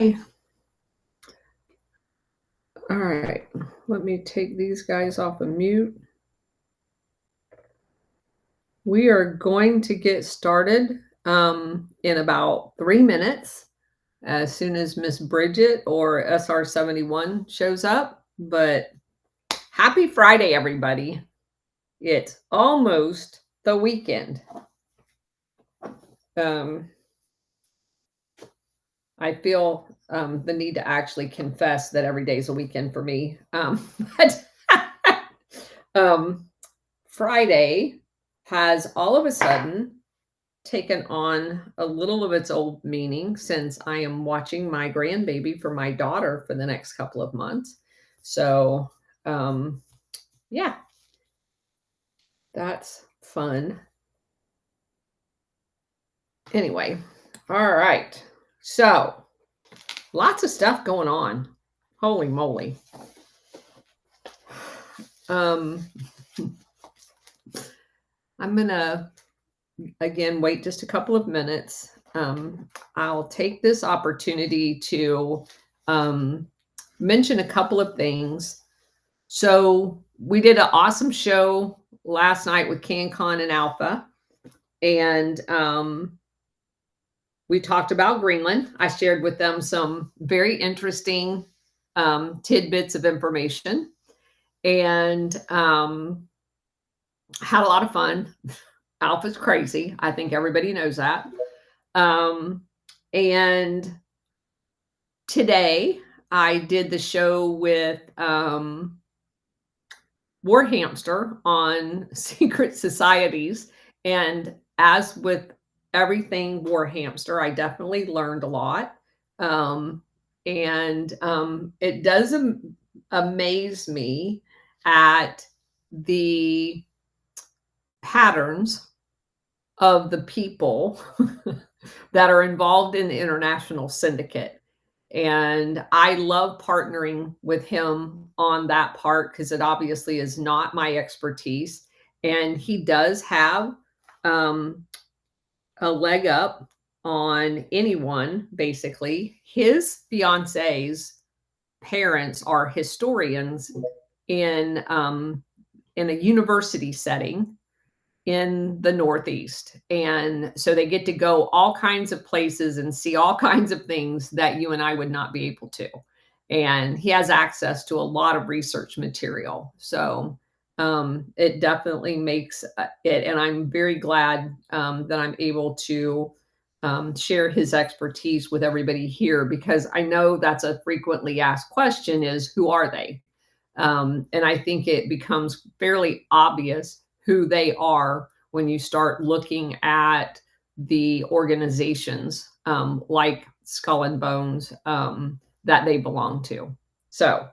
All right, let me take these guys off of mute. We are going to get started in about 3 minutes as soon as Miss Bridget or SR71 shows up. But happy Friday, everybody. It's almost the weekend. I feel the need to actually confess that every day is a weekend for me. But Friday has all of a sudden taken on a little of its old meaning since I am watching my grandbaby for my daughter for the next couple of months. So, yeah, that's fun. Anyway, all right. So, lots of stuff going on. Holy moly. I'm going to, again, wait just a couple of minutes. I'll take this opportunity to mention a couple of things. So we did an awesome show last night with CanCon and Alpha, and we talked about Greenland. I shared with them some very interesting tidbits of information, and had a lot of fun. Alpha's crazy. I think everybody knows that. And today I did the show with War Hamster on secret societies. And as with everything War Hamster, I definitely learned a lot. It does amaze me at the patterns of the people that are involved in the international syndicate. And I love partnering with him on that part because it obviously is not my expertise. And he does have a leg up on anyone, basically. His fiance's parents are historians in a university setting in the Northeast. And so they get to go all kinds of places and see all kinds of things that you and I would not be able to. And he has access to a lot of research material. So it definitely makes it. And I'm very glad that I'm able to share his expertise with everybody here, because I know that's a frequently asked question is, who are they? And I think it becomes fairly obvious who they are when you start looking at the organizations like Skull and Bones that they belong to. So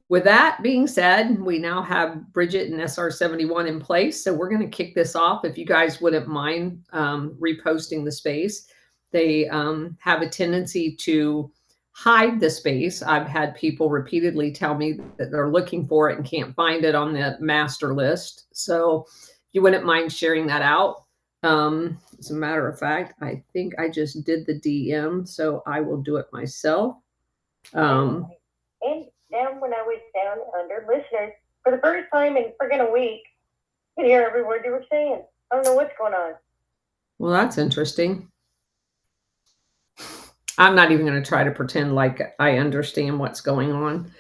with that being said, we now have Bridget and SR71 in place. So we're going to kick this off. If you guys wouldn't mind reposting the space. They have a tendency to hide the space. I've had people repeatedly tell me that they're looking for it and can't find it on the master list. So if you wouldn't mind sharing that out. As a matter of fact, I think I just did the DM, so I will do it myself. And now when I was down under listeners, for the first time in friggin' a week, I could hear every word you were saying. I don't know what's going on. Well, that's interesting. I'm not even going to try to pretend like I understand what's going on.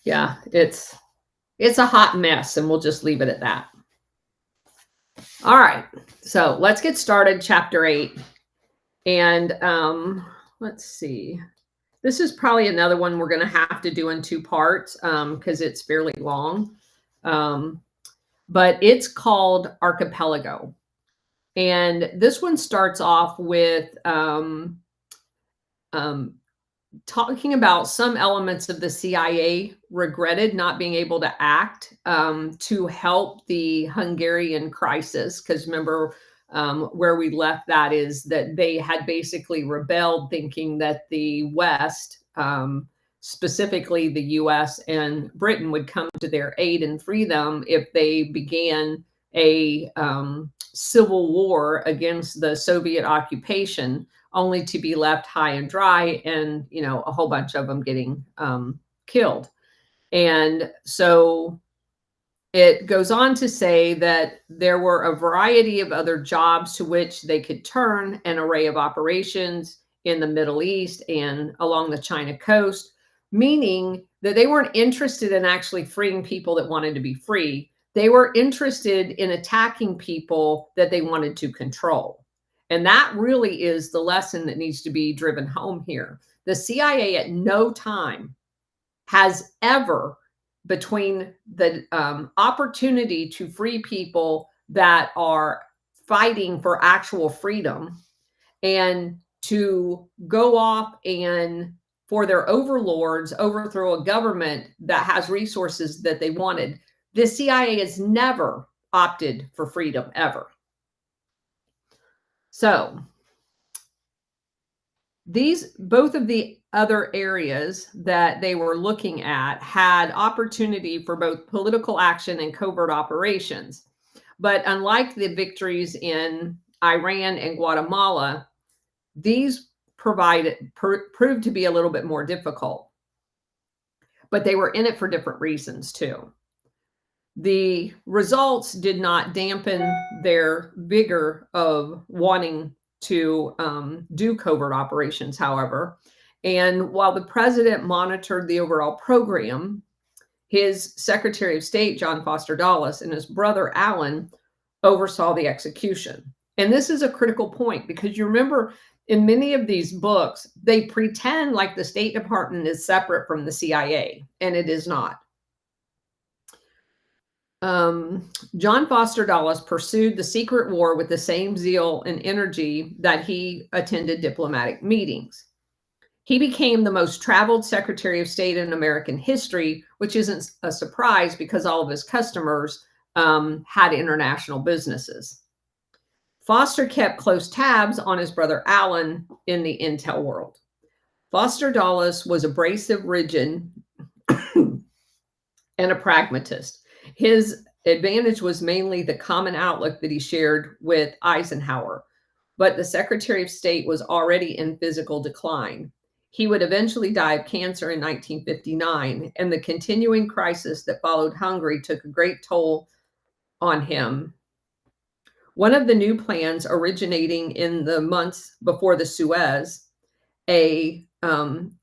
Yeah, it's a hot mess, and we'll just leave it at that. All right, so let's get started. Chapter 8, and let's see. This is probably another one we're going to have to do in 2 parts because it's fairly long. But it's called Archipelago. And this one starts off with talking about some elements of the CIA regretted not being able to act to help the Hungarian crisis. Because remember, where we left that is that they had basically rebelled, thinking that the West, specifically the US and Britain, would come to their aid and free them if they began a civil war against the Soviet occupation, only to be left high and dry, and a whole bunch of them getting killed. And so it goes on to say that there were a variety of other jobs to which they could turn, an array of operations in the Middle East and along the China coast, meaning that they weren't interested in actually freeing people that wanted to be free. They were interested in attacking people that they wanted to control. And that really is the lesson that needs to be driven home here. The CIA at no time has ever, between the opportunity to free people that are fighting for actual freedom and to go off and for their overlords overthrow a government that has resources that they wanted, the CIA has never opted for freedom ever. So both of the other areas that they were looking at had opportunity for both political action and covert operations. But unlike the victories in Iran and Guatemala, these proved to be a little bit more difficult. But they were in it for different reasons too. The results did not dampen their vigor of wanting to do covert operations, however. And while the president monitored the overall program, his Secretary of State, John Foster Dulles, and his brother, Alan, oversaw the execution. And this is a critical point because you remember in many of these books, they pretend like the State Department is separate from the CIA, and it is not. John Foster Dulles pursued the secret war with the same zeal and energy that he attended diplomatic meetings. He became the most traveled Secretary of State in American history, which isn't a surprise because all of his customers had international businesses. Foster kept close tabs on his brother Alan in the intel world. Foster Dulles was abrasive, rigid, and a pragmatist. His advantage was mainly the common outlook that he shared with Eisenhower, but the Secretary of State was already in physical decline. He would eventually die of cancer in 1959, and the continuing crisis that followed Hungary took a great toll on him. One of the new plans originating in the months before the Suez, a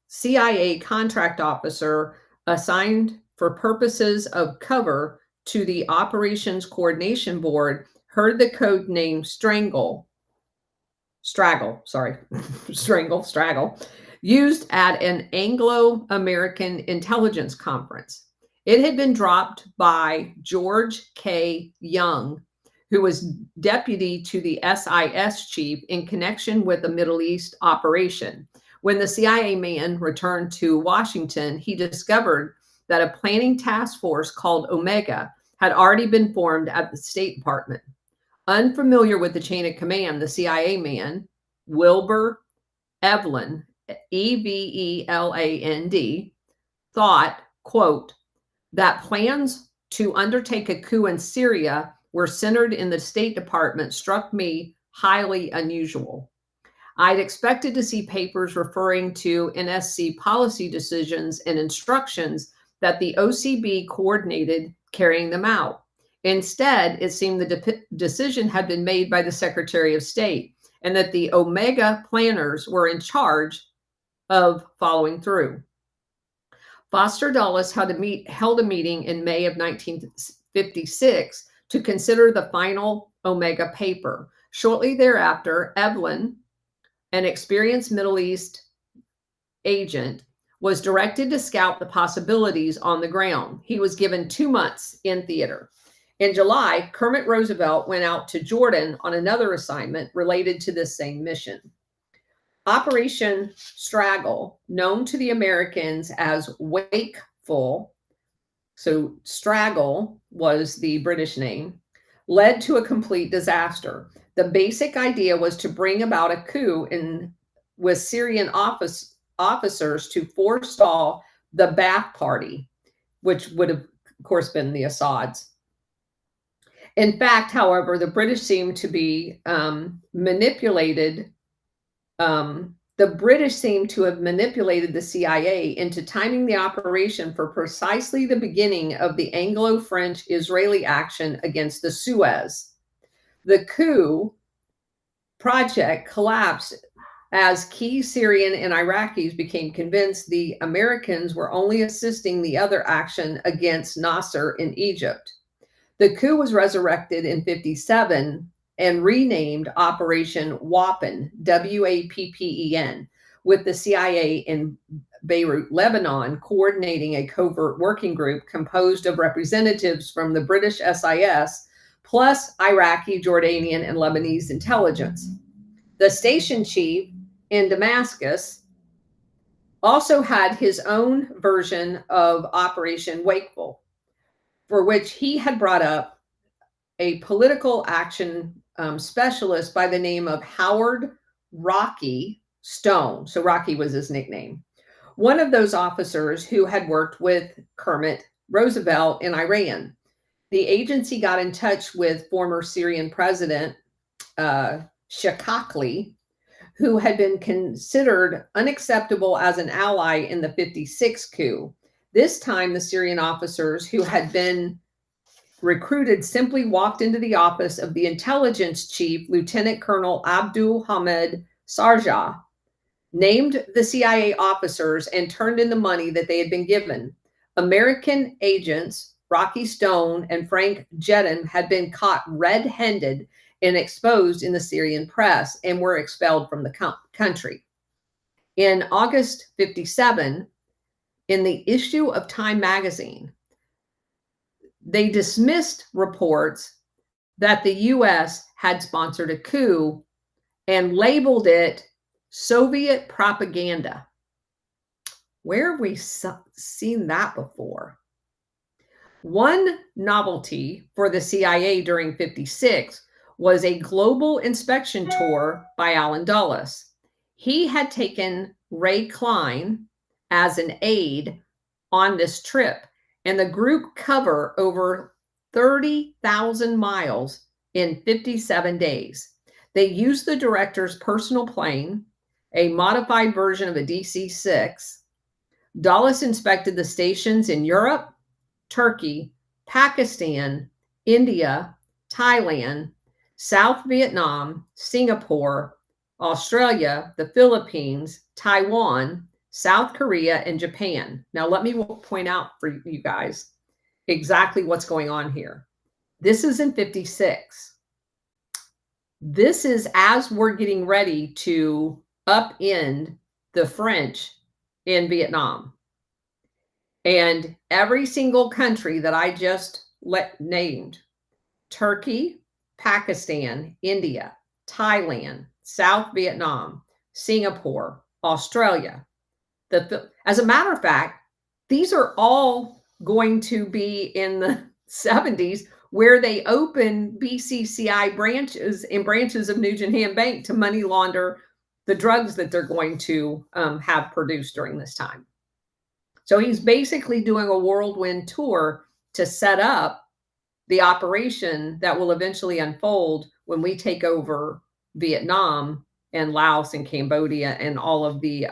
CIA contract officer assigned for purposes of cover to the Operations Coordination Board heard the code name Straggle, used at an Anglo-American intelligence conference. It had been dropped by George K. Young, who was deputy to the SIS chief in connection with the Middle East operation. When the CIA man returned to Washington, he discovered that a planning task force called Omega had already been formed at the State Department. Unfamiliar with the chain of command, the CIA man, Wilbur Evelyn, Eveland, thought, quote, that plans to undertake a coup in Syria were centered in the State Department struck me highly unusual. I'd expected to see papers referring to NSC policy decisions and instructions that the OCB coordinated carrying them out. Instead, it seemed the decision had been made by the Secretary of State and that the Omega planners were in charge of following through. Foster Dulles held a meeting in May of 1956 to consider the final Omega paper. Shortly thereafter, Evelyn, an experienced Middle East agent, was directed to scout the possibilities on the ground. He was given 2 months in theater. In July, Kermit Roosevelt went out to Jordan on another assignment related to this same mission. Operation Straggle, known to the Americans as Wakeful, so Straggle was the British name, led to a complete disaster. The basic idea was to bring about a coup with Syrian officers to forestall the Ba'ath Party, which would have, of course, been the Assads. In fact, however, the British seemed to be manipulated the British seem to have manipulated the CIA into timing the operation for precisely the beginning of the Anglo-French-Israeli action against the Suez. The coup project collapsed as key Syrian and Iraqis became convinced the Americans were only assisting the other action against Nasser in Egypt. The coup was resurrected in 1957 and renamed Operation WAPEN, WAPPEN, with the CIA in Beirut, Lebanon, coordinating a covert working group composed of representatives from the British SIS, plus Iraqi, Jordanian, and Lebanese intelligence. The station chief in Damascus also had his own version of Operation Wakeful, for which he had brought up a political action specialist by the name of Howard Rocky Stone. So Rocky was his nickname. One of those officers who had worked with Kermit Roosevelt in Iran. The agency got in touch with former Syrian President Shakakli, who had been considered unacceptable as an ally in the 1956 coup. This time, the Syrian officers who had been recruited simply walked into the office of the intelligence chief, Lieutenant Colonel Abdul Hamid Sarja, named the CIA officers, and turned in the money that they had been given. American agents Rocky Stone and Frank Jedden had been caught red-handed and exposed in the Syrian press and were expelled from the country. In August 1957, in the issue of Time magazine, they dismissed reports that the US had sponsored a coup and labeled it Soviet propaganda. Where have we seen that before? One novelty for the CIA during 1956 was a global inspection tour by Alan Dulles. He had taken Ray Klein as an aide on this trip, and the group covered over 30,000 miles in 57 days. They used the director's personal plane, a modified version of a DC-6. Dulles inspected the stations in Europe, Turkey, Pakistan, India, Thailand, South Vietnam, Singapore, Australia, the Philippines, Taiwan, South Korea, and Japan. Now, let me point out for you guys exactly what's going on here. This is in 1956. This is as we're getting ready to upend the French in Vietnam. And every single country that I just named, Turkey, Pakistan, India, Thailand, South Vietnam, Singapore, Australia. As a matter of fact, these are all going to be in the 70s, where they open BCCI branches and branches of Nugent Ham Bank to money launder the drugs that they're going to have produced during this time. So he's basically doing a whirlwind tour to set up the operation that will eventually unfold when we take over Vietnam and Laos and Cambodia and all of the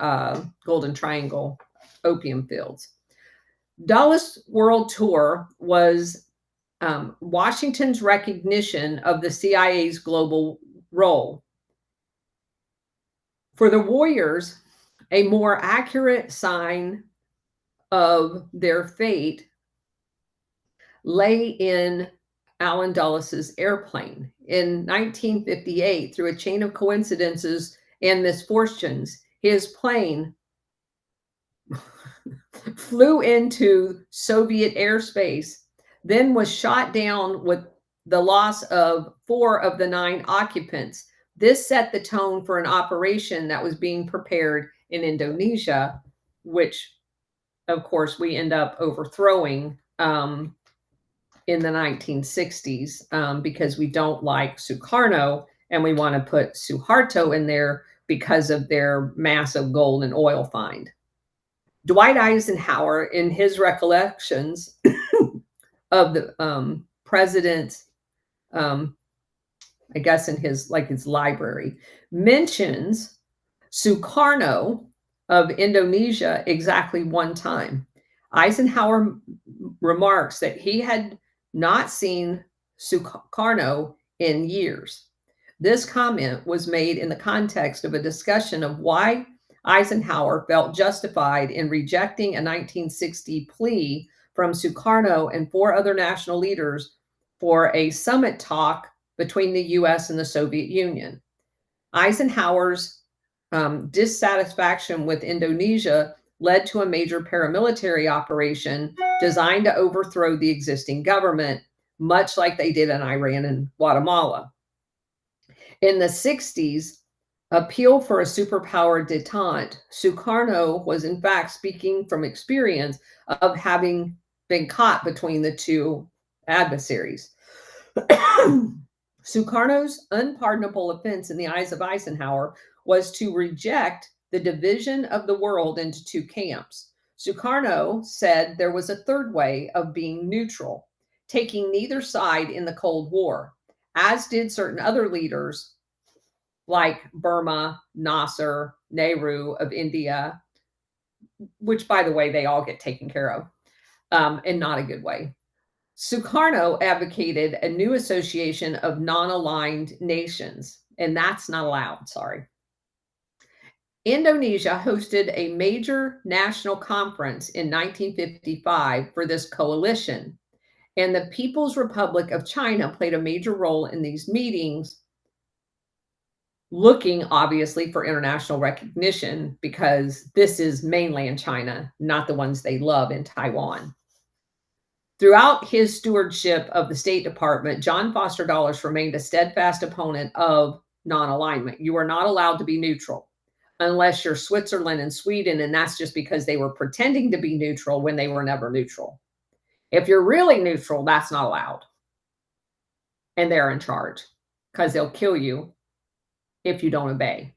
Golden Triangle opium fields. Dulles' world tour was Washington's recognition of the CIA's global role. For the Warriors, a more accurate sign of their fate lay in Alan Dulles' airplane. In 1958, through a chain of coincidences and misfortunes, his plane flew into Soviet airspace, then was shot down with the loss of 4 of the 9 occupants. This set the tone for an operation that was being prepared in Indonesia, which, of course, we end up overthrowing in the 1960s because we don't like Sukarno and we want to put Suharto in there because of their massive gold and oil find. Dwight Eisenhower, in his recollections of the president, I guess in his library, mentions Sukarno of Indonesia exactly one time. Eisenhower remarks that he had not seen Sukarno in years. This comment was made in the context of a discussion of why Eisenhower felt justified in rejecting a 1960 plea from Sukarno and four other national leaders for a summit talk between the US and the Soviet Union. Eisenhower's dissatisfaction with Indonesia led to a major paramilitary operation designed to overthrow the existing government, much like they did in Iran and Guatemala. In the 60s, appeal for a superpower detente, Sukarno was in fact speaking from experience of having been caught between the two adversaries. Sukarno's unpardonable offense in the eyes of Eisenhower was to reject the division of the world into two camps. Sukarno said there was a third way of being neutral, taking neither side in the Cold War, as did certain other leaders like Burma, Nasser, Nehru of India, which, by the way, they all get taken care of, in not a good way. Sukarno advocated a new association of non-aligned nations, and that's not allowed, sorry. Indonesia hosted a major national conference in 1955 for this coalition, and the People's Republic of China played a major role in these meetings, looking obviously for international recognition because this is mainland China, not the ones they love in Taiwan. Throughout his stewardship of the State Department, John Foster Dulles remained a steadfast opponent of non-alignment. You are not allowed to be neutral unless you're Switzerland and Sweden, and that's just because they were pretending to be neutral when they were never neutral. If you're really neutral, that's not allowed. And they're in charge because they'll kill you if you don't obey.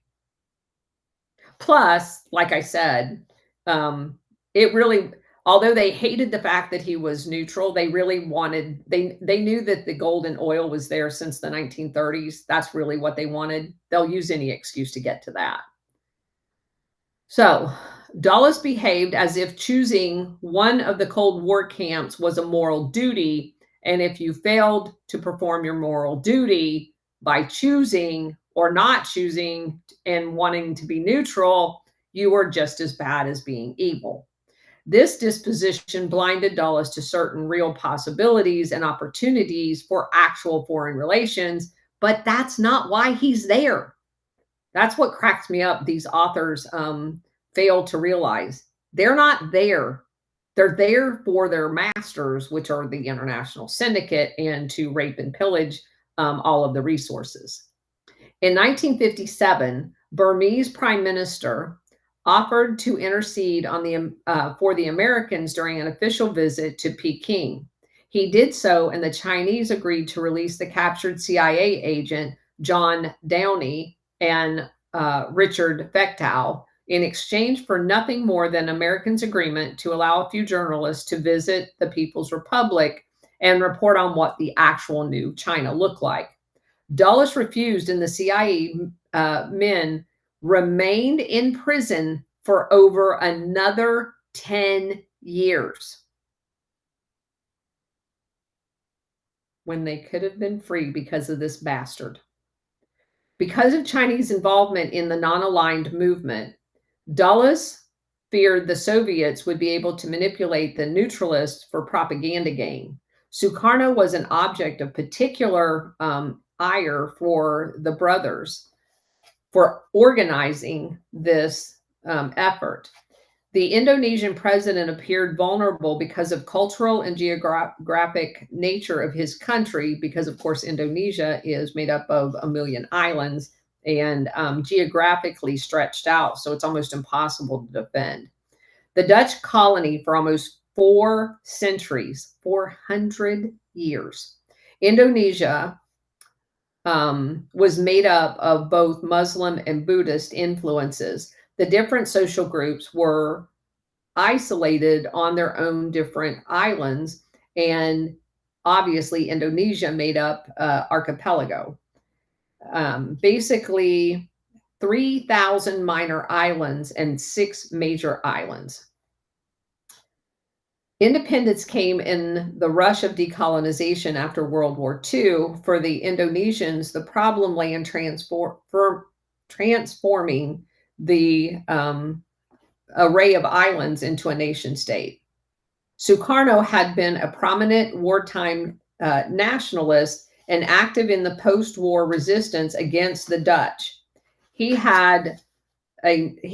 Plus, like I said, it really, although they hated the fact that he was neutral, they really wanted, they knew that the golden oil was there since the 1930s. That's really what they wanted. They'll use any excuse to get to that. So Dulles behaved as if choosing one of the Cold War camps was a moral duty. And if you failed to perform your moral duty by choosing or not choosing and wanting to be neutral, you were just as bad as being evil. This disposition blinded Dulles to certain real possibilities and opportunities for actual foreign relations, but that's not why he's there. That's what cracks me up. These authors fail to realize they're not there. They're there for their masters, which are the international syndicate, and to rape and pillage all of the resources. In 1957, Burmese Prime Minister offered to intercede on for the Americans during an official visit to Peking. He did so, and the Chinese agreed to release the captured CIA agent John Downey and Richard Fechtow in exchange for nothing more than Americans' agreement to allow a few journalists to visit the People's Republic and report on what the actual new China looked like. Dulles refused, and the CIA men remained in prison for over another 10 years when they could have been free because of this bastard. Because of Chinese involvement in the non-aligned movement, Dulles feared the Soviets would be able to manipulate the neutralists for propaganda gain. Sukarno was an object of particular ire for the brothers for organizing this effort. The Indonesian president appeared vulnerable because of cultural and geographic nature of his country, because of course Indonesia is made up of 1 million islands and geographically stretched out, so it's almost impossible to defend. The Dutch colony for almost 4 centuries, 400 years. Indonesia was made up of both Muslim and Buddhist influences. The different social groups were isolated on their own different islands, and obviously Indonesia made up archipelago. Basically, 3,000 minor islands and 6 major islands. Independence came in the rush of decolonization after World War II. For the Indonesians, the problem lay in transforming the array of islands into a nation state. Sukarno had been a prominent wartime nationalist and active in the post-war resistance against the Dutch. He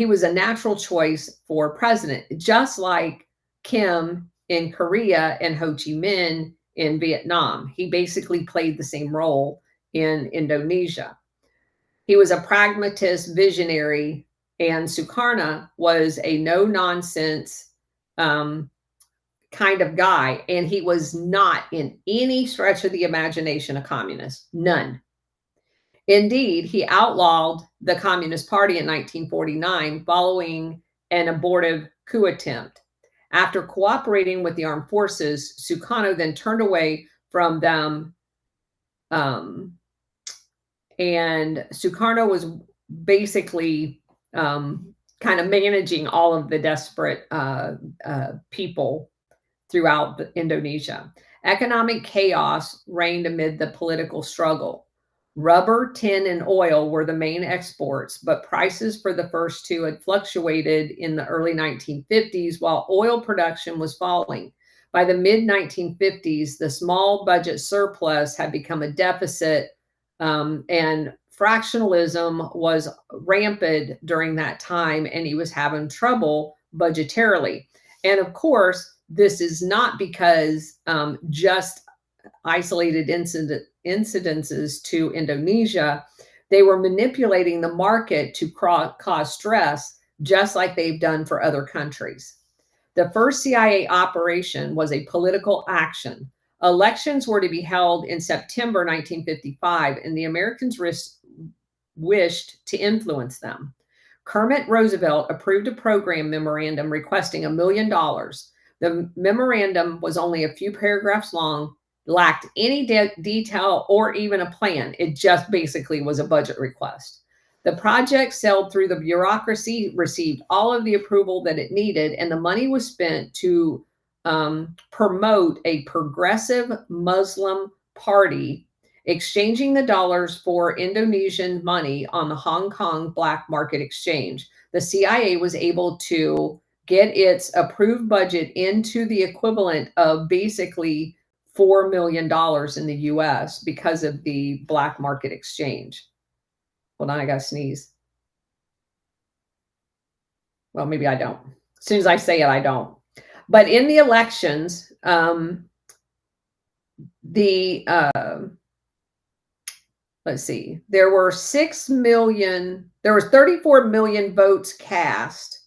was a natural choice for president, just like Kim in Korea and Ho Chi Minh in Vietnam. He basically played the same role in Indonesia. He was a pragmatist, visionary, and Sukarno was a no-nonsense kind of guy, and he was not in any stretch of the imagination a communist. None. Indeed, he outlawed the Communist Party in 1949 following an abortive coup attempt. After cooperating with the armed forces, Sukarno then turned away from them, and Sukarno was basically kind of managing all of the desperate people throughout Indonesia. Economic chaos reigned amid the political struggle. Rubber, tin, and oil were the main exports, but prices for the first two had fluctuated in the early 1950s while oil production was falling. By the mid-1950s, the small budget surplus had become a deficit, and fractionalism was rampant during that time, and he was having trouble budgetarily. And of course, this is not because just isolated incidences to Indonesia. They were manipulating the market to cause stress, just like they've done for other countries. The first CIA operation was a political action. Elections were to be held in September 1955, and the Americans wished to influence them. Kermit Roosevelt approved a program memorandum requesting $1 million. The memorandum was only a few paragraphs long, lacked any detail or even a plan. It just basically was a budget request. The project sailed through the bureaucracy, received all of the approval that it needed, and the money was spent to promote a progressive Muslim party, exchanging the dollars for Indonesian money on the Hong Kong black market exchange. The CIA was able to get its approved budget into the equivalent of basically $4 million in the US because of the black market exchange. Hold on, I gotta sneeze. Well, maybe I don't. As soon as I say it, I don't. But in the elections, let's see, there were 34 million votes cast,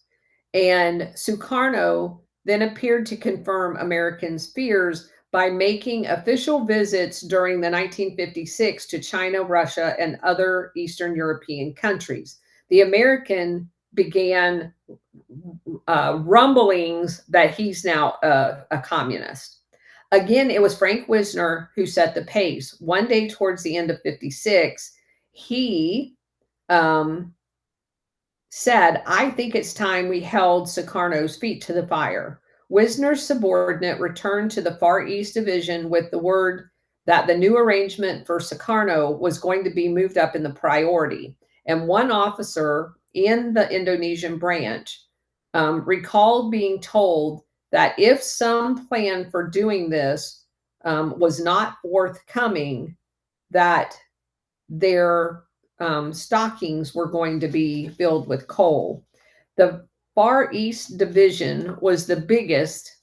and Sukarno then appeared to confirm Americans' fears by making official visits during the 1956 to China, Russia, and other Eastern European countries. The American began rumblings that he's now a communist. Again, it was Frank Wisner who set the pace. One day towards the end of 56, he said, "I think it's time we held Sukarno's feet to the fire." Wisner's subordinate returned to the Far East Division with the word that the new arrangement for Sukarno was going to be moved up in the priority. And one officer in the Indonesian branch recalled being told that if some plan for doing this was not forthcoming, that their stockings were going to be filled with coal. The Far East Division was the biggest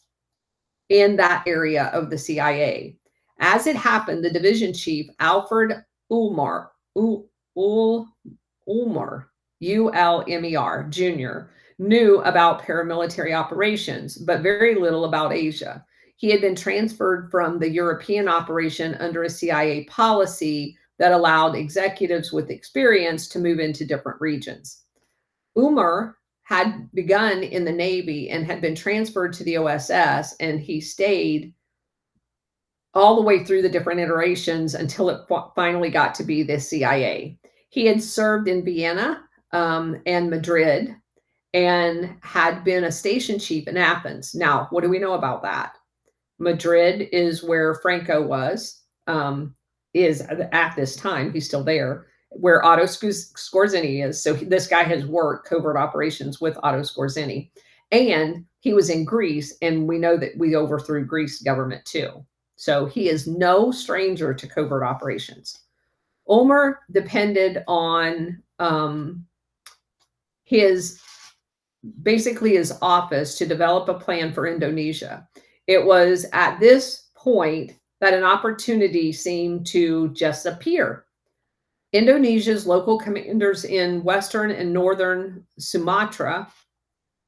in that area of the CIA. As it happened, the division chief, Alfred Ulmer, Ulmer, Jr., knew about paramilitary operations, but very little about Asia. He had been transferred from the European operation under a CIA policy that allowed executives with experience to move into different regions. Ulmer had begun in the Navy and had been transferred to the OSS, and he stayed all the way through the different iterations until it finally got to be the CIA. He had served in Vienna, and Madrid, and had been a station chief in Athens. Now, what do we know about that? Madrid is where Franco was, is at this time. He's still there, where Otto Skorzeny is. So this guy has worked covert operations with Otto Skorzeny. And he was in Greece, and we know that we overthrew Greece government too. So he is no stranger to covert operations. Ulmer depended on his office to develop a plan for Indonesia. It was at this point that an opportunity seemed to just appear. Indonesia's local commanders in western and northern Sumatra,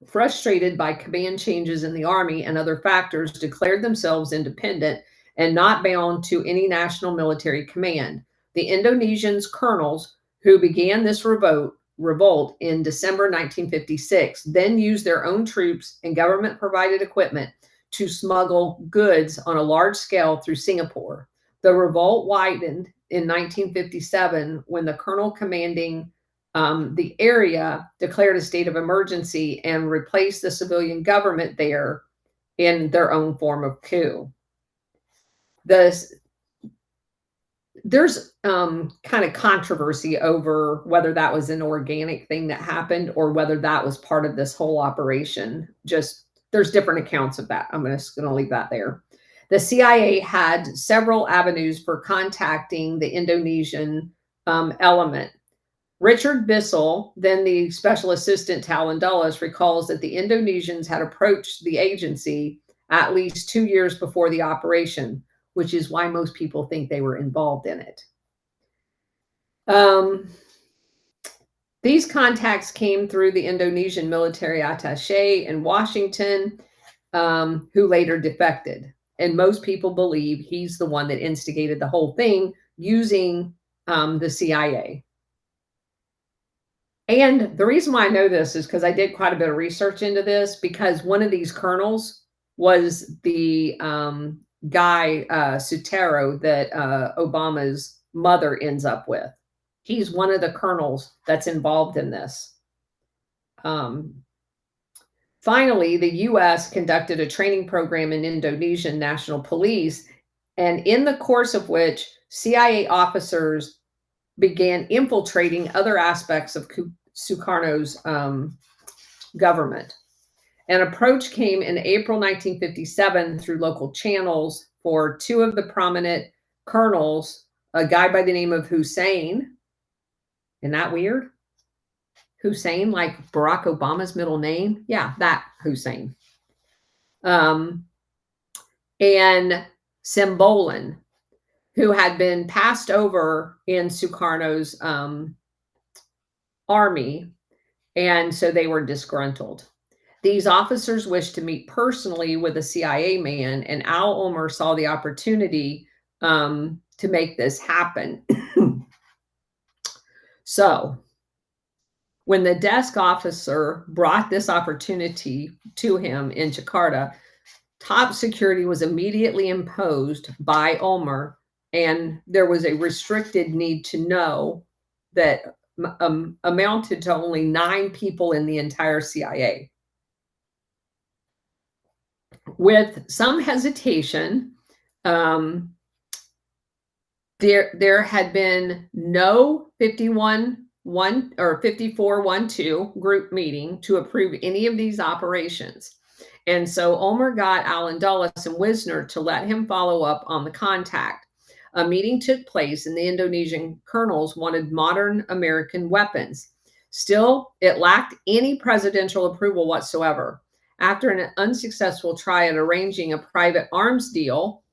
frustrated by command changes in the army and other factors, declared themselves independent and not bound to any national military command. The Indonesians' colonels who began this revolt in December 1956 then used their own troops and government-provided equipment to smuggle goods on a large scale through Singapore. The revolt widened in 1957 when the colonel commanding the area declared a state of emergency and replaced the civilian government there in their own form of coup. There's kind of controversy over whether that was an organic thing that happened or whether that was part of this whole operation. Just there's different accounts of that. I'm just going to leave that there. The CIA had several avenues for contacting the Indonesian element. Richard Bissell, then the special assistant to Allen Dulles, recalls that the Indonesians had approached the agency at least 2 years before the operation, which is why most people think they were involved in it. These contacts came through the Indonesian military attaché in Washington, who later defected. And most people believe he's the one that instigated the whole thing using the CIA. And the reason why I know this is because I did quite a bit of research into this, because one of these colonels was the guy, Sutero, that Obama's mother ends up with. He's one of the colonels that's involved in this. Finally, the U.S. conducted a training program in Indonesian National Police, and in the course of which CIA officers began infiltrating other aspects of Sukarno's government. An approach came in April 1957 through local channels for two of the prominent colonels, a guy by the name of Hussein. Isn't that weird? Hussein, like Barack Obama's middle name? Yeah, that Hussein. And Sembolan, who had been passed over in Sukarno's army, and so they were disgruntled. These officers wished to meet personally with a CIA man, and Al Ulmer saw the opportunity to make this happen. So, when the desk officer brought this opportunity to him in Jakarta, top security was immediately imposed by Ulmer, and there was a restricted need to know that amounted to only 9 people in the entire CIA. With some hesitation, there had been no 5412 group meeting to approve any of these operations. And so Ulmer got Allen Dulles and Wisner to let him follow up on the contact. A meeting took place, and the Indonesian colonels wanted modern American weapons. Still, it lacked any presidential approval whatsoever. After an unsuccessful try at arranging a private arms deal,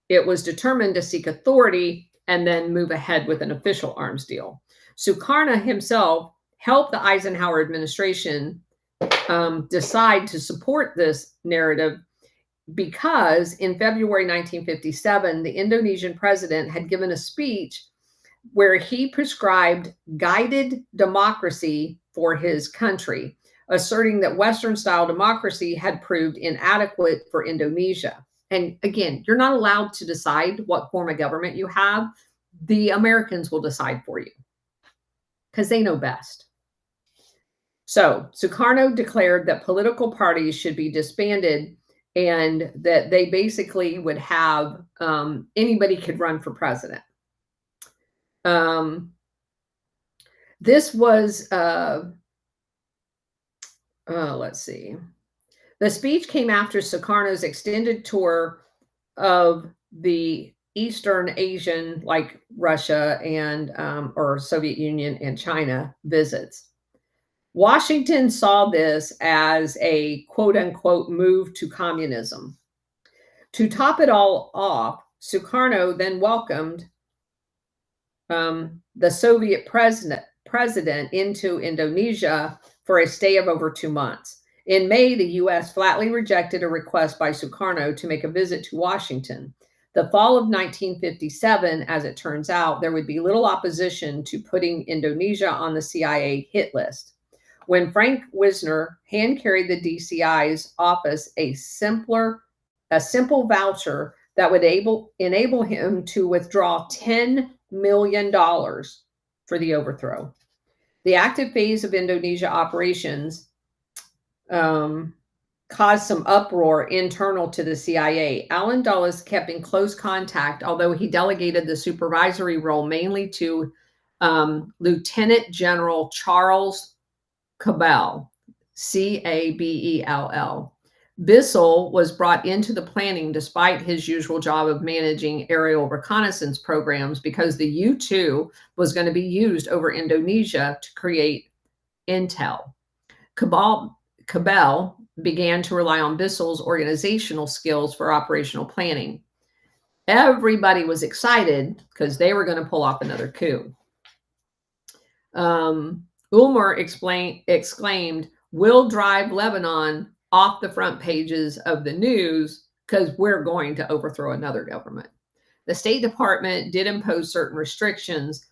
it was determined to seek authority and then move ahead with an official arms deal. Sukarno himself helped the Eisenhower administration decide to support this narrative because in February 1957, the Indonesian president had given a speech where he prescribed guided democracy for his country, asserting that Western-style democracy had proved inadequate for Indonesia. And again, you're not allowed to decide what form of government you have. The Americans will decide for you because they know best. So Sukarno declared that political parties should be disbanded and that they basically would have anybody could run for president. This was, let's see. The speech came after Sukarno's extended tour of the Eastern Asian, like Russia and or Soviet Union and China visits. Washington saw this as a quote unquote move to communism. To top it all off, Sukarno then welcomed the Soviet president into Indonesia for a stay of over 2 months. In May, the U.S. flatly rejected a request by Sukarno to make a visit to Washington. The fall of 1957, as it turns out, there would be little opposition to putting Indonesia on the CIA hit list. When Frank Wisner hand-carried the DCI's office a simple voucher that would enable him to withdraw $10 million for the overthrow. The active phase of Indonesia operations caused some uproar internal to the CIA. Allen Dulles kept in close contact, although he delegated the supervisory role mainly to Lieutenant General Charles Cabell, Cabell. Bissell was brought into the planning despite his usual job of managing aerial reconnaissance programs because the U-2 was going to be used over Indonesia to create intel. Cabell began to rely on Bissell's organizational skills for operational planning. Everybody was excited because they were going to pull off another coup. Ulmer exclaimed, "We'll drive Lebanon off the front pages of the news because we're going to overthrow another government." The State Department did impose certain restrictions.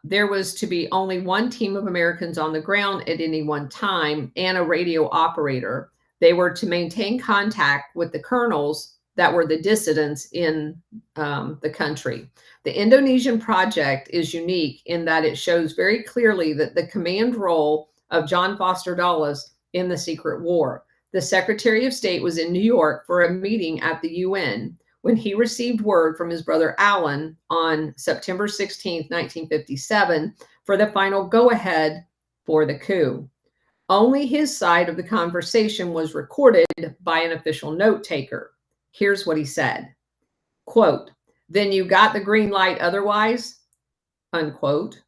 There was to be only one team of Americans on the ground at any one time and a radio operator. They were to maintain contact with the colonels that were the dissidents in the country. The Indonesian project is unique in that it shows very clearly that the command role of John Foster Dulles in the secret war. The Secretary of State was in New York for a meeting at the UN when he received word from his brother Allen on September 16, 1957, for the final go-ahead for the coup. Only his side of the conversation was recorded by an official note taker. Here's what he said, quote, "Then you got the green light otherwise?" Unquote.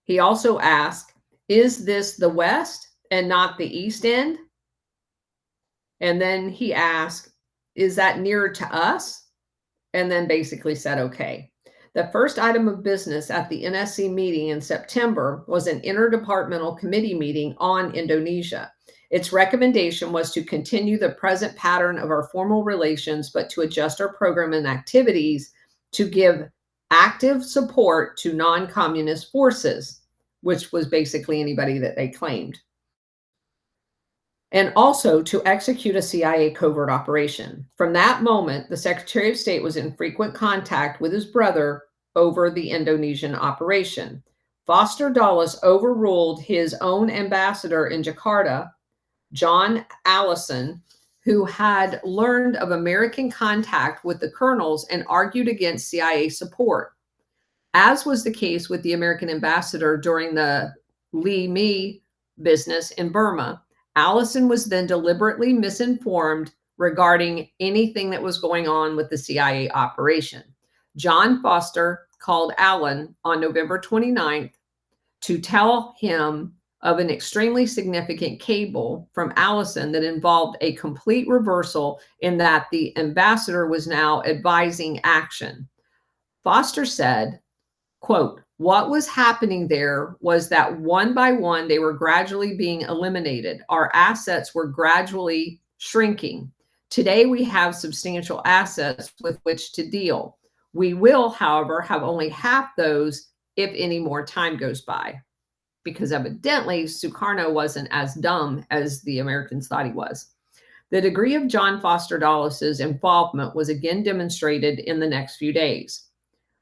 He also asked, "Is this the West and not the East End?" And then he asked, "Is that nearer to us?" And then basically said, okay. The first item of business at the NSC meeting in September was an interdepartmental committee meeting on Indonesia. Its recommendation was to continue the present pattern of our formal relations, but to adjust our program and activities to give active support to non-communist forces, which was basically anybody that they claimed, and also to execute a CIA covert operation. From that moment, the Secretary of State was in frequent contact with his brother over the Indonesian operation. Foster Dulles overruled his own ambassador in Jakarta, John Allison, who had learned of American contact with the colonels and argued against CIA support. As was the case with the American ambassador during the Lee-Me business in Burma, Allison was then deliberately misinformed regarding anything that was going on with the CIA operation. John Foster called Allen on November 29th to tell him of an extremely significant cable from Allison that involved a complete reversal in that the ambassador was now advising action. Foster said, quote, "What was happening there was that one by one, they were gradually being eliminated. Our assets were gradually shrinking. Today, we have substantial assets with which to deal. We will, however, have only half those if any more time goes by." Because evidently, Sukarno wasn't as dumb as the Americans thought he was. The degree of John Foster Dulles' involvement was again demonstrated in the next few days,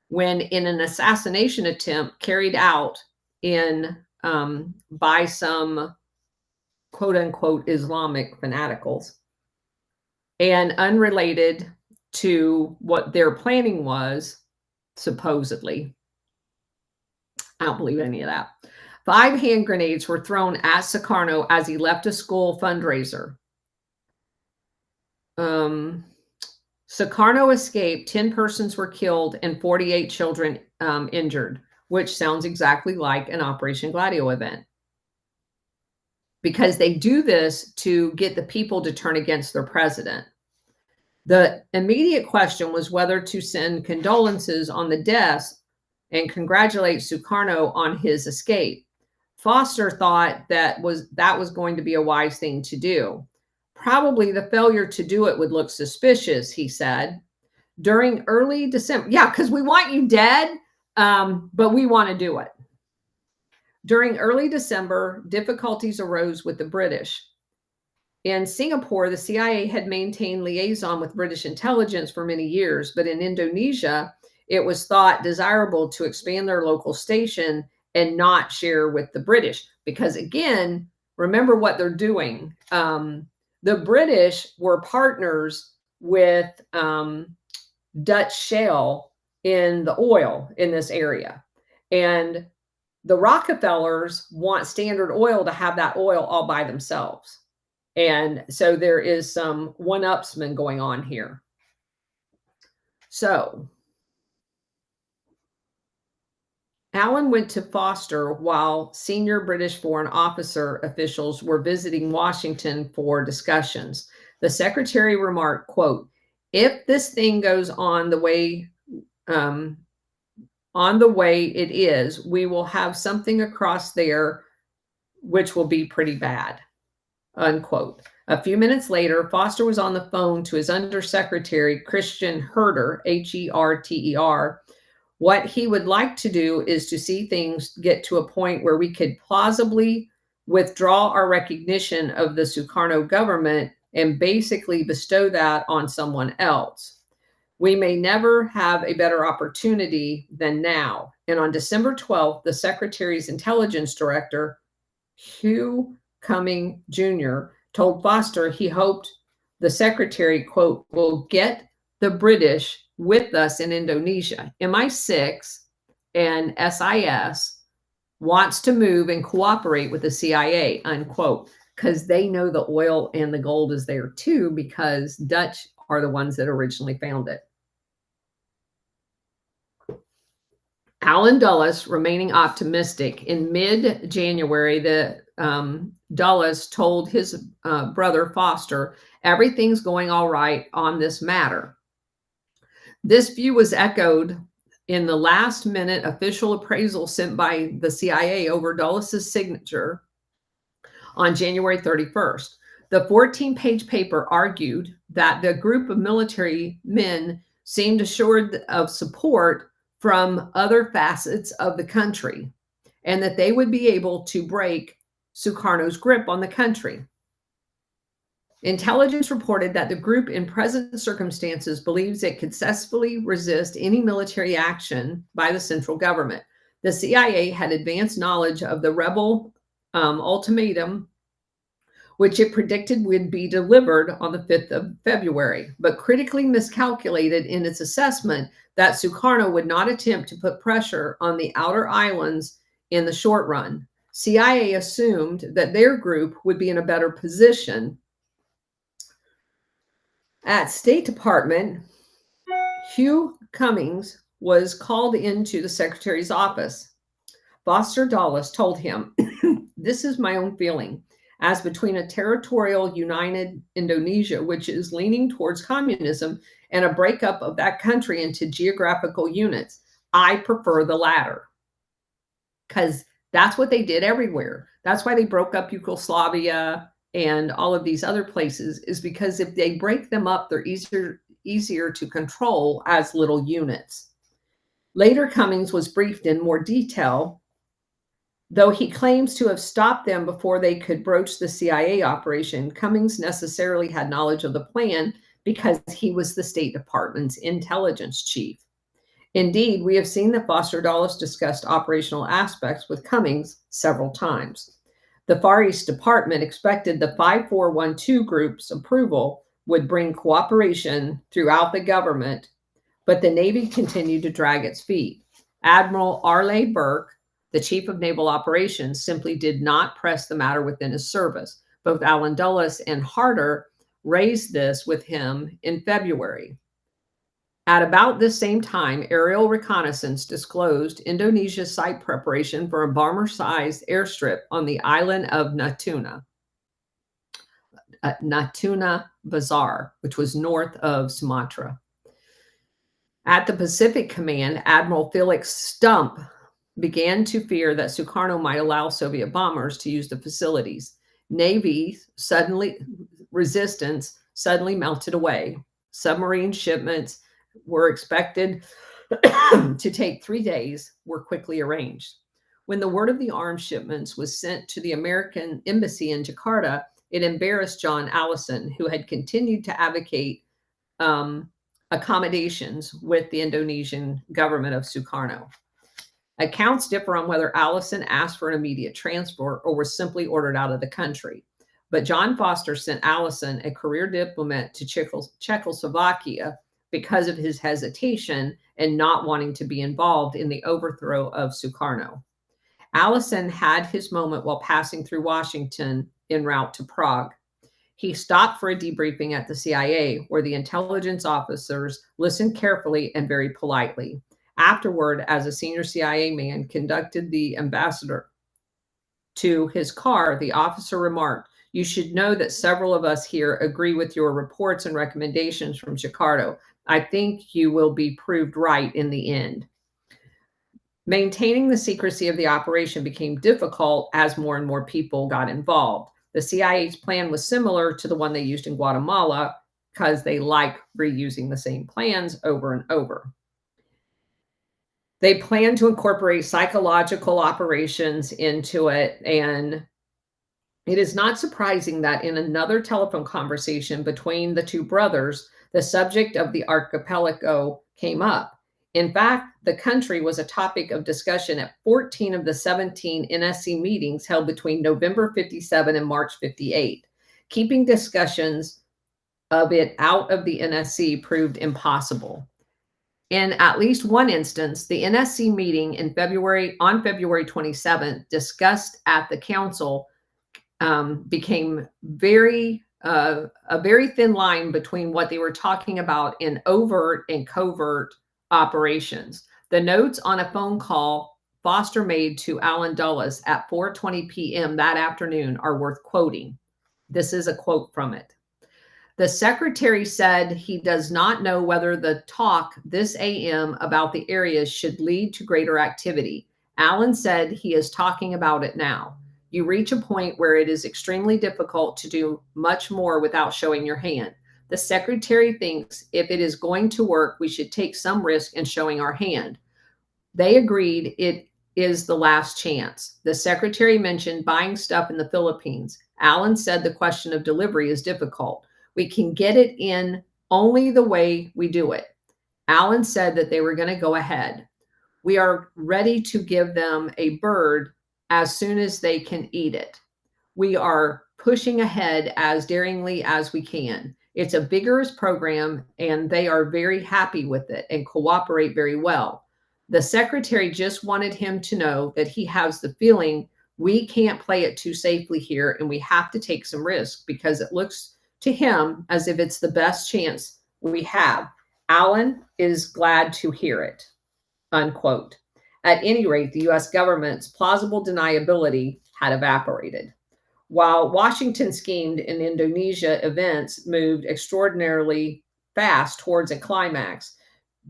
when in an assassination attempt carried out in by some quote unquote Islamic fanaticals, and unrelated to what their planning was, supposedly. I don't believe any of that. 5 hand grenades were thrown at Sukarno as he left a school fundraiser. Sukarno escaped, 10 persons were killed, and 48 children injured, which sounds exactly like an Operation Gladio event. Because they do this to get the people to turn against their president. The immediate question was whether to send condolences on the deaths and congratulate Sukarno on his escape. Foster thought that was going to be a wise thing to do. Probably the failure to do it would look suspicious, he said. During early December, yeah, because we want you dead, but we want to do it. During early December, difficulties arose with the British. In Singapore, the CIA had maintained liaison with British intelligence for many years, but in Indonesia, it was thought desirable to expand their local station and not share with the British. Because again, remember what they're doing. The British were partners with Dutch shale in the oil in this area. And the Rockefellers want Standard Oil to have that oil all by themselves. And so there is some one-upsman going on here. So Allen went to Foster while senior British foreign officer officials were visiting Washington for discussions. The secretary remarked, quote, "If this thing goes on the way it is, we will have something across there which will be pretty bad," unquote. A few minutes later, Foster was on the phone to his undersecretary, Christian Herter, Herter. What he would like to do is to see things get to a point where we could plausibly withdraw our recognition of the Sukarno government and basically bestow that on someone else. We may never have a better opportunity than now. And on December 12th, the Secretary's intelligence director, Hugh Cumming Jr., told Foster he hoped the Secretary, quote, "will get the British with us in Indonesia. MI6 and SIS wants to move and cooperate with the CIA," unquote, because they know the oil and the gold is there too, because Dutch are the ones that originally found it. Allen Dulles remaining optimistic. In mid-January, Dulles told his brother Foster, "Everything's going all right on this matter." This view was echoed in the last-minute official appraisal sent by the CIA over Dulles' signature on January 31st. The 14-page paper argued that the group of military men seemed assured of support from other facets of the country, and that they would be able to break Sukarno's grip on the country. Intelligence reported that the group in present circumstances believes it could successfully resist any military action by the central government. The CIA had advanced knowledge of the rebel ultimatum, which it predicted would be delivered on the 5th of February, but critically miscalculated in its assessment that Sukarno would not attempt to put pressure on the outer islands in the short run. CIA assumed that their group would be in a better position. At State Department, Hugh Cummings was called into the secretary's office. Foster Dulles told him, "This is my own feeling. As between a territorial united Indonesia, which is leaning towards communism, and a breakup of that country into geographical units, I prefer the latter." Because that's what they did everywhere. That's why they broke up Yugoslavia and all of these other places, is because if they break them up, they're easier to control as little units. Later, Cummings was briefed in more detail. Though he claims to have stopped them before they could broach the CIA operation, Cummings necessarily had knowledge of the plan because he was the State Department's intelligence chief. Indeed, we have seen that Foster Dulles discussed operational aspects with Cummings several times. The Far East Department expected the 5412 group's approval would bring cooperation throughout the government, but the Navy continued to drag its feet. Admiral Arleigh Burke, the Chief of Naval Operations, simply did not press the matter within his service. Both Allen Dulles and Harder raised this with him in February. At about this same time, aerial reconnaissance disclosed Indonesia's site preparation for a bomber-sized airstrip on the island of Natuna Bazaar, which was north of Sumatra. At the Pacific Command, Admiral Felix Stump began to fear that Sukarno might allow Soviet bombers to use the facilities. Navy resistance suddenly melted away. Submarine shipments were expected to take 3 days, were quickly arranged. When the word of the arms shipments was sent to the American embassy in Jakarta, it embarrassed John Allison, who had continued to advocate accommodations with the Indonesian government of Sukarno. Accounts differ on whether Allison asked for an immediate transfer or was simply ordered out of the country. But John Foster sent Allison, a career diplomat, to Czechoslovakia because of his hesitation and not wanting to be involved in the overthrow of Sukarno. Allison had his moment while passing through Washington en route to Prague. He stopped for a debriefing at the CIA, where the intelligence officers listened carefully and very politely. Afterward, as a senior CIA man conducted the ambassador to his car, the officer remarked, "You should know that several of us here agree with your reports and recommendations from Jakarta. I think you will be proved right in the end." Maintaining the secrecy of the operation became difficult as more and more people got involved. The CIA's plan was similar to the one they used in Guatemala because they like reusing the same plans over and over. They planned to incorporate psychological operations into it, and it is not surprising that in another telephone conversation between the two brothers, the subject of the archipelago came up. In fact, the country was a topic of discussion at 14 of the 17 NSC meetings held between November 57 and March 58. Keeping discussions of it out of the NSC proved impossible. In at least one instance, the NSC meeting on February 27th discussed at the council became a very thin line between what they were talking about in overt and covert operations. The notes on a phone call Foster made to Allen Dulles at 4:20 p.m. that afternoon are worth quoting. This is a quote from it. The secretary said he does not know whether the talk this AM about the areas should lead to greater activity. Allen said he is talking about it now. You reach a point where it is extremely difficult to do much more without showing your hand. The secretary thinks if it is going to work, we should take some risk in showing our hand. They agreed it is the last chance. The secretary mentioned buying stuff in the Philippines. Allen said the question of delivery is difficult. We can get it in only the way we do it. Allen said that they were going to go ahead. We are ready to give them a bird as soon as they can eat it. We are pushing ahead as daringly as we can. It's a vigorous program, and they are very happy with it and cooperate very well. The secretary just wanted him to know that he has the feeling we can't play it too safely here, and we have to take some risk because it looks to him as if it's the best chance we have. Allen is glad to hear it, unquote. At any rate, the U.S. government's plausible deniability had evaporated. While Washington schemed and Indonesia events moved extraordinarily fast towards a climax,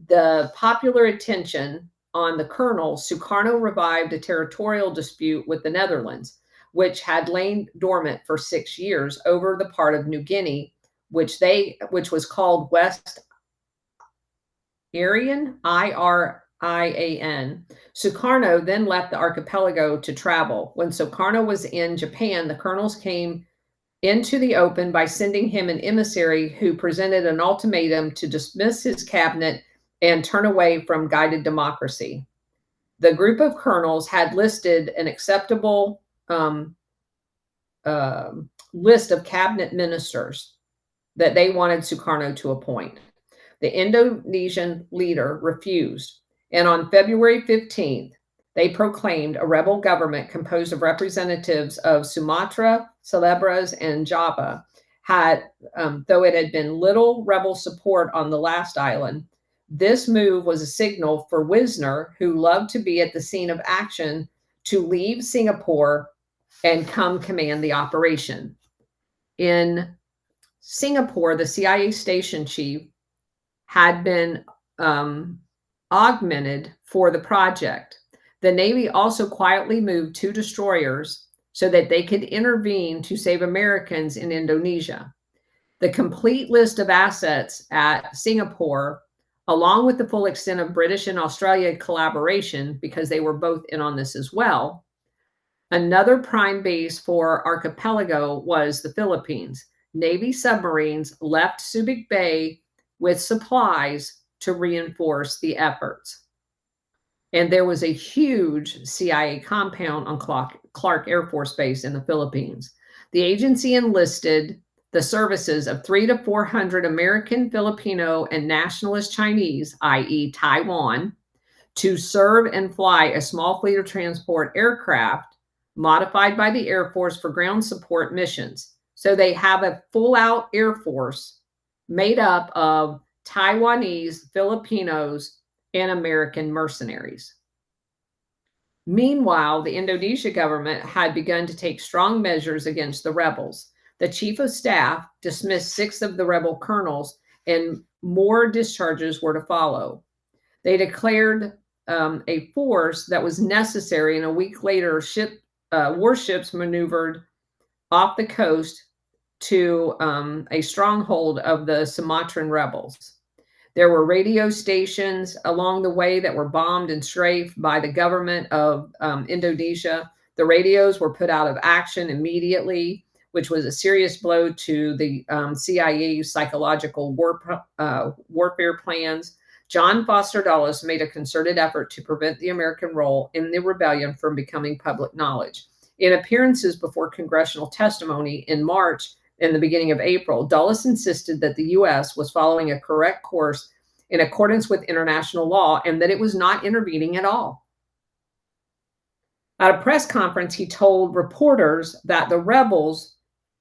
the popular attention on the colonel, Sukarno revived a territorial dispute with the Netherlands, which had lain dormant for 6 years over the part of New Guinea, which was called West Irian, Irian. Sukarno then left the archipelago to travel. When Sukarno was in Japan, the colonels came into the open by sending him an emissary who presented an ultimatum to dismiss his cabinet and turn away from guided democracy. The group of colonels had listed an acceptable list of cabinet ministers that they wanted Sukarno to appoint. The Indonesian leader refused, and on February 15th, they proclaimed a rebel government composed of representatives of Sumatra, Celebes, and Java. Though it had been little rebel support on the last island, this move was a signal for Wisner, who loved to be at the scene of action, to leave Singapore and come command the operation. In Singapore, the CIA station chief had been augmented for the project. The Navy also quietly moved 2 destroyers so that they could intervene to save Americans in Indonesia. The complete list of assets at Singapore, along with the full extent of British and Australia collaboration, because they were both in on this as well. Another prime base for Archipelago was the Philippines. Navy submarines left Subic Bay with supplies to reinforce the efforts. And there was a huge CIA compound on Clark Air Force Base in the Philippines. The agency enlisted the services of 300 to 400 American, Filipino, and nationalist Chinese, i.e. Taiwan, to serve and fly a small fleet of transport aircraft modified by the Air Force for ground support missions. So they have a full-out Air Force made up of Taiwanese, Filipinos, and American mercenaries. Meanwhile, the Indonesia government had begun to take strong measures against the rebels. The chief of staff dismissed 6 of the rebel colonels, and more discharges were to follow. They declared a force that was necessary, and a week later, warships maneuvered off the coast to a stronghold of the Sumatran rebels. There were radio stations along the way that were bombed and strafed by the government of Indonesia. The radios were put out of action immediately, which was a serious blow to the CIA's psychological warfare plans. John Foster Dulles made a concerted effort to prevent the American role in the rebellion from becoming public knowledge. In appearances before congressional testimony in March and the beginning of April, Dulles insisted that the U.S. was following a correct course in accordance with international law and that it was not intervening at all. At a press conference, he told reporters that the rebels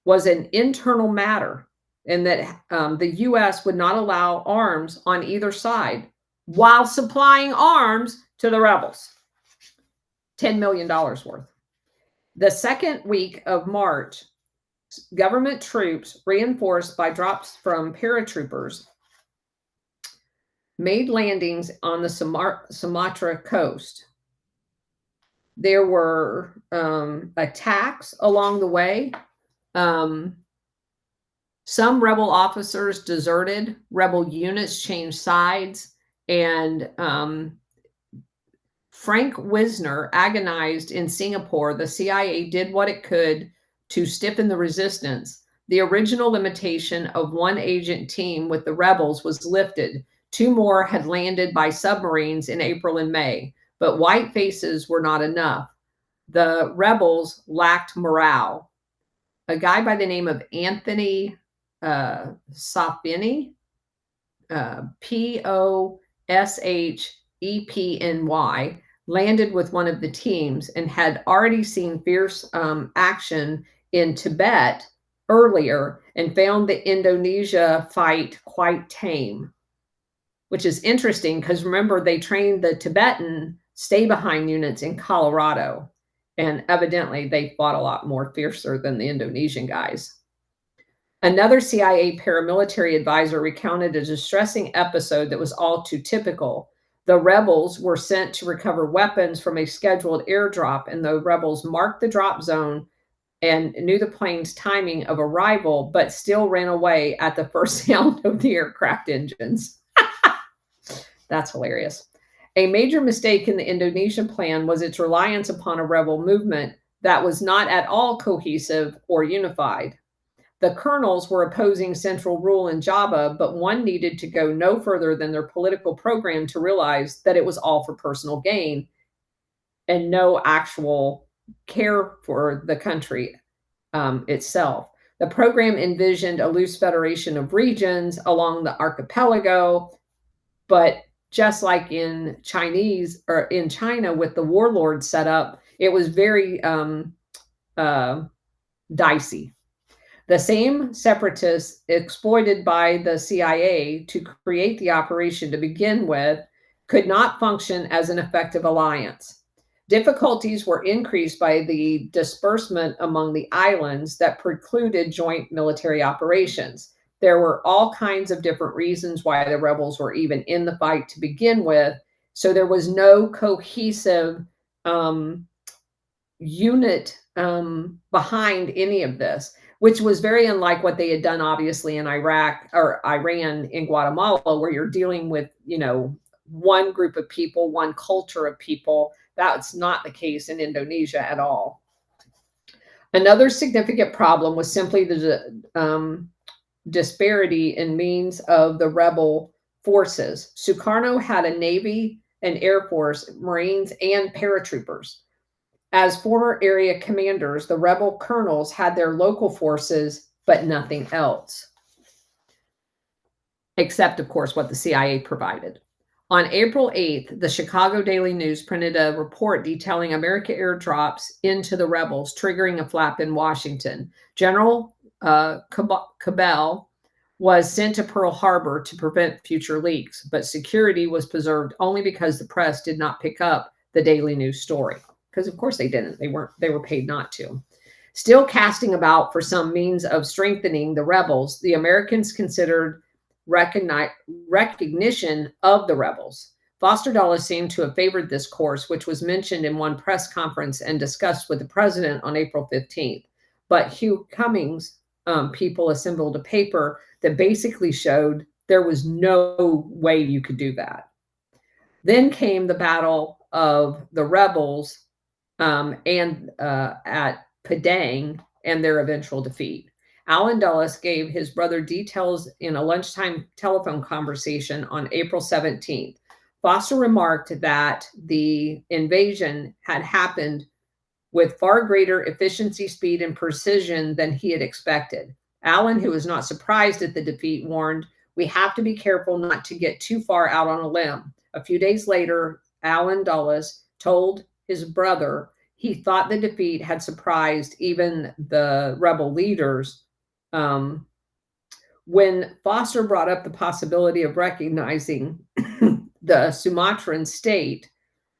was an internal matter and that the U.S. would not allow arms on either side while supplying arms to the rebels. $10 million worth. The second week of March, government troops, reinforced by drops from paratroopers, made landings on the Sumatra coast. There were attacks along the way. Some rebel officers deserted, rebel units changed sides, and Frank Wisner agonized in Singapore. The CIA did what it could to stiffen the resistance. The original limitation of 1 agent team with the rebels was lifted. 2 more had landed by submarines in April and May, but white faces were not enough. The rebels lacked morale. A guy by the name of Anthony Sospeny, Poshepny, landed with one of the teams and had already seen fierce action in Tibet earlier and found the Indonesia fight quite tame, which is interesting because remember, they trained the Tibetan stay-behind units in Colorado, and evidently they fought a lot more fiercer than the Indonesian guys. Another CIA paramilitary advisor recounted a distressing episode that was all too typical. The rebels were sent to recover weapons from a scheduled airdrop, and the rebels marked the drop zone and knew the plane's timing of arrival, but still ran away at the first sound of the aircraft engines. That's hilarious. A major mistake in the Indonesian plan was its reliance upon a rebel movement that was not at all cohesive or unified. The colonels were opposing central rule in Java, but one needed to go no further than their political program to realize that it was all for personal gain and no actual care for the country itself. The program envisioned a loose federation of regions along the archipelago, but just like in China with the warlords set up, it was very dicey. The same separatists exploited by the CIA to create the operation to begin with could not function as an effective alliance. Difficulties were increased by the disbursement among the islands that precluded joint military operations. There were all kinds of different reasons why the rebels were even in the fight to begin with, so there was no cohesive unit behind any of this, which was very unlike what they had done, obviously, in Iraq or Iran, in Guatemala, where you're dealing with, one group of people, one culture of people. That's not the case in Indonesia at all. Another significant problem was simply the disparity in means of the rebel forces. Sukarno had a Navy, an Air Force, Marines, and paratroopers. As former area commanders, the rebel colonels had their local forces, but nothing else. Except, of course, what the CIA provided. On April 8th, the Chicago Daily News printed a report detailing American airdrops into the rebels, triggering a flap in Washington. General Cabell was sent to Pearl Harbor to prevent future leaks, but security was preserved only because the press did not pick up the Daily News story. Because of course they didn't. They were paid not to. Still casting about for some means of strengthening the rebels, the Americans considered recognition of the rebels. Foster Dulles seemed to have favored this course, which was mentioned in one press conference and discussed with the president on April 15th. But Hugh Cummings' people assembled a paper that basically showed there was no way you could do that. Then came the Battle of the Rebels at Padang and their eventual defeat. Allen Dulles gave his brother details in a lunchtime telephone conversation on April 17th. Foster remarked that the invasion had happened with far greater efficiency, speed, and precision than he had expected. Allen, who was not surprised at the defeat, warned, "We have to be careful not to get too far out on a limb." A few days later, Allen Dulles told his brother he thought the defeat had surprised even the rebel leaders. When Foster brought up the possibility of recognizing the Sumatran state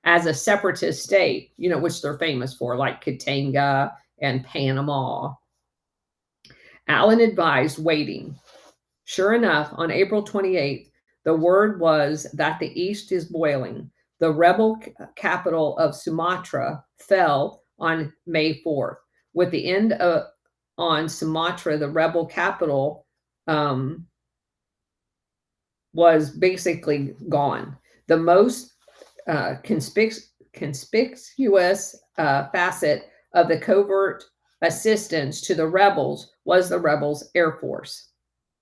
as a separatist state, which they're famous for, like Katanga and Panama, Allen advised waiting. Sure enough, on April 28th, the word was that the East is boiling. The rebel capital of Sumatra fell on May 4th. With the end on Sumatra, the rebel capital was basically gone. The most conspicuous facet of the covert assistance to the rebels was the rebels' Air Force,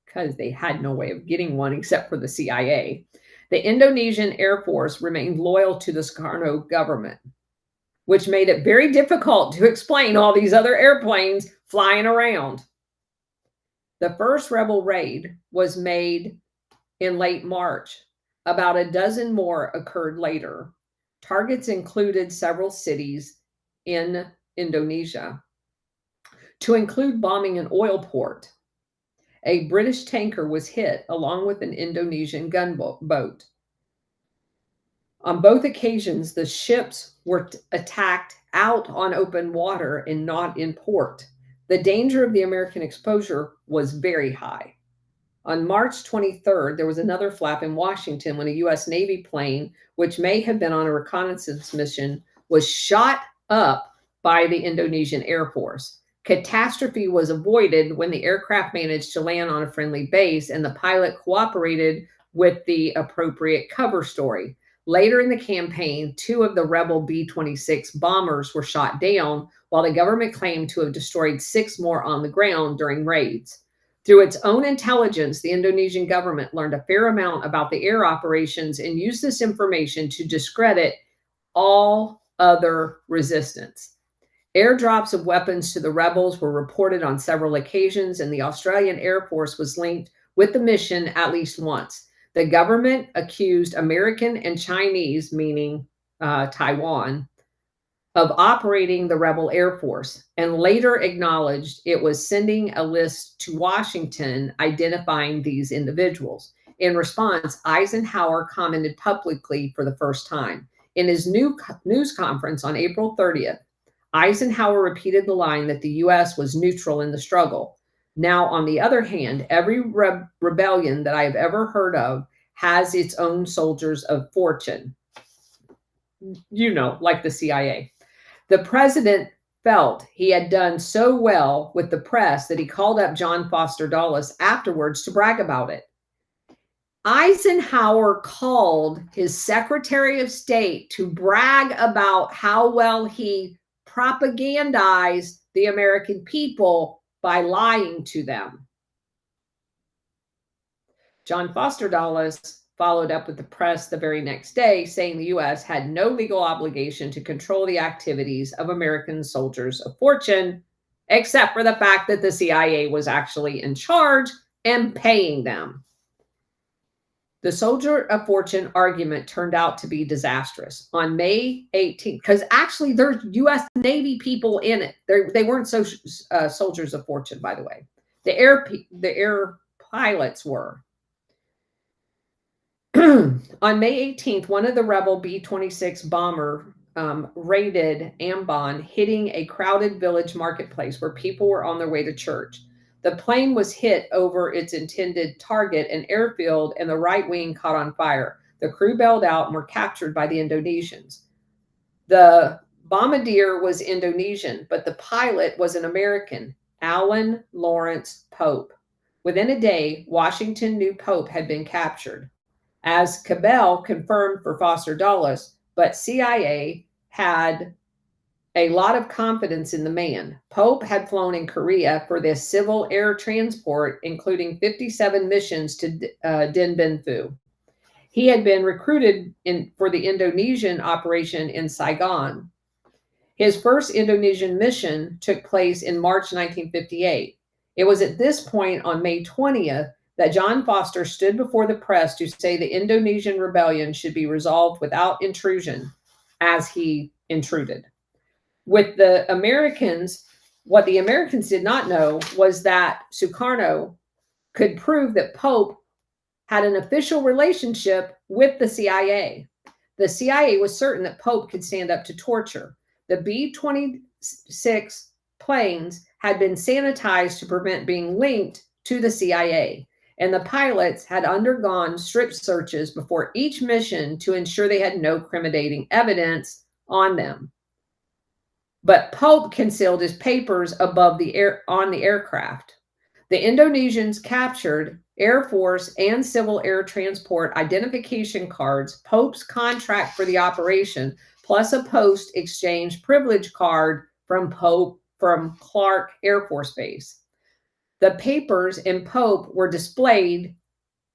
because they had no way of getting one except for the CIA. The Indonesian Air Force remained loyal to the Sukarno government, which made it very difficult to explain all these other airplanes flying around. The first rebel raid was made in late March. About a dozen more occurred later. Targets included several cities in Indonesia, to include bombing an oil port. A British tanker was hit along with an Indonesian gunboat. On both occasions, the ships were attacked out on open water and not in port. The danger of the American exposure was very high. On March 23rd, there was another flap in Washington when a U.S. Navy plane, which may have been on a reconnaissance mission, was shot up by the Indonesian Air Force. Catastrophe was avoided when the aircraft managed to land on a friendly base and the pilot cooperated with the appropriate cover story. Later in the campaign, 2 of the rebel B-26 bombers were shot down, while the government claimed to have destroyed 6 more on the ground during raids. Through its own intelligence, the Indonesian government learned a fair amount about the air operations and used this information to discredit all other resistance. Airdrops of weapons to the rebels were reported on several occasions, and the Australian Air Force was linked with the mission at least once. The government accused American and Chinese, meaning Taiwan, of operating the rebel Air Force, and later acknowledged it was sending a list to Washington identifying these individuals. In response, Eisenhower commented publicly for the first time. In his news conference on April 30th, Eisenhower repeated the line that the U.S. was neutral in the struggle. Now, on the other hand, every rebellion that I have ever heard of has its own soldiers of fortune. You know, like the CIA. The president felt he had done so well with the press that he called up John Foster Dulles afterwards to brag about it. Eisenhower called his Secretary of State to brag about how well he propagandized the American people by lying to them. John Foster Dulles followed up with the press the very next day, saying the U.S. had no legal obligation to control the activities of American soldiers of fortune, except for the fact that the CIA was actually in charge and paying them. The soldier of fortune argument turned out to be disastrous. On May 18th, because actually there's U.S. Navy people in it. They weren't soldiers of fortune, by the way. The air pilots were. On May 18th, one of the rebel B-26 bomber raided Ambon, hitting a crowded village marketplace where people were on their way to church. The plane was hit over its intended target, an airfield, and the right wing caught on fire. The crew bailed out and were captured by the Indonesians. The bombardier was Indonesian, but the pilot was an American, Alan Lawrence Pope. Within a day, Washington knew Pope had been captured. As Cabell confirmed for Foster Dulles, but CIA had a lot of confidence in the man. Pope had flown in Korea for this civil air transport, including 57 missions to Dien Bien Phu. He had been recruited for the Indonesian operation in Saigon. His first Indonesian mission took place in March 1958. It was at this point on May 20th that John Foster stood before the press to say the Indonesian rebellion should be resolved without intrusion, as he intruded. With the Americans, what the Americans did not know was that Sukarno could prove that Pope had an official relationship with the CIA. The CIA was certain that Pope could stand up to torture. The B-26 planes had been sanitized to prevent being linked to the CIA, and the pilots had undergone strip searches before each mission to ensure they had no incriminating evidence on them. But Pope concealed his papers on the aircraft. The Indonesians captured Air Force and Civil Air Transport identification cards, Pope's contract for the operation, plus a post-exchange privilege card from Pope from Clark Air Force Base. The papers and Pope were displayed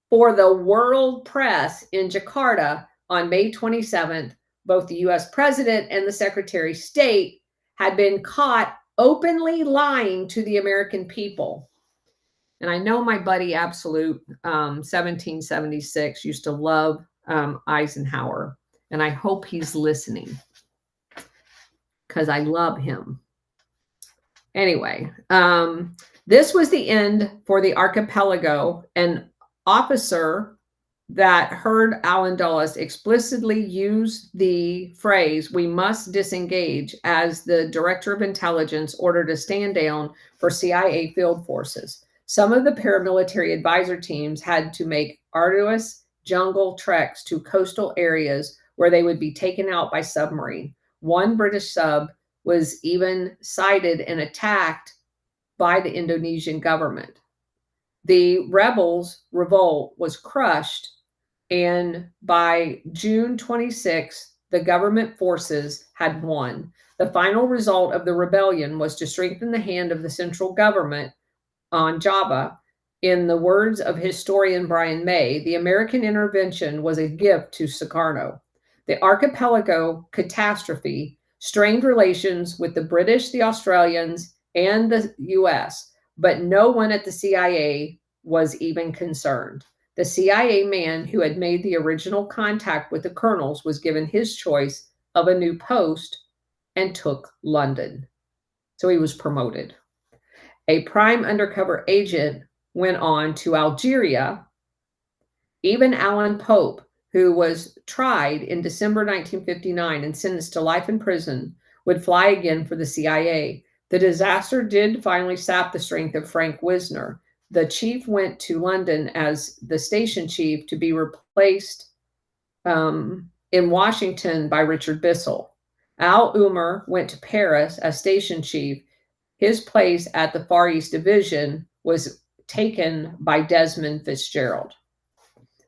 for the world press in Jakarta on May 27th. Both the U.S. President and the Secretary of State had been caught openly lying to the American people. And I know my buddy Absolute 1776 used to love Eisenhower, and I hope he's listening because I love him. Anyway, this was the end for the archipelago. An officer that heard Alan Dulles explicitly use the phrase, "We must disengage," as the director of intelligence ordered a stand down for CIA field forces. Some of the paramilitary advisor teams had to make arduous jungle treks to coastal areas where they would be taken out by submarine. One British sub was even sighted and attacked by the Indonesian government. The rebels' revolt was crushed And by June 26th, the government forces had won. The final result of the rebellion was to strengthen the hand of the central government on Java. In the words of historian Brian May, the American intervention was a gift to Sukarno. The archipelago catastrophe strained relations with the British, the Australians, and the US, but no one at the CIA was even concerned. The CIA man who had made the original contact with the colonels was given his choice of a new post and took London. So he was promoted. A prime undercover agent went on to Algeria. Even Alan Pope, who was tried in December 1959 and sentenced to life in prison, would fly again for the CIA. The disaster did finally sap the strength of Frank Wisner. The chief went to London as the station chief to be replaced in Washington by Richard Bissell. Al Umer went to Paris as station chief. His place at the Far East Division was taken by Desmond Fitzgerald.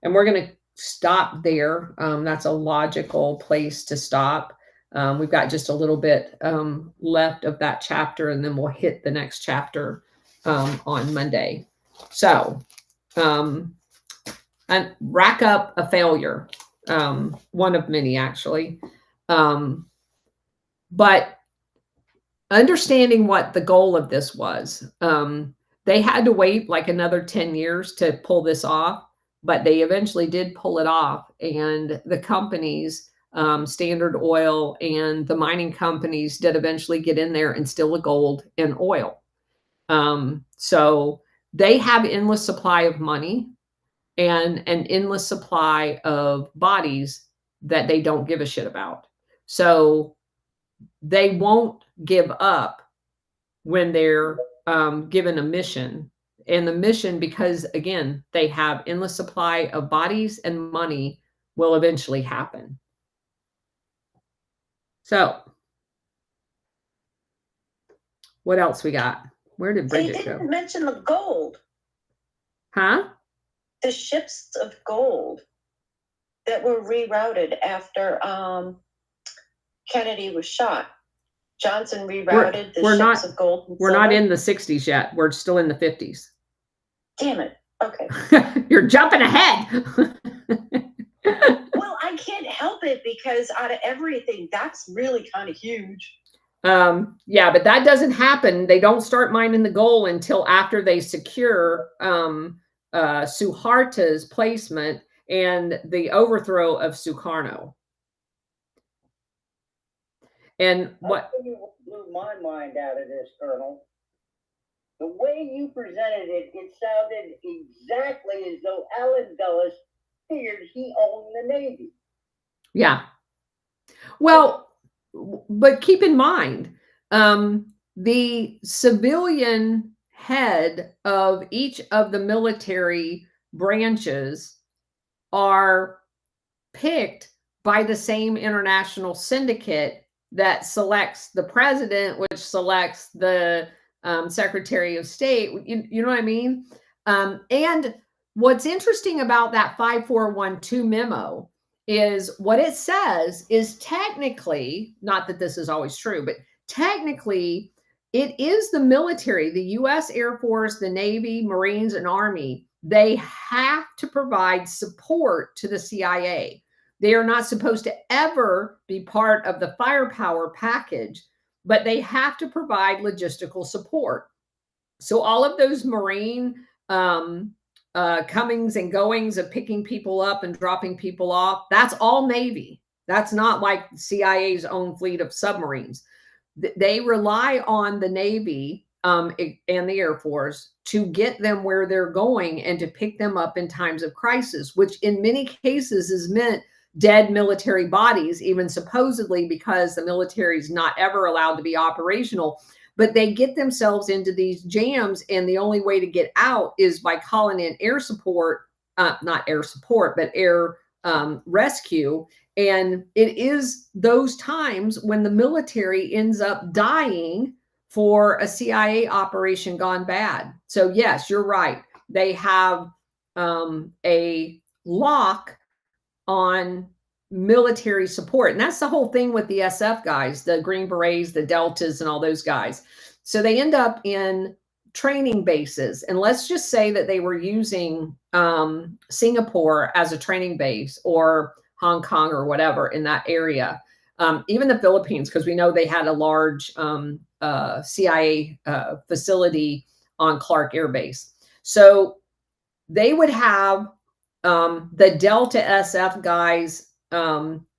And we're going to stop there. That's a logical place to stop. We've got just a little bit left of that chapter, and then we'll hit the next chapter on Monday. So, and rack up a failure, one of many actually. But understanding what the goal of this was, they had to wait like another 10 years to pull this off, but they eventually did pull it off. And the companies, Standard Oil and the mining companies, did eventually get in there and steal the gold and oil. So they have endless supply of money and an endless supply of bodies that they don't give a shit about. So they won't give up when they're given a mission. And the mission, because again, they have endless supply of bodies and money, will eventually happen. So, what else we got? Where did Bridget go? They didn't mention the gold. Huh? The ships of gold that were rerouted after Kennedy was shot. Johnson rerouted the ships of gold. We're not in the 60s yet. We're still in the 50s. Damn it. Okay. You're jumping ahead. Well, I can't help it because out of everything, that's really kind of huge. Yeah, but that doesn't happen. They don't start mining the gold until after they secure Suharto's placement and the overthrow of Sukarno. And what blew my mind out of this, Colonel, the way you presented it, it sounded exactly as though Allen Dulles figured he owned the Navy. Yeah. Well, but keep in mind, the civilian head of each of the military branches are picked by the same international syndicate that selects the president, which selects the Secretary of State. You know what I mean? And what's interesting about that 5412 memo is what it says is technically, not that this is always true, but technically it is the military, the U.S. Air Force, the Navy, Marines, and Army. They have to provide support to the CIA. They are not supposed to ever be part of the firepower package, but they have to provide logistical support. So all of those Marine comings and goings of picking people up and dropping people off, that's all Navy. That's not like CIA's own fleet of submarines. They rely on the Navy and the Air Force to get them where they're going and to pick them up in times of crisis, which in many cases is meant dead military bodies, even supposedly because the military is not ever allowed to be operational. But they get themselves into these jams, and the only way to get out is by calling in air support, not air support, but air rescue. And it is those times when the military ends up dying for a CIA operation gone bad. So yes, you're right. They have a lock on military support. And that's the whole thing with the SF guys, the Green Berets, the Deltas, and all those guys. So they end up in training bases. And let's just say that they were using Singapore as a training base, or Hong Kong, or whatever in that area. Even the Philippines, because we know they had a large CIA facility on Clark Air Base. So they would have the Delta SF guys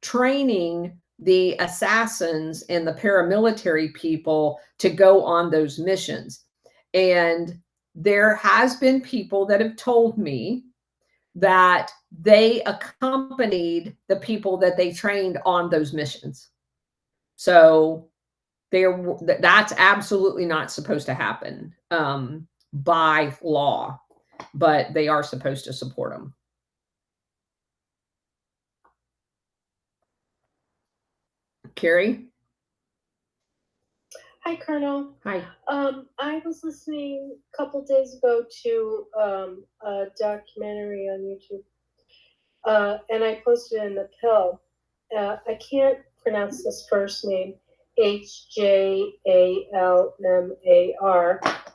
training the assassins and the paramilitary people to go on those missions. And there has been people that have told me that they accompanied the people that they trained on those missions. So that's absolutely not supposed to happen by law, but they are supposed to support them. Carrie? Hi, Colonel. Hi. I was listening a couple days ago to a documentary on YouTube, and I posted it in the pill. I can't pronounce this first name. Hjalmar.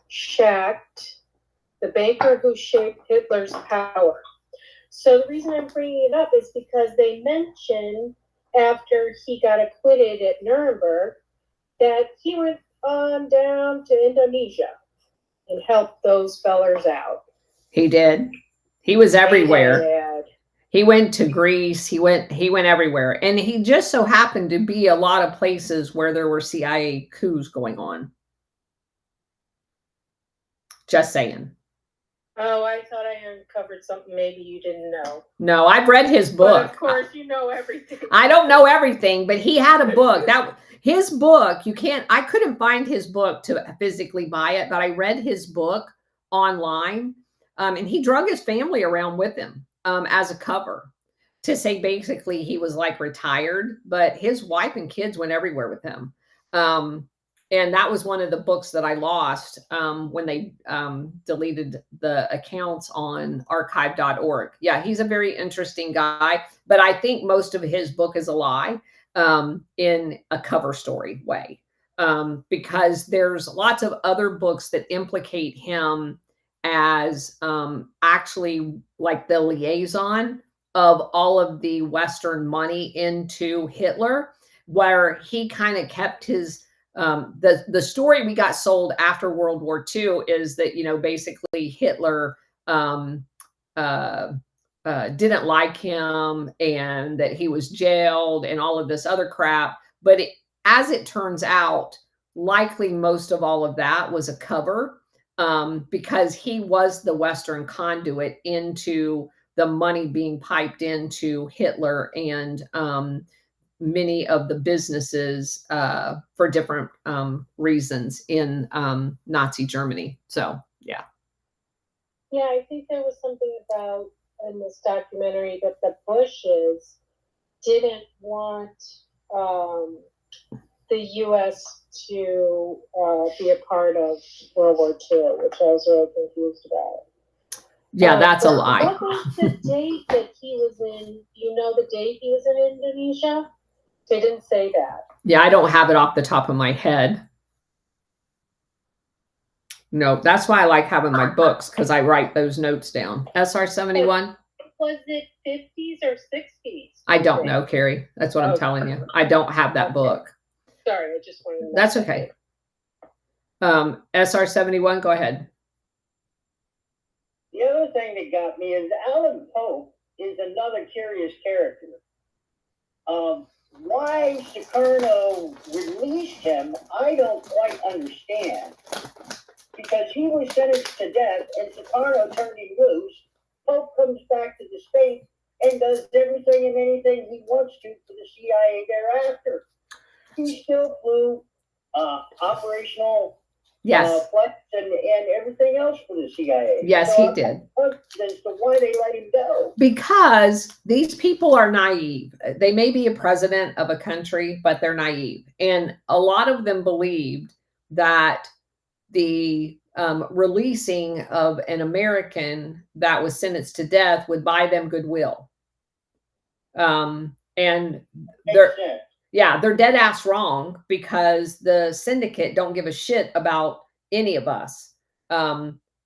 Schacht, the banker who shaped Hitler's power. So the reason I'm bringing it up is because they mentioned after he got acquitted at Nuremberg that he went on down to Indonesia and helped those fellers out. He did. He was everywhere. He went to Greece. He went everywhere. And he just so happened to be a lot of places where there were CIA coups going on. Just saying. Oh, I thought I uncovered something maybe you didn't know. No, I've read his book. But of course, you know everything. I don't know everything, but he had a book. His book, I couldn't find his book to physically buy it, but I read his book online. And he drug his family around with him as a cover to say basically he was like retired, but his wife and kids went everywhere with him. And that was one of the books that I lost when they deleted the accounts on archive.org. Yeah, he's a very interesting guy, but I think most of his book is a lie in a cover story way, because there's lots of other books that implicate him as actually like the liaison of all of the Western money into Hitler, where he kind of kept his the story we got sold after World War II is that, basically Hitler didn't like him and that he was jailed and all of this other crap. But as it turns out, likely most of all of that was a cover, because he was the Western conduit into the money being piped into Hitler and many of the businesses for different reasons in Nazi Germany. So, yeah. Yeah, I think there was something about in this documentary that the Bushes didn't want the U.S. to be a part of World War II, which I was really confused about. Yeah, that's a lie. What was the date that he was in? Do you know the date he was in Indonesia? They didn't say that. Yeah, I don't have it off the top of my head. No, that's why I like having my books, because I write those notes down. SR-71? Was it 50s or 60s? I don't know, Carrie. That's what I'm telling you. I don't have that book. Sorry, I just wanted to know. That's okay. SR-71, go ahead. The other thing that got me is Alan Pope is another curious character. Why Sukarno released him, I don't quite understand. Because he was sentenced to death and Sukarno turned him loose. Pope comes back to the States and does everything and anything he wants to for the CIA thereafter. He still flew operational flights and everything else for the CIA. Yes, he did. As to why they let him go. Because these people are naive. They may be a president of a country, but they're naive. And a lot of them believed that the releasing of an American that was sentenced to death would buy them goodwill. And Makes sense. yeah, they're dead ass wrong because the syndicate don't give a shit about any of us.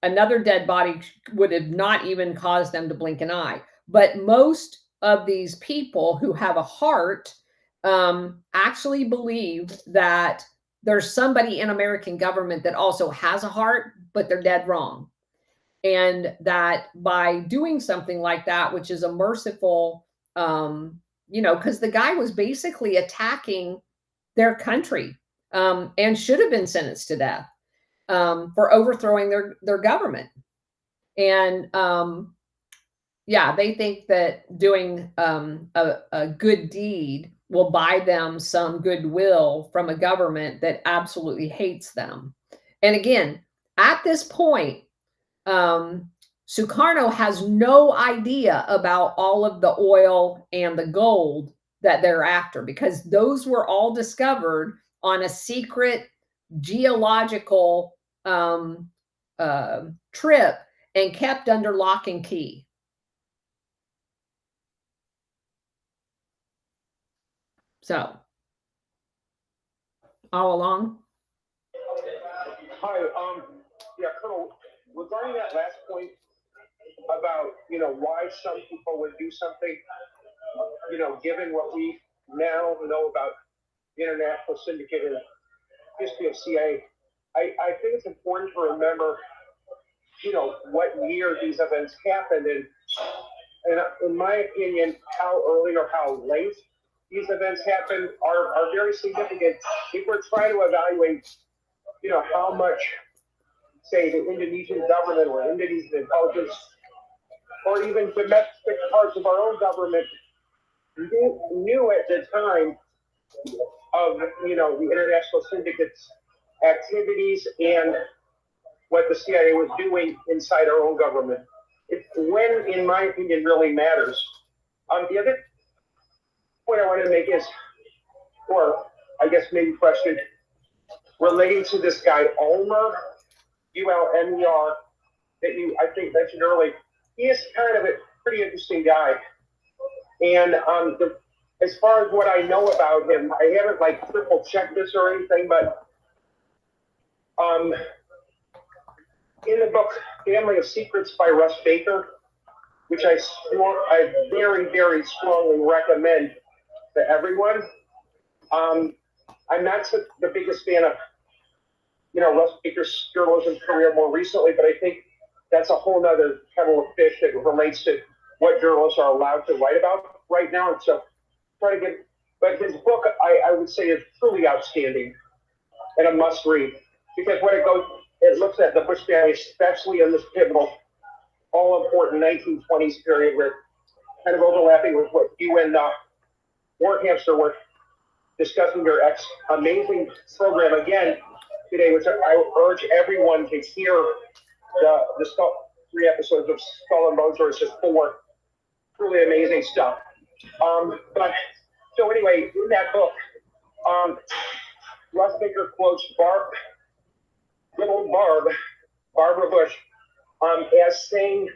Another dead body would have not even caused them to blink an eye. But most of these people who have a heart actually believe that there's somebody in American government that also has a heart, but they're dead wrong. And that by doing something like that, which is a merciful, because the guy was basically attacking their country, and should have been sentenced to death, for overthrowing their government. And yeah, they think that doing a good deed will buy them some goodwill from a government that absolutely hates them. And again, at this point, Sukarno has no idea about all of the oil and the gold that they're after, because those were all discovered on a secret geological trip and kept under lock and key. So, all along. Hi, yeah, Colonel, regarding that last point about, why some people would do something, given what we now know about the international syndicate and history of CIA, I think it's important to remember, what year these events happened, and in my opinion, how early or how late these events happened are very significant if we're trying to evaluate, how much, say, the Indonesian government or Indonesian intelligence, or even domestic parts of our own government knew at the time of, the international syndicate's activities and what the CIA was doing inside our own government. It's when, in my opinion, really matters. The other point I want to make is, or I guess maybe question, relating to this guy, Ulmer, Ulmer, that you, I think, mentioned earlier. He is kind of a pretty interesting guy. And as far as what I know about him, I haven't triple checked this or anything, but in the book Family of Secrets by Russ Baker, which I very, very strongly recommend to everyone. I'm not the biggest fan of, Russ Baker's journalism career more recently, but I think that's a whole nother kettle of fish that relates to what journalists are allowed to write about right now. And so but his book, I would say, is truly outstanding and a must read, because it looks at the Bush family, especially in this pivotal, all important 1920s period, where kind of overlapping with what you and Warhamster were discussing your amazing program again today, which I urge everyone to hear the 3 episodes of Skull and Bones, or it's just 4. Truly amazing stuff. But so anyway, in that book, Russ Baker quotes little Barbara Bush, as saying,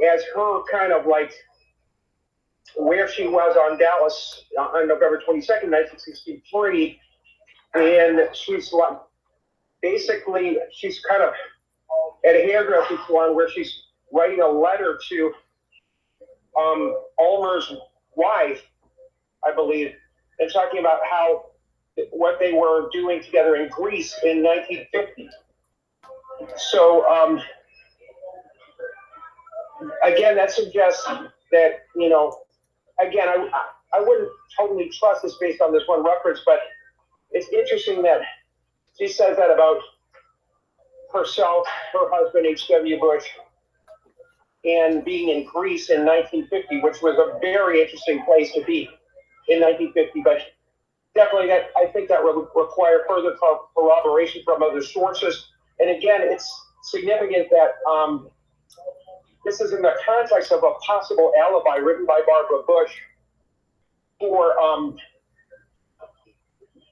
as her kind of where she was on Dallas on November 22nd, 1963. And she's basically, she's kind of at a hairdressing salon where she's writing a letter to Ulmer's wife, I believe, and talking about what they were doing together in Greece in 1950. So again, that suggests that, again, I wouldn't totally trust this based on this one reference, but it's interesting that she says that about herself, her husband, H.W. Bush, and being in Greece in 1950, which was a very interesting place to be in 1950. But definitely, I think that would require further corroboration from other sources. And again, it's significant that this is in the context of a possible alibi written by Barbara Bush for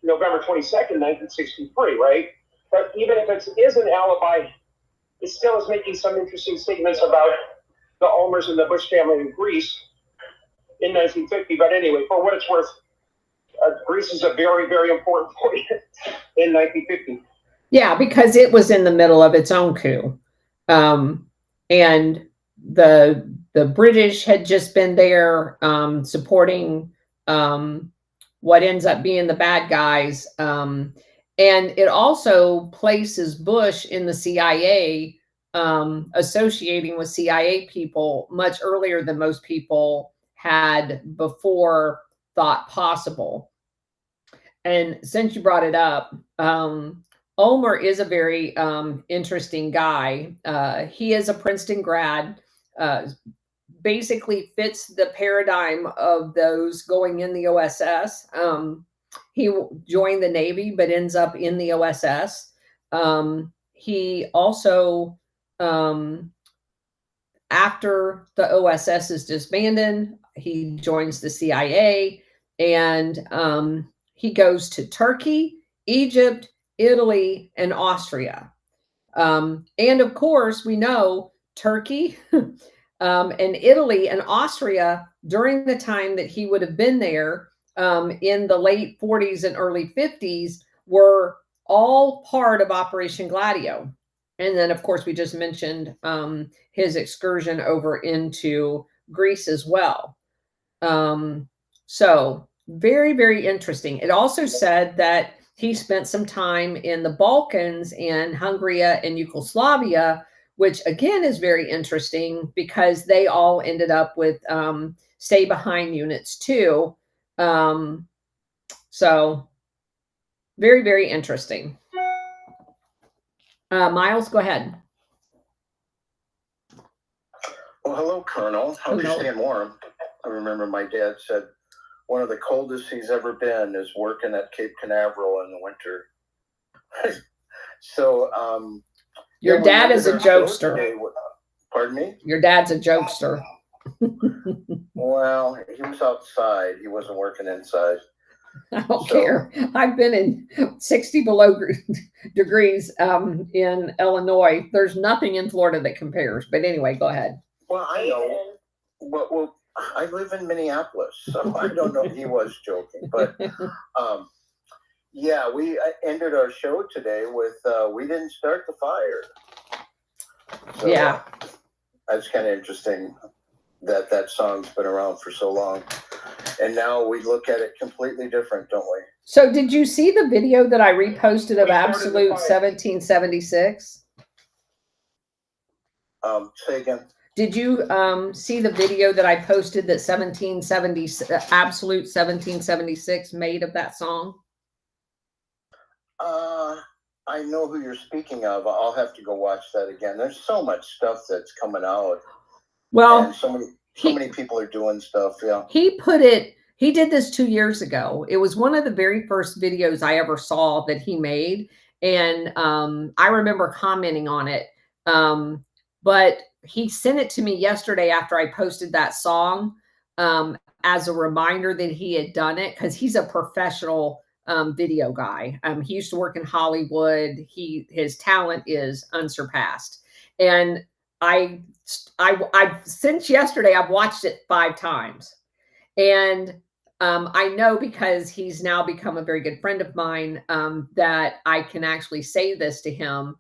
November 22nd, 1963, right? But even if it is an alibi, it still is making some interesting statements about the Ulmers and the Bush family in Greece. in 1950. But anyway, for what it's worth, Greece is a very, very important point in 1950. Yeah, because it was in the middle of its own coup. And the British had just been there supporting what ends up being the bad guys. And it also places Bush in the CIA, associating with CIA people much earlier than most people had before thought possible. And since you brought it up, Ulmer is a very interesting guy. He is a Princeton grad, basically fits the paradigm of those going in the OSS. He joined the Navy, but ends up in the OSS. He also, after the OSS is disbanded, he joins the CIA, and he goes to Turkey, Egypt, Italy, and Austria. And of course, we know Turkey and Italy and Austria, during the time that he would have been there in the late 40s and early 50s, were all part of Operation Gladio. And then, of course, we just mentioned his excursion over into Greece as well. So very, very interesting. It also said that he spent some time in the Balkans and Hungary and Yugoslavia, which again is very interesting because they all ended up with stay behind units too. So very, very interesting. Miles, go ahead. Well, hello, Colonel. Hope you're staying warm. I remember my dad said one of the coldest he's ever been is working at Cape Canaveral in the winter. So, your dad is a jokester. Today, pardon me? Your dad's a jokester. Well, he was outside. He wasn't working inside. I don't care. I've been in 60 below degrees in Illinois. There's nothing in Florida that compares. But anyway, go ahead. Well, I know. Well, I live in Minneapolis, so I don't know if he was joking. But yeah, we ended our show today with "We Didn't Start the Fire." So, yeah. That's kind of interesting that that song's been around for so long. And now we look at it completely different, don't we? So did you see the video that I reposted of Absolute 1776? Say again. Did you see the video that I posted that Absolute 1776 made of that song? I know who you're speaking of. I'll have to go watch that again. There's so much stuff that's coming out. Well, and so many people are doing stuff. Yeah. He did this 2 years ago. It was one of the very first videos I ever saw that he made. And I remember commenting on it. But he sent it to me yesterday after I posted that song as a reminder that he had done it, because he's a professional video guy. He used to work in Hollywood. His talent is unsurpassed. And I've since yesterday, I've watched it 5 times. And I know, because he's now become a very good friend of mine, that I can actually say this to him,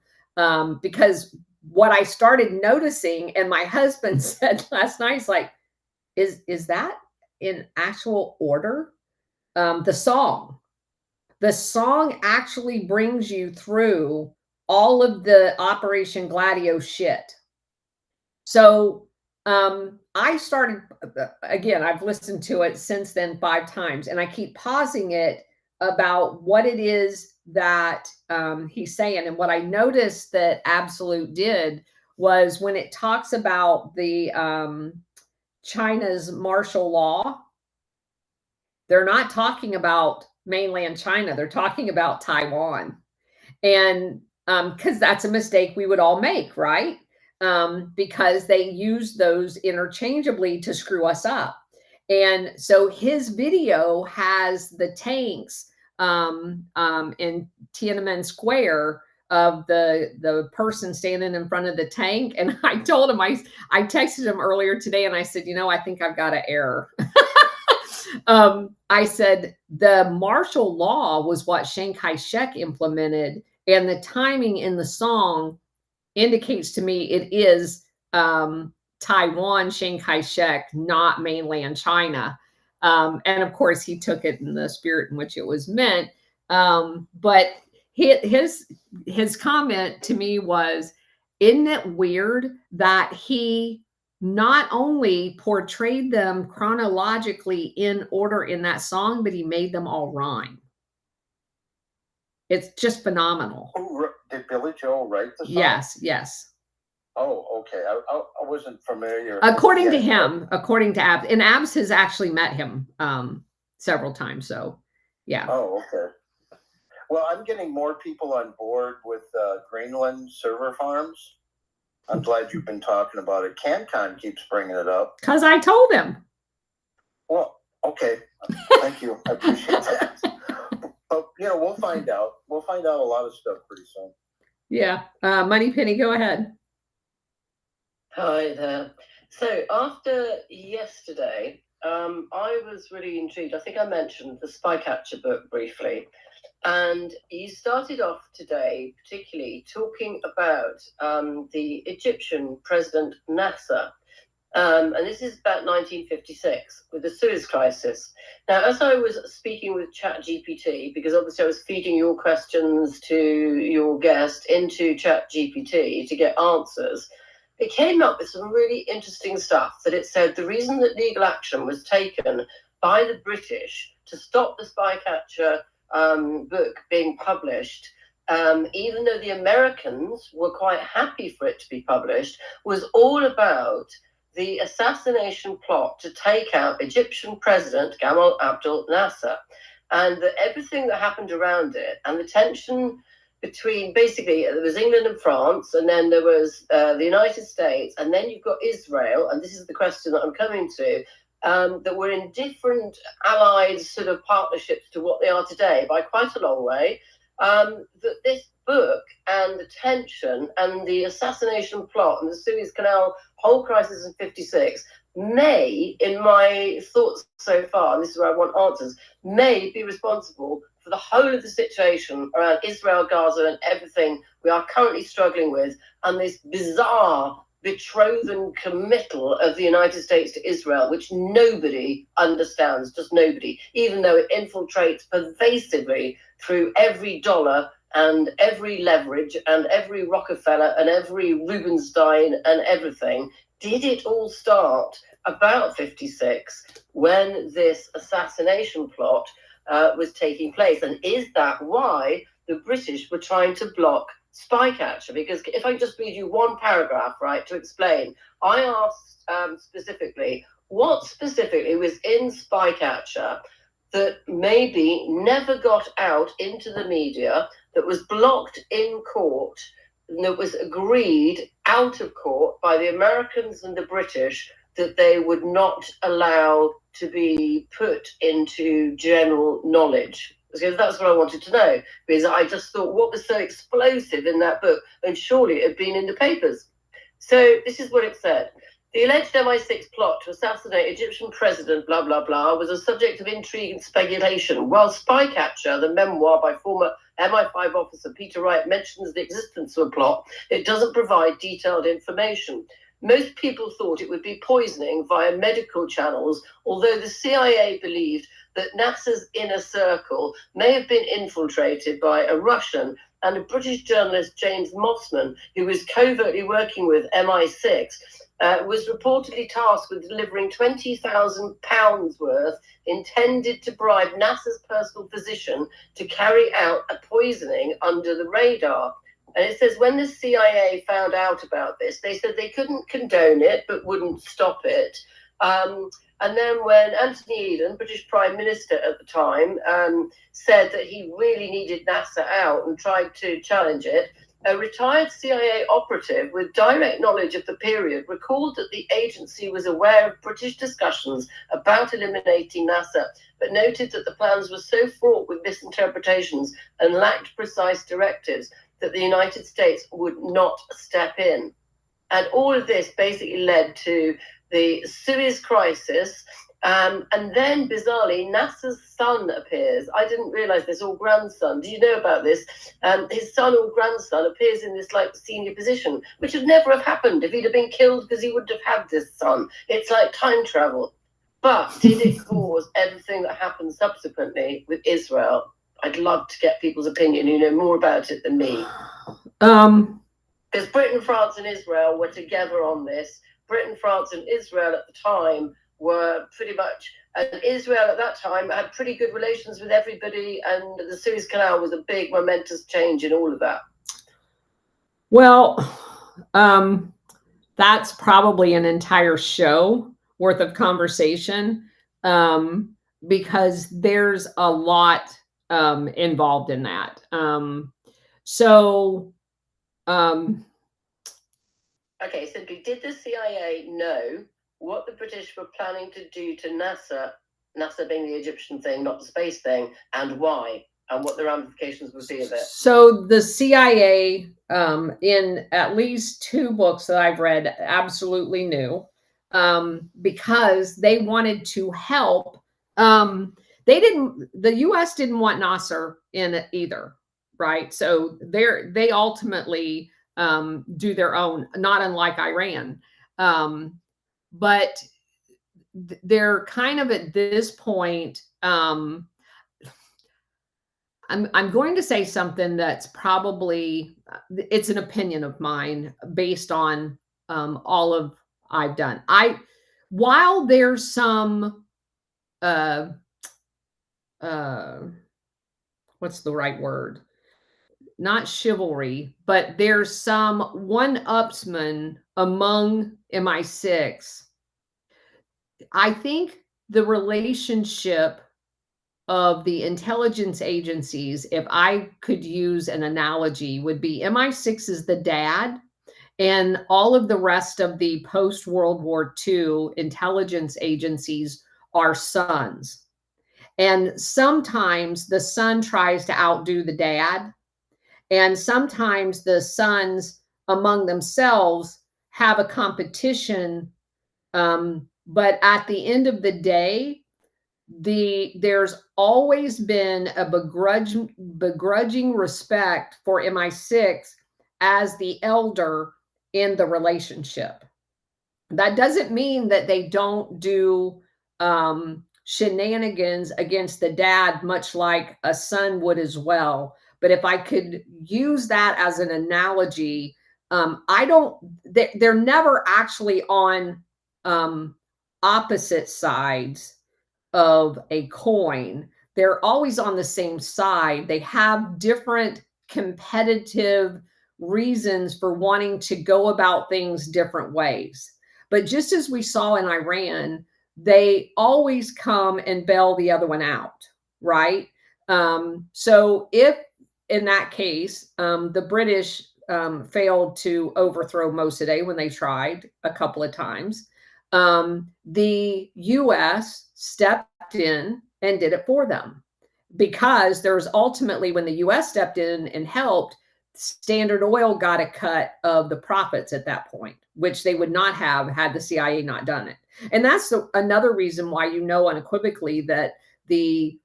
because what I started noticing, and my husband said last night, is like, is that in actual order? The song actually brings you through all of the Operation Gladio shit. So I started, again, I've listened to it since then 5 times, and I keep pausing it about what it is that he's saying. And what I noticed that Absolute did was, when it talks about the China's martial law, they're not talking about mainland China. They're talking about Taiwan. And because that's a mistake we would all make, right? Because they use those interchangeably to screw us up. And so his video has the tanks in Tiananmen Square of the person standing in front of the tank. And I told him, I texted him earlier today, and I said, I think I've got an error. I said the martial law was what Chiang Kai-shek implemented, and the timing in the song indicates to me it is Taiwan, Chiang Kai-shek, not mainland China. And of course, he took it in the spirit in which it was meant. But his comment to me was, isn't it weird that he not only portrayed them chronologically in order in that song, but he made them all rhyme. It's just phenomenal. Did Billy Joel write the song? Yes, yes. Oh, okay. I wasn't familiar. According to him, according to Abs, and Abs has actually met him several times. So, yeah. Oh, okay. Well, I'm getting more people on board with Greenland server farms. I'm glad you've been talking about it. CanCon keeps bringing it up. Because I told him. Well, okay. Thank you. I appreciate that. But, we'll find out. We'll find out a lot of stuff pretty soon. Yeah. Moneypenny, go ahead. Hi there. So after yesterday, I was really intrigued. I think I mentioned the Spycatcher book briefly. And you started off today, particularly talking about the Egyptian President Nasser. And this is about 1956 with the Suez Crisis. Now, as I was speaking with Chat GPT, because obviously I was feeding your questions to your guest into Chat GPT to get answers, it came up with some really interesting stuff. That it said the reason that legal action was taken by the British to stop the Spycatcher book being published, even though the Americans were quite happy for it to be published, was all about the assassination plot to take out Egyptian President Gamal Abdel Nasser, and everything that happened around it, and the tension between, basically, there was England and France, and then there was the United States, and then you've got Israel, and this is the question that I'm coming to, that were in different allied sort of partnerships to what they are today by quite a long way, that this book and the tension and the assassination plot and the Suez Canal whole crisis in 56 may, in my thoughts so far, and this is where I want answers, may be responsible for the whole of the situation around Israel, Gaza, and everything we are currently struggling with, and this bizarre betrothal committal of the United States to Israel, which nobody understands, just nobody, even though it infiltrates pervasively through every dollar and every leverage and every Rockefeller and every Rubenstein and everything. Did it all start about 56 when this assassination plot was taking place? And is that why the British were trying to block Spycatcher? Because if I just read you one paragraph, right, to explain, I asked specifically, what specifically was in Spycatcher that maybe never got out into the media, that was blocked in court, and that was agreed out of court by the Americans and the British that they would not allow to be put into general knowledge? Because that's what I wanted to know, because I just thought, what was so explosive in that book? And surely it had been in the papers. So this is what it said. The alleged MI6 plot to assassinate Egyptian president, blah, blah, blah, was a subject of intrigue and speculation. While Spycatcher, the memoir by former MI5 officer Peter Wright, mentions the existence of a plot, it doesn't provide detailed information. Most people thought it would be poisoning via medical channels, although the CIA believed that Nasser's inner circle may have been infiltrated by a Russian and a British journalist, James Mossman, who was covertly working with MI6, was reportedly tasked with delivering £20,000 worth intended to bribe Nasser's personal physician to carry out a poisoning under the radar. And it says when the CIA found out about this, they said they couldn't condone it, but wouldn't stop it. And then when Anthony Eden, British Prime Minister at the time, said that he really needed Nasser out and tried to challenge it, a retired CIA operative with direct knowledge of the period recalled that the agency was aware of British discussions about eliminating Nasser, but noted that the plans were so fraught with misinterpretations and lacked precise directives that the United States would not step in. And all of this basically led to the Suez Crisis, And then, bizarrely, NASA's son appears. I didn't realize this, or grandson. Do you know about this? His son or grandson appears in this like senior position, which would never have happened if he'd have been killed, because he wouldn't have had this son. It's like time travel. But did it cause everything that happened subsequently with Israel? I'd love to get people's opinion, who know more about it than me. Because Britain, France, and Israel were together on this. Britain, France, and Israel at the time were pretty much, and Israel at that time had pretty good relations with everybody, and the Suez Canal was a big momentous change in all of that. Well, that's probably an entire show worth of conversation, because there's a lot involved in that. Okay, so did the CIA know what the British were planning to do to NASA being the Egyptian thing, not the space thing, and why, and what the ramifications would be of it? So the CIA, in at least 2 books that I've read, absolutely knew, because they wanted to help. The US didn't want Nasser in it either, right? So they ultimately do their own, not unlike Iran. But they're kind of at this point, I'm going to say something that's probably, it's an opinion of mine based on all of I've done. While there's some what's the right word? Not chivalry, but there's some one-upsman among MI6. I think the relationship of the intelligence agencies, if I could use an analogy, would be MI6 is the dad, and all of the rest of the post-World War II intelligence agencies are sons. And sometimes the son tries to outdo the dad, and sometimes the sons among themselves have a competition. But at the end of the day, there's always been a begrudging respect for MI6 as the elder in the relationship. That doesn't mean that they don't do shenanigans against the dad, much like a son would as well. But if I could use that as an analogy, they're never actually on opposite sides of a coin. They're always on the same side. They have different competitive reasons for wanting to go about things different ways. But just as we saw in Iran, they always come and bail the other one out, right? So if in that case, the British failed to overthrow Mossadegh when they tried a couple of times, the US stepped in and did it for them, because there's ultimately, when the US stepped in and helped, Standard Oil got a cut of the profits at that point, which they would not have had the CIA not done it. And that's another reason why you know unequivocally that the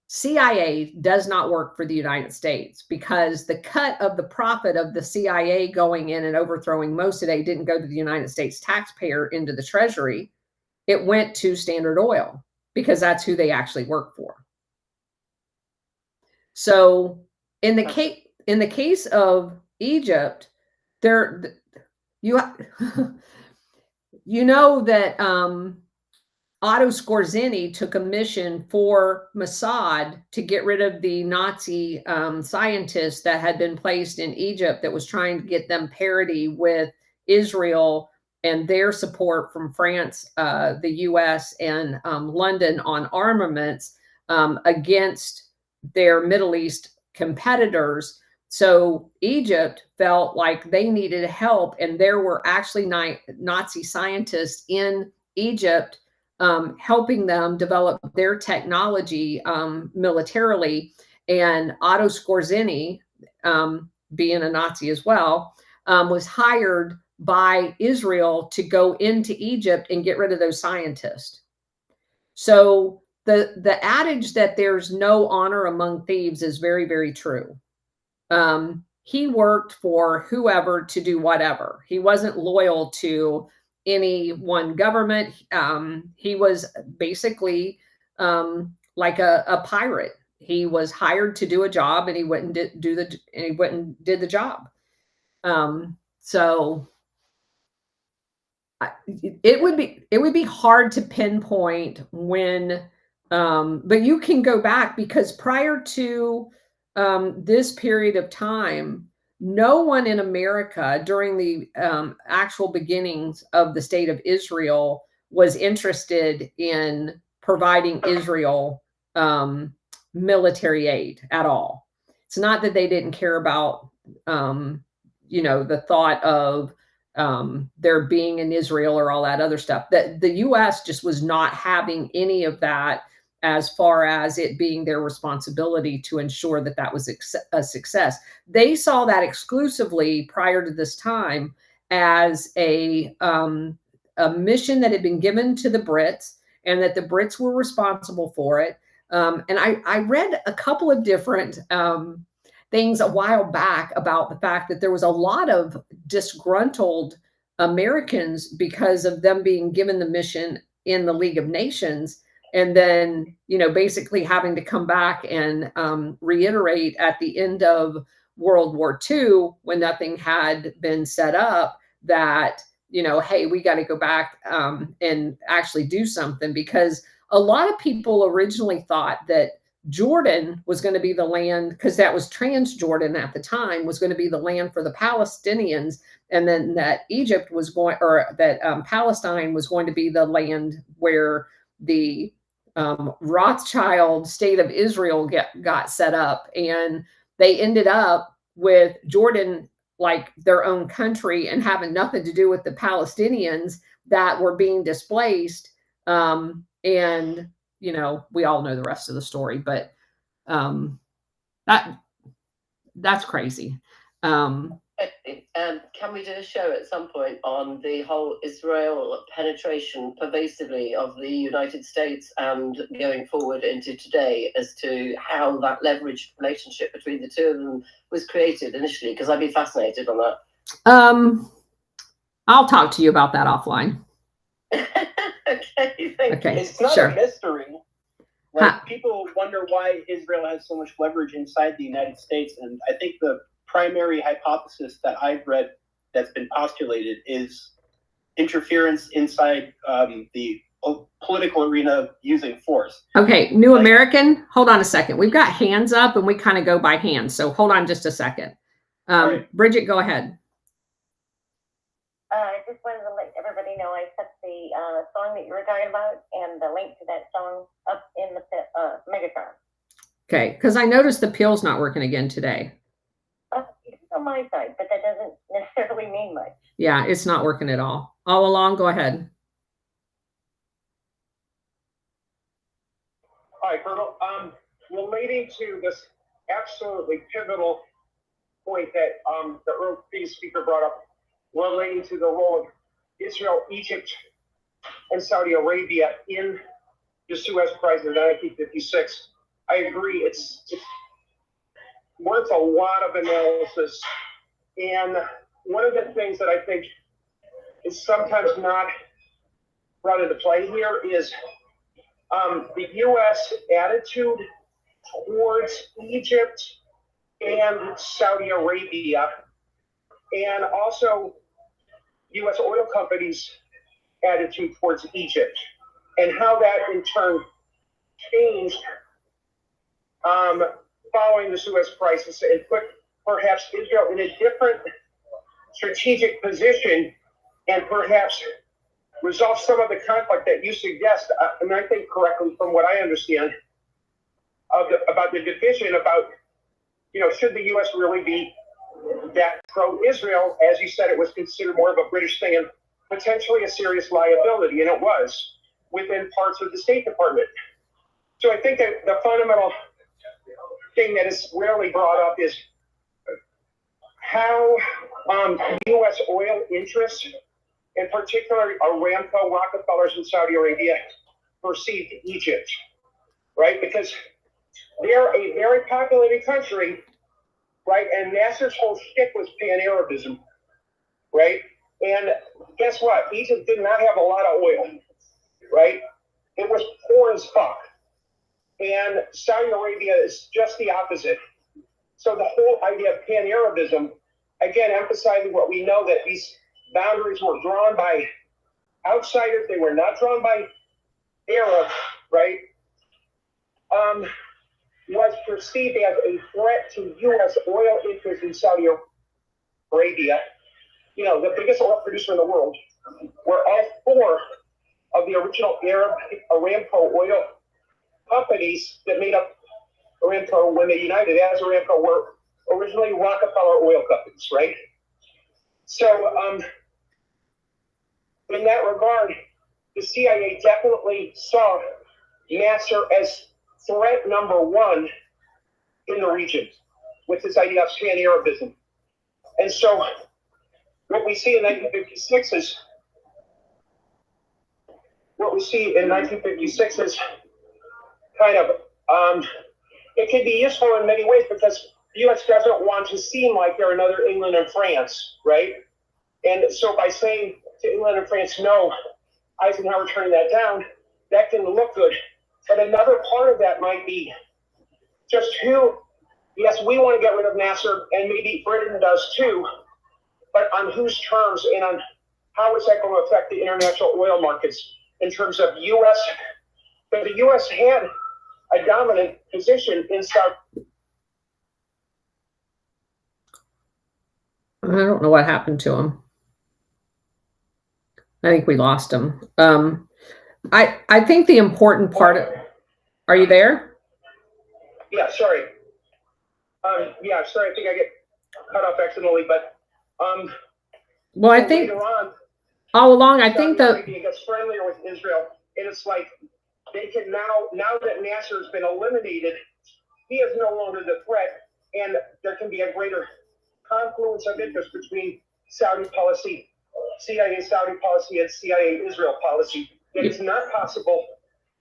CIA does not work for the United States, because the cut of the profit of the CIA going in and overthrowing Mossadegh didn't go to the United States taxpayer into the treasury. It went to Standard Oil, because that's who they actually work for. So in the case of Egypt, you know that Otto Skorzeny took a mission for Mossad to get rid of the Nazi scientists that had been placed in Egypt, that was trying to get them parity with Israel and their support from France, the US, and London on armaments against their Middle East competitors. So Egypt felt like they needed help, and there were actually Nazi scientists in Egypt helping them develop their technology militarily. And Otto Skorzeny, being a Nazi as well, was hired by Israel to go into Egypt and get rid of those scientists. So the adage that there's no honor among thieves is very, very true. He worked for whoever to do whatever. He wasn't loyal to any one government. He was basically like a pirate. He was hired to do a job, and he went and did the job. So it would be hard to pinpoint when, but you can go back, because prior to this period of time, no one in America during the actual beginnings of the state of Israel was interested in providing Israel military aid at all. It's not that they didn't care about, the thought of there being in Israel or all that other stuff. That the U.S. just was not having any of that, as far as it being their responsibility to ensure that that was a success. They saw that exclusively prior to this time as a mission that had been given to the Brits, and that the Brits were responsible for it. And I read a couple of different things a while back about the fact that there was a lot of disgruntled Americans because of them being given the mission in the League of Nations, and then basically having to come back and reiterate at the end of World War II, when nothing had been set up, that hey, we got to go back and actually do something, because a lot of people originally thought that Jordan was going to be the land, because that was Transjordan at the time, was going to be the land for the Palestinians, and then that Egypt was going, or that Palestine was going to be the land where the Rothschild state of Israel got set up. And they ended up with Jordan like their own country and having nothing to do with the Palestinians that were being displaced. And we all know the rest of the story, but that's crazy. Can we do a show at some point on the whole Israel penetration pervasively of the United States and going forward into today, as to how that leveraged relationship between the two of them was created initially? Because I'd be fascinated on that. I'll talk to you about that offline. Okay, thank you. It's not sure. a mystery. Like, people wonder why Israel has so much leverage inside the United States, and I think the primary hypothesis that I've read that's been postulated is interference inside the political arena using force. Okay, New American, hold on a second. We've got hands up, and we kind of go by hands, so hold on just a second. Right. Bridget, go ahead. I just wanted to let everybody know I put the song that you were talking about and the link to that song up in the Megatron. Okay, because I noticed the pill's not working again today. It's on my side, but that doesn't necessarily mean much. Yeah, it's not working at all. All along, go ahead. Hi, Colonel. Relating to this absolutely pivotal point that the previous speaker brought up, relating to the role of Israel, Egypt, and Saudi Arabia in the Suez Crisis in 1956, I agree. It's worth a lot of analysis. And one of the things that I think is sometimes not brought into play here is the U.S. attitude towards Egypt and Saudi Arabia, and also U.S. oil companies' attitude towards Egypt, and how that in turn changed following the Suez Crisis, and put perhaps Israel in a different strategic position, and perhaps resolve some of the conflict that you suggest, and I think correctly from what I understand, about the division about, should the U.S. really be that pro-Israel? As you said, it was considered more of a British thing and potentially a serious liability, and it was within parts of the State Department. So I think that the fundamental thing that is rarely brought up is how U.S. oil interests, in particular Aramco, Rockefellers in Saudi Arabia, perceived Egypt, right? Because they're a very populated country, right? And Nasser's whole shtick was pan-Arabism, right? And guess what? Egypt did not have a lot of oil, right? It was poor as fuck. And Saudi Arabia is just the opposite. So the whole idea of pan-Arabism, again, emphasizing what we know, that these boundaries were drawn by outsiders. They were not drawn by Arabs, right? Was perceived as a threat to U.S. oil interests in Saudi Arabia, you know, the biggest oil producer in the world, where all four of the original Arab Aramco oil companies that made up Aramco, when they united as Aramco, were originally Rockefeller oil companies, right? So, in that regard, the CIA definitely saw Nasser as threat number one in the region with this idea of pan-Arabism. And so what we see in 1956 is kind of, it can be useful in many ways because the U.S. doesn't want to seem like they're another England and France, right? And so by saying to England and France, no, Eisenhower turning that down, that can look good. But another part of that might be just yes, we want to get rid of Nasser, and maybe Britain does too, but on whose terms and on how is that going to affect the international oil markets in terms of U.S., but the U.S. had a dominant position in South. I don't know what happened to him. I think we lost him. I think the important part of, are you there? Yeah, sorry. Yeah, sorry, I think I get cut off accidentally, but well, I think later on, all along, I think that Arabia gets friendlier with Israel, and it's like they can now that Nasser has been eliminated, he is no longer the threat, and there can be a greater confluence of interest between Saudi policy, CIA Saudi policy, and CIA Israel policy. It is not possible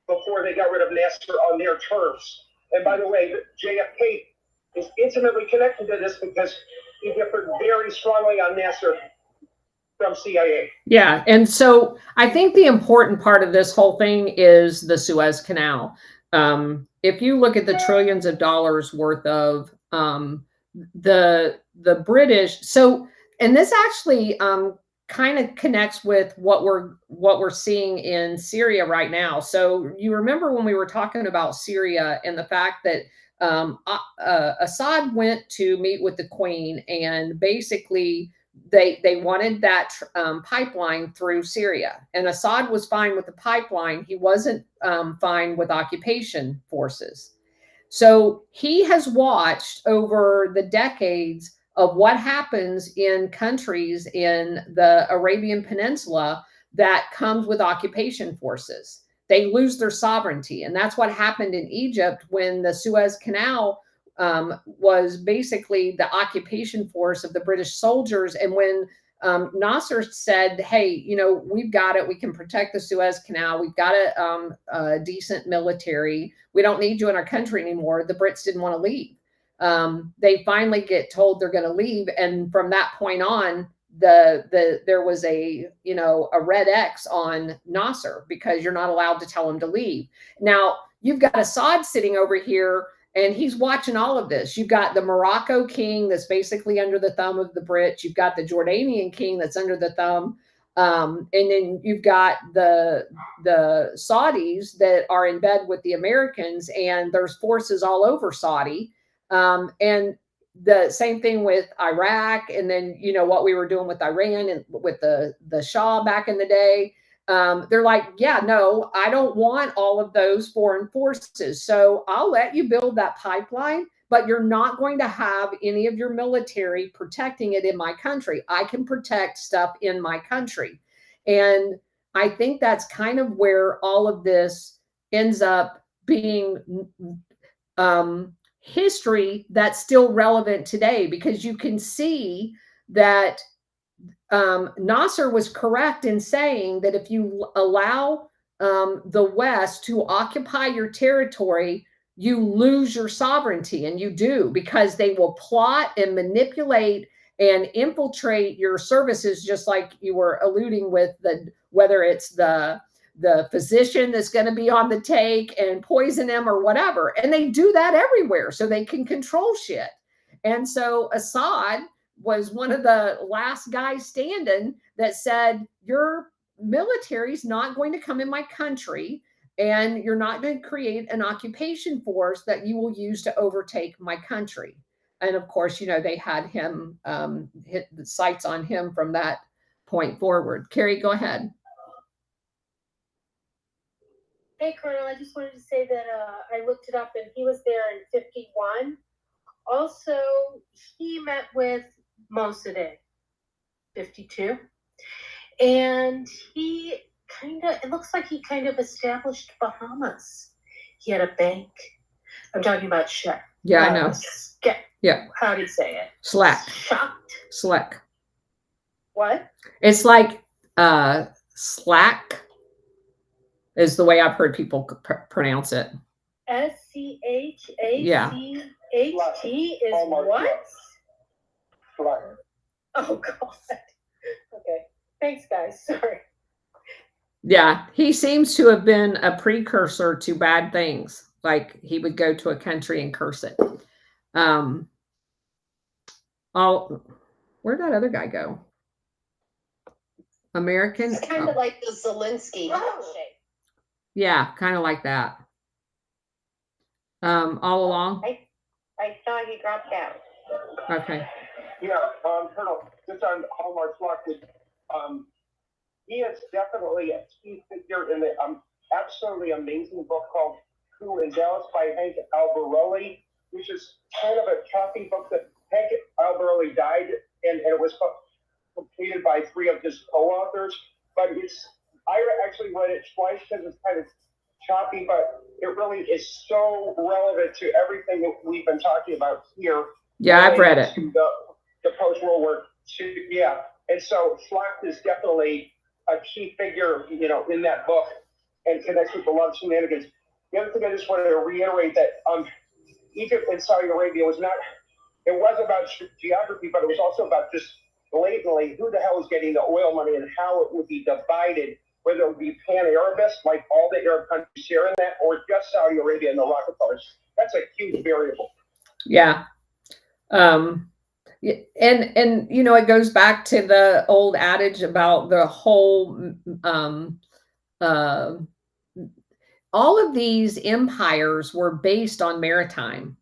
before they got rid of Nasser on their terms. And by the way, JFK is intimately connected to this because he differed very strongly on Nasser from CIA. Yeah. And so I think the important part of this whole thing is the Suez Canal. If you look at the trillions of dollars worth of the British, so, and this actually kind of connects with what we're seeing in Syria right now. So you remember when we were talking about Syria and the fact that Assad went to meet with the Queen, and basically they wanted that pipeline through Syria, and Assad was fine with the pipeline. He wasn't fine with occupation forces. So he has watched over the decades of what happens in countries in the Arabian Peninsula that comes with occupation forces. They lose their sovereignty. And that's what happened in Egypt when the Suez Canal was basically the occupation force of the British soldiers. And when Nasser said, hey, you know, we've got it. We can protect the Suez Canal. We've got a decent military. We don't need you in our country anymore. The Brits didn't want to leave. They finally get told they're going to leave. And from that point on, there was a red X on Nasser because you're not allowed to tell him to leave. Now you've got Assad sitting over here and he's watching all of this. You've got the Morocco king that's basically under the thumb of the Brits. You've got the Jordanian king that's under the thumb. And then you've got the Saudis that are in bed with the Americans, and there's forces all over Saudi. And the same thing with Iraq. And then, what we were doing with Iran and with the Shah back in the day. They're like, yeah, no, I don't want all of those foreign forces. So I'll let you build that pipeline, but you're not going to have any of your military protecting it in my country. I can protect stuff in my country. And I think that's kind of where all of this ends up being history that's still relevant today, because you can see that Nasser was correct in saying that if you allow the West to occupy your territory, you lose your sovereignty, and you do, because they will plot and manipulate and infiltrate your services, just like you were alluding with whether it's the physician that's going to be on the take and poison them or whatever. And they do that everywhere so they can control shit. And so Assad was one of the last guys standing that said, your military is not going to come in my country, and you're not going to create an occupation force that you will use to overtake my country. And of course, they had him hit the sights on him from that point forward. Carrie, go ahead. Hey, Colonel, I just wanted to say that I looked it up, and he was there in 51. Also, he met with Mossadegh, 52. And it looks like he kind of established Bahamas. He had a bank. I'm talking about Chap. Yeah, I know. Yeah. How do you say it? Slack. What? It's like slack is the way I've heard people pronounce it. SCHACHT is what? Slack. Oh, God. Okay. Thanks, guys. Sorry. Yeah, he seems to have been a precursor to bad things. Like, he would go to a country and curse it. Where'd that other guy go? American. It's kind of like the Zelensky handshake. Yeah, kind of like that. All along. I saw he dropped out. Okay. Yeah, Colonel, just on Hallmark's Luck, he is definitely a key figure in the absolutely amazing book called Coup in Dallas by Hank Albarelli, which is kind of a choppy book that Hank Albarelli died, and it was completed by 3 of his co-authors. But I actually read it twice because it's kind of choppy, but it really is so relevant to everything that we've been talking about here. Yeah, I've read it. The post-World War II, yeah. And so Schlacht is definitely a key figure, in that book, and connects with the love shenanigans. The other thing I just wanted to reiterate that Egypt and Saudi Arabia was about geography, but it was also about just blatantly who the hell is getting the oil money and how it would be divided, whether it would be pan-Arabist, like all the Arab countries share in that, or just Saudi Arabia and the Rockefellers. That's a huge variable. Yeah. And it goes back to the old adage about the whole all of these empires were based on maritime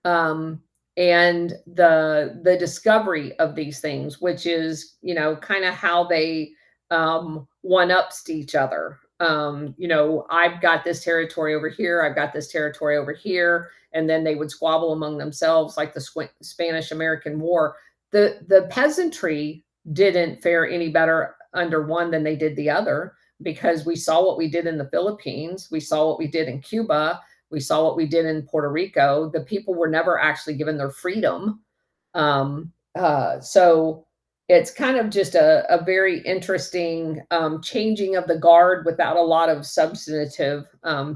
and the discovery of these things, which is kind of how they one-ups each other. I've got this territory over here, I've got this territory over here, and then they would squabble among themselves, like the Spanish-American War. The peasantry didn't fare any better under one than they did the other, because we saw what we did in the Philippines, we saw what we did in Cuba, we saw what we did in Puerto Rico. The people were never actually given their freedom. So it's kind of just a very interesting changing of the guard without a lot of substantive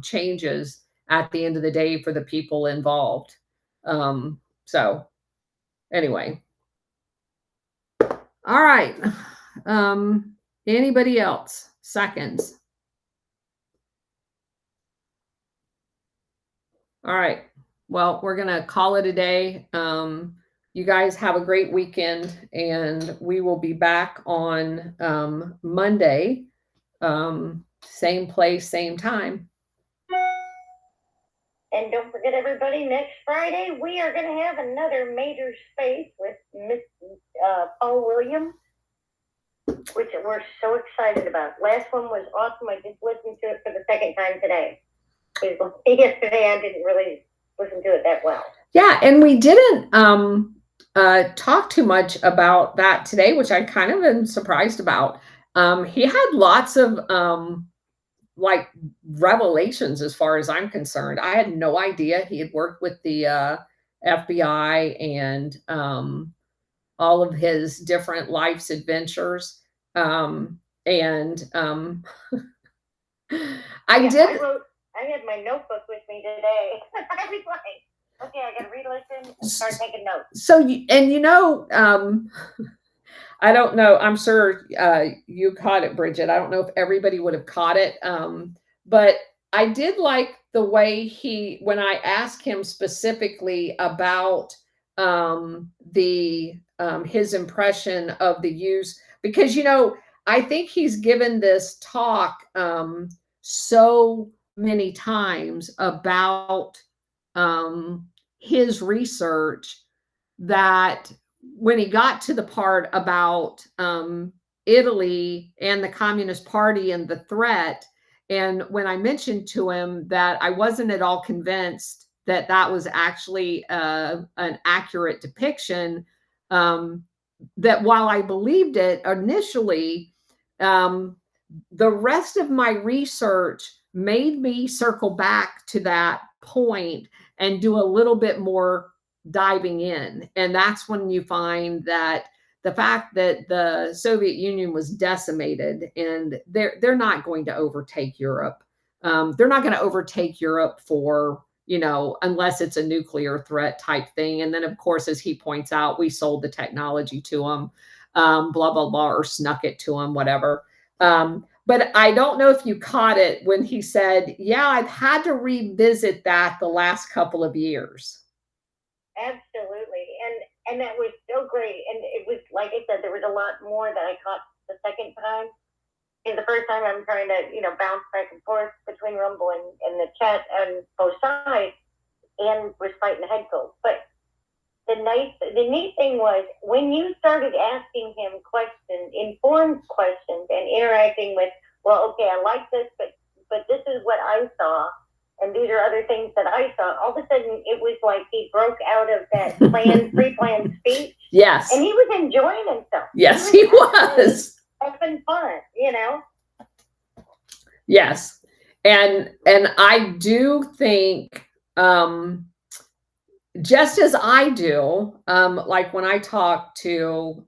changes at the end of the day for the people involved. So anyway. All right. Anybody else? Seconds. All right. Well, we're going to call it a day. You guys have a great weekend, and we will be back on Monday. Same place, same time. And don't forget, everybody, next Friday, we are going to have another Major Space with Miss Paul Williams, which we're so excited about. Last one was awesome. I just listened to it for the second time today. Yesterday, I didn't really listen to it that well. Yeah, and we didn't talk too much about that today, which I kind of am surprised about. He had lots of revelations as far as I'm concerned. I had no idea he had worked with the FBI and all of his different life's adventures. I Yeah, did. I had my notebook with me today. I was like, okay, I gotta re-listen and start taking notes. So, I don't know. I'm sure you caught it, Bridget. I don't know if everybody would have caught it. But I did like the way when I asked him specifically about his impression of the use, because, I think he's given this talk so many times about his research that when he got to the part about Italy and the Communist Party and the threat, and when I mentioned to him that I wasn't at all convinced that that was actually an accurate depiction, that while I believed it initially, the rest of my research made me circle back to that point and do a little bit more diving in. And that's when you find that the fact that the Soviet Union was decimated, and they're not going to overtake Europe. They're not going to overtake Europe for, unless it's a nuclear threat type thing. And then, of course, as he points out, we sold the technology to them, blah, blah, blah, or snuck it to them, whatever. But I don't know if you caught it when he said, yeah, I've had to revisit that the last couple of years. Absolutely. And that was so great. And it was, like I said, there was a lot more that I caught the second time. And the first time I'm trying to, bounce back and forth between Rumble and the chat on both sides, and was fighting the head cold. But the neat thing was when you started asking him questions, informed questions, and interacting with, well, okay, I like this, but this is what I saw, and these are other things that I saw. All of a sudden, it was like he broke out of that pre-planned speech. Yes. And he was enjoying himself. Yes, he was. Having fun, Yes. And I do think, just as I do, like when I talk to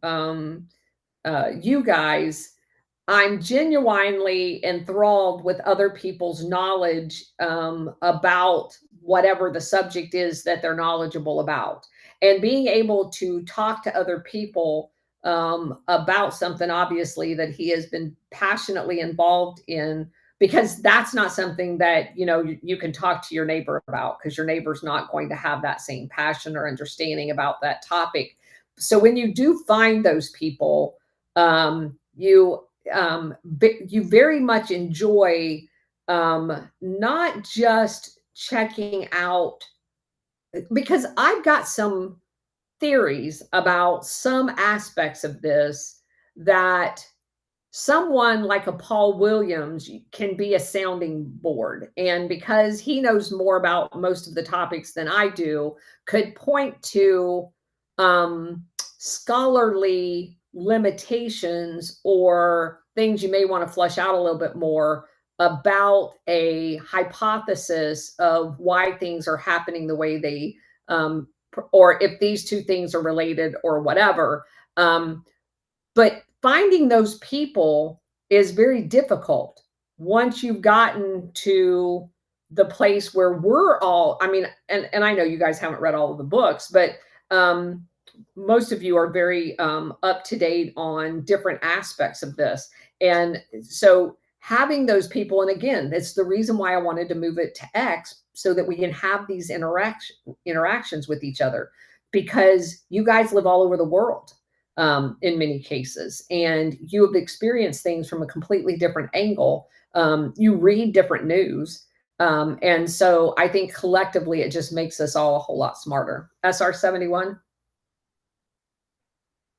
you guys, I'm genuinely enthralled with other people's knowledge about whatever the subject is that they're knowledgeable about. And being able to talk to other people about something, obviously, that he has been passionately involved in, because that's not something that, you can talk to your neighbor about, because your neighbor's not going to have that same passion or understanding about that topic. So when you do find those people, you very much enjoy not just checking out, because I've got some theories about some aspects of this that someone like a Paul Williams can be a sounding board. And because he knows more about most of the topics than I do, could point to scholarly limitations or things you may want to flesh out a little bit more about a hypothesis of why things are happening the way they, or if these two things are related or whatever. But finding those people is very difficult once you've gotten to the place where we're all, I mean, and I know you guys haven't read all of the books, but most of you are very up to date on different aspects of this. And so having those people, and again, it's the reason why I wanted to move it to X, so that we can have these interactions with each other, because you guys live all over the world in many cases, and you have experienced things from a completely different angle. You read different news. And so I think collectively it just makes us all a whole lot smarter. SR71.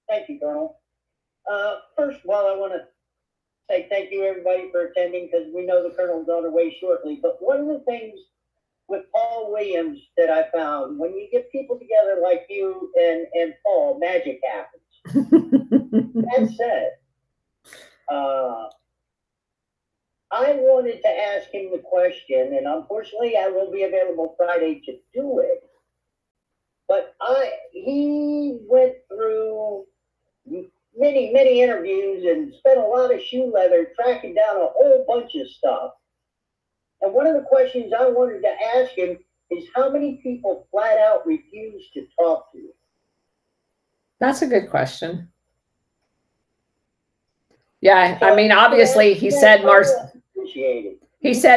Thank you, Colonel. First of all, I want to say thank you, everybody, for attending, because we know the Colonel's on her way shortly. But one of the things with Paul Williams that I found, when you get people together like you and Paul, magic happens. That said, I wanted to ask him the question, and unfortunately I will be available Friday to do it. But he went through many interviews and spent a lot of shoe leather tracking down a whole bunch of stuff. And one of the questions I wanted to ask him is how many people flat out refuse to talk to him? That's a good question. Yeah, I mean, obviously, he said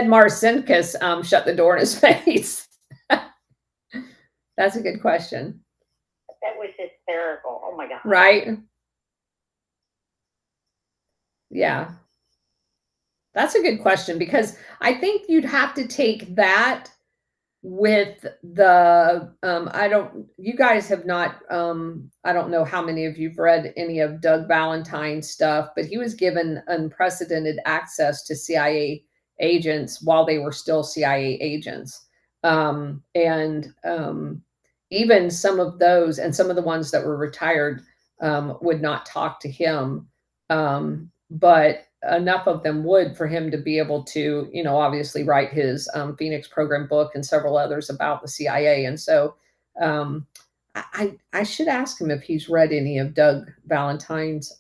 Marcinkus shut the door in his face. That's a good question. That was hysterical. Oh my God. Right? Yeah. That's a good question because I think you'd have to take that with the you guys have not I don't know how many of you've read any of Doug Valentine's stuff, but he was given unprecedented access to CIA agents while they were still CIA agents. And even some of those and some of the ones that were retired would not talk to him. But enough of them would for him to be able to, obviously write his Phoenix Program book and several others about the CIA. And so I should ask him if he's read any of Doug Valentine's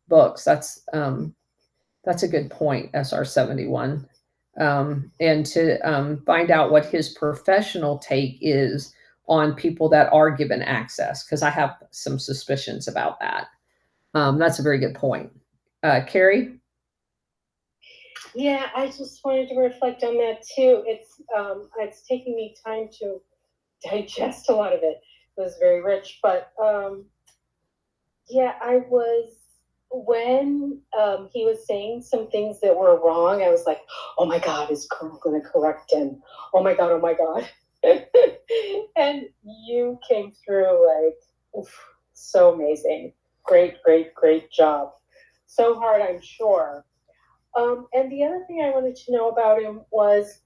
books. That's a good point, SR-71. And to find out what his professional take is on people that are given access, because I have some suspicions about that. That's a very good point. Carrie? Yeah, I just wanted to reflect on that too. It's taking me time to digest a lot of it. It was very rich, but yeah, when he was saying some things that were wrong, I was like, oh my God, is Colonel going to correct him? Oh my God, oh my God. And you came through like, oof, so amazing. Great, great, great job. So hard, I'm sure. And the other thing I wanted to know about him was,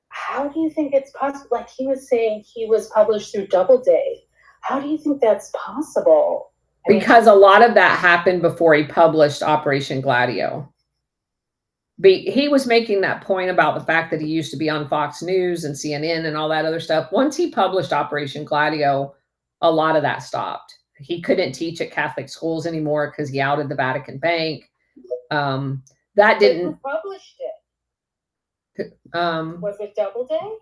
how do you think it's possible? Like he was saying he was published through Doubleday. How do you think that's possible? Because a lot of that happened before he published Operation Gladio. He was making that point about the fact that he used to be on Fox News and CNN and all that other stuff. Once he published Operation Gladio, a lot of that stopped. He couldn't teach at Catholic schools anymore because he outed the Vatican Bank. That didn't. Who published it? Was it Doubleday?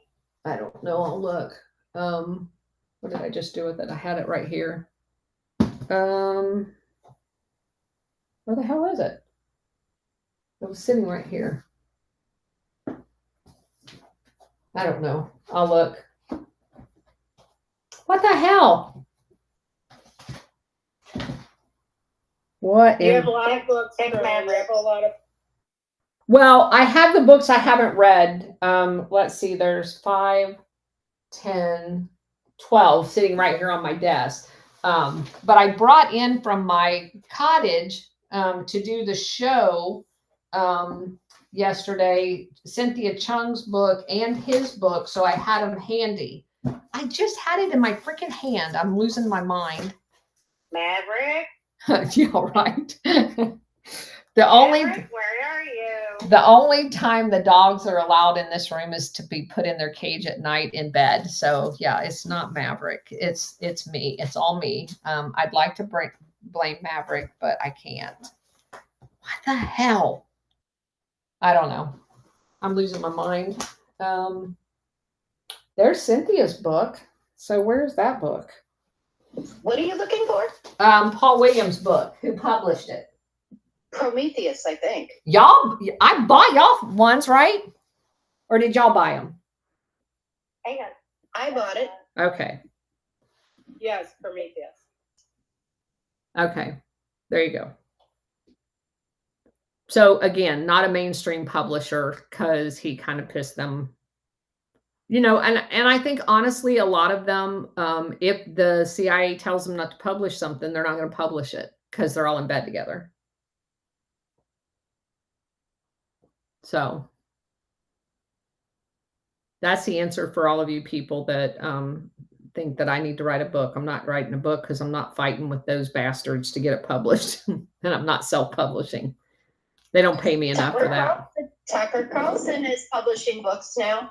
I don't know. I'll look. What did I just do with it? I had it right here. Where the hell is it? It was sitting right here. I don't know. I'll look. What the hell? What? You have a lot of books. You have a lot of. Well, I have the books I haven't read. Let's see. There's 5, 10, 12 sitting right here on my desk. But I brought in from my cottage to do the show yesterday Cynthia Chung's book and his book, so I had them handy. I just had it in my freaking hand. I'm losing my mind. Maverick? Yeah, right. Maverick, where are you? The only time the dogs are allowed in this room is to be put in their cage at night in bed. So yeah, it's not Maverick. It's me. It's all me. I'd like to blame Maverick, but I can't. What the hell? I don't know. I'm losing my mind. There's Cynthia's book. So where's that book? What are you looking for? Paul Williams' book. Who published it? Prometheus, I think. I bought y'all ones, right? Or did y'all buy them? Hang on. I bought it. Okay. Yes, Prometheus. Okay. There you go. So again, not a mainstream publisher because he kind of pissed them. And I think honestly, a lot of them, if the CIA tells them not to publish something, they're not going to publish it because they're all in bed together. So that's the answer for all of you people that think that I need to write a book. I'm not writing a book because I'm not fighting with those bastards to get it published. And I'm not self-publishing. They don't pay me enough for that. Tucker Carlson is publishing books now.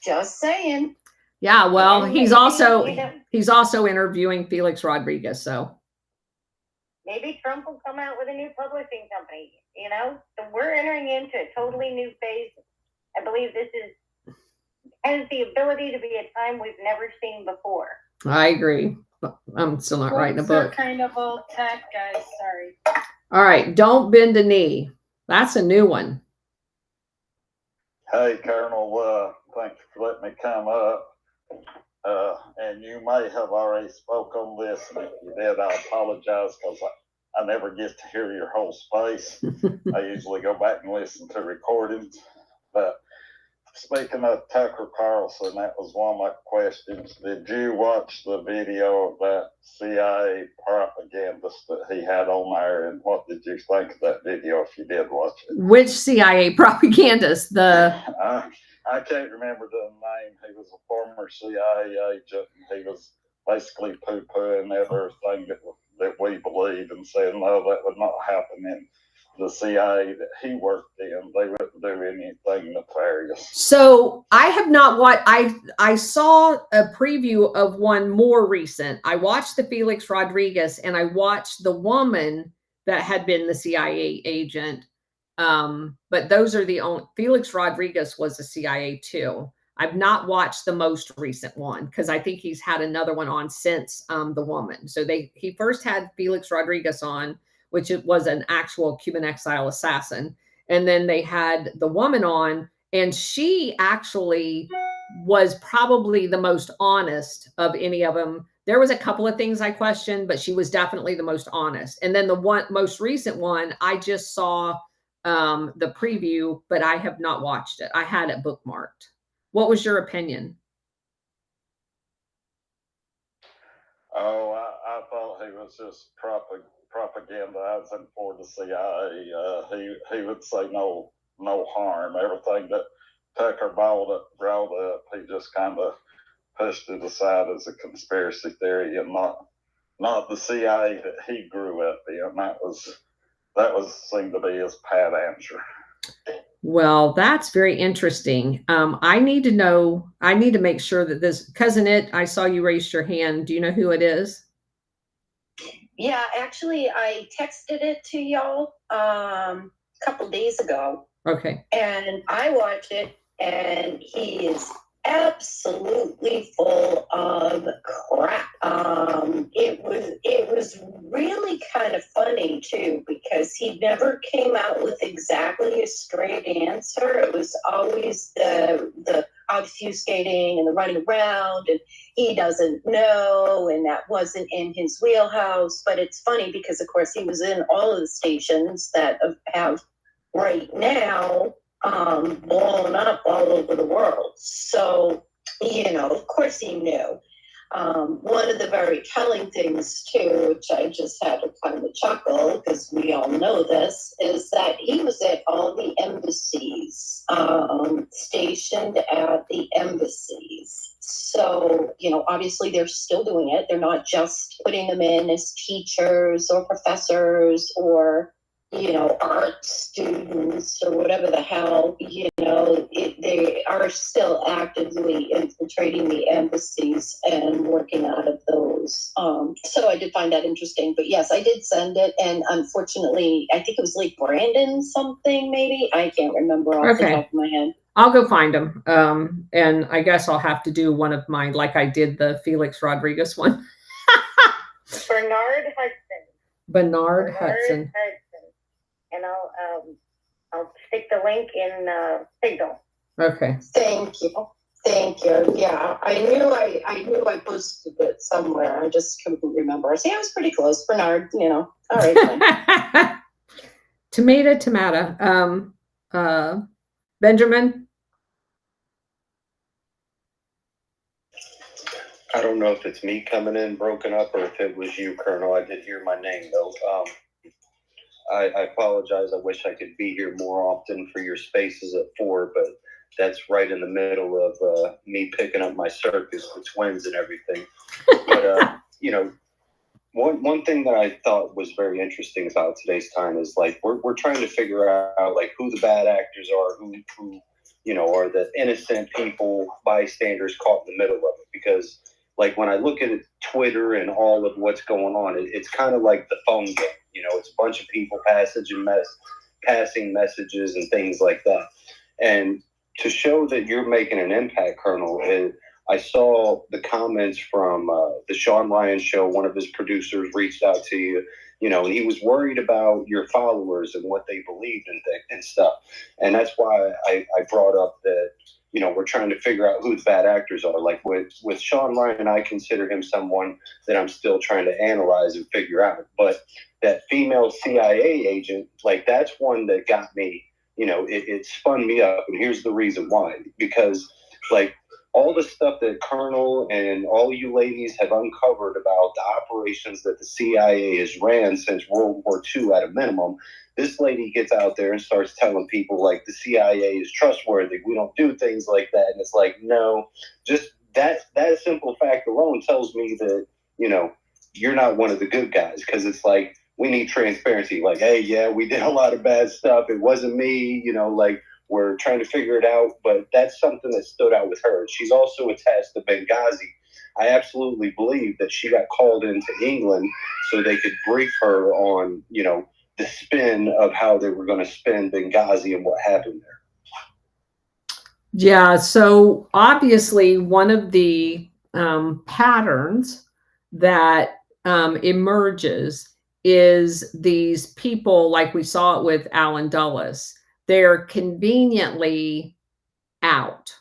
Just saying. Yeah, well, he's also interviewing Felix Rodriguez, so maybe Trump will come out with a new publishing company, So we're entering into a totally new phase I believe this has the ability to be a time we've never seen before. I agree. I'm still not writing a book. Kind of old tech, guys. Sorry. All right. Don't bend a knee. That's a new one. Hey, Colonel, thank you for letting me come up. And you may have already spoke on this, and if you did, I apologize because I never get to hear your whole space. I usually go back and listen to recordings. But speaking of Tucker Carlson, that was one of my questions. Did you watch the video of that CIA propagandist that he had on there, and what did you think of that video if you did watch it? Which CIA propagandist? I can't remember the name. He was a former CIA agent, and he was basically poo-pooing everything that we believe and saying, no, that would not happen in the CIA that he worked in. They wouldn't do anything nefarious. So I have not watched. I saw a preview of one more recent. I watched the Felix Rodriguez, and I watched the woman that had been the CIA agent. But those are the only. Felix Rodriguez was a CIA too. I've not watched the most recent one because I think he's had another one on since the woman. So he first had Felix Rodriguez on, which it was an actual Cuban exile assassin. And then they had the woman on, and she actually was probably the most honest of any of them. There was a couple of things I questioned, but she was definitely the most honest. And then the most recent one, I just saw the preview, but I have not watched it. I had it bookmarked. What was your opinion? Oh, I thought he was just propagandizing for the CIA. He would say no harm. Everything that Tucker brought up, he just kind of pushed it aside as a conspiracy theory, and not the CIA that he grew up in. That seemed to be his pat answer. Well, that's very interesting. I need to make sure that this Cousin It, I saw you raised your hand. Do you know who it is? Yeah, actually, I texted it to y'all a couple days ago. Okay. And I watched it, and he is absolutely full of crap. It was really kind of funny too, because he never came out with exactly a straight answer. It was always the obfuscating and the running around, and he doesn't know, and that wasn't in his wheelhouse. But it's funny because, of course, he was in all of the stations that have right now blown up all over the world. So, of course he knew. One of the very telling things too, which I just had to kind of chuckle because we all know this, is that he was at all the embassies, stationed at the embassies. So, obviously they're still doing it. They're not just putting them in as teachers or professors or art students or whatever the hell, they are still actively infiltrating the embassies and working out of those. So I did find that interesting. But yes, I did send it. And unfortunately, I think it was like Brandon something, maybe. I can't remember off the top of my head. I'll go find them. And I guess I'll have to do one of mine like I did the Felix Rodriguez one. Bernard Hudson. Bernard Hudson. And I'll stick the link in Signal. Okay. Thank you. Yeah, I knew I posted it somewhere. I just couldn't remember. See, I was pretty close, Bernard. All right. Tomato. Benjamin. I don't know if it's me coming in broken up or if it was you, Colonel. I did hear my name though. I apologize. I wish I could be here more often for your spaces at 4, but that's right in the middle of me picking up my circus with twins and everything. But, one thing that I thought was very interesting about today's time is like we're trying to figure out like who the bad actors are, who are the innocent people, bystanders caught in the middle of it. Because like when I look at Twitter and all of what's going on, it's kind of like the phone game. It's a bunch of people passing messages and things like that. And to show that you're making an impact, Colonel, and I saw the comments from the Sean Ryan show. One of his producers reached out to you, and he was worried about your followers and what they believed in and stuff. And that's why I brought up that, we're trying to figure out who the bad actors are. Like with Sean Ryan, I consider him someone that I'm still trying to analyze and figure out. But that female CIA agent, like, that's one that got me, it spun me up. And here's the reason why. Because, like, all the stuff that Colonel and all you ladies have uncovered about the operations that the CIA has ran since World War II at a minimum, this lady gets out there and starts telling people, like, the CIA is trustworthy. We don't do things like that. And it's like, no, just that simple fact alone tells me that, you're not one of the good guys. Because it's like, we need transparency. Like, hey, yeah, we did a lot of bad stuff. It wasn't me, like, we're trying to figure it out. But that's something that stood out with her. She's also attached to Benghazi. I absolutely believe that she got called into England so they could brief her on, the spin of how they were going to spin Benghazi and what happened there. Yeah, so obviously one of the patterns that emerges is these people, like we saw it with Alan Dulles. They're conveniently out,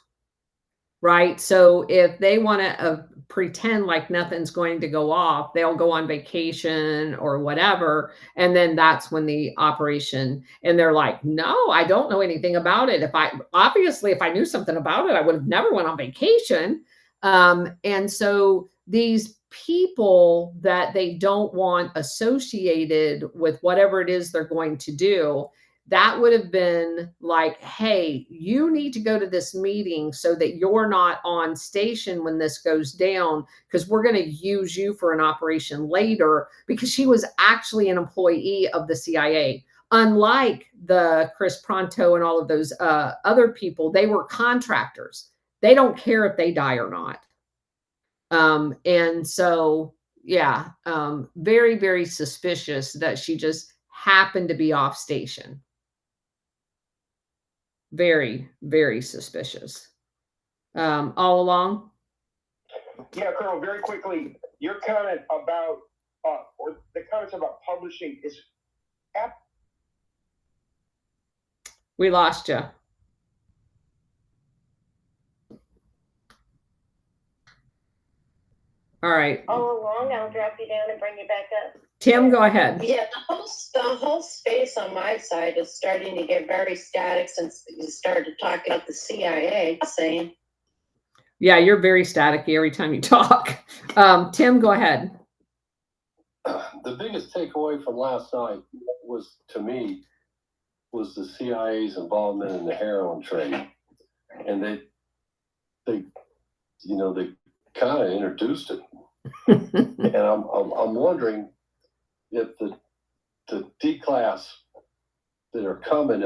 right? So if they want to pretend like nothing's going to go off, they'll go on vacation or whatever. And then that's when the operation, and they're like, no, I don't know anything about it. If I knew something about it, I would have never went on vacation. And so these people that they don't want associated with whatever it is they're going to do, that would have been like, hey, you need to go to this meeting so that you're not on station when this goes down, because we're going to use you for an operation later, because she was actually an employee of the CIA. Unlike the Chris Pronto and all of those other people, they were contractors. They don't care if they die or not. And so, yeah, very, very suspicious that she just happened to be off station. Very, very suspicious. All along. Yeah, Colonel, very quickly, your comment about, or the comments about publishing is We lost you. All right. All along, I'll drop you down and bring you back up. Tim, go ahead. Yeah, the whole space on my side is starting to get very static since you started talking about the CIA. Saying, yeah, you're very staticky every time you talk. Tim, go ahead. The biggest takeaway from last night was, to me, was the CIA's involvement in the heroin trade, and they kind of introduced it. And I'm wondering if the D-class that are coming,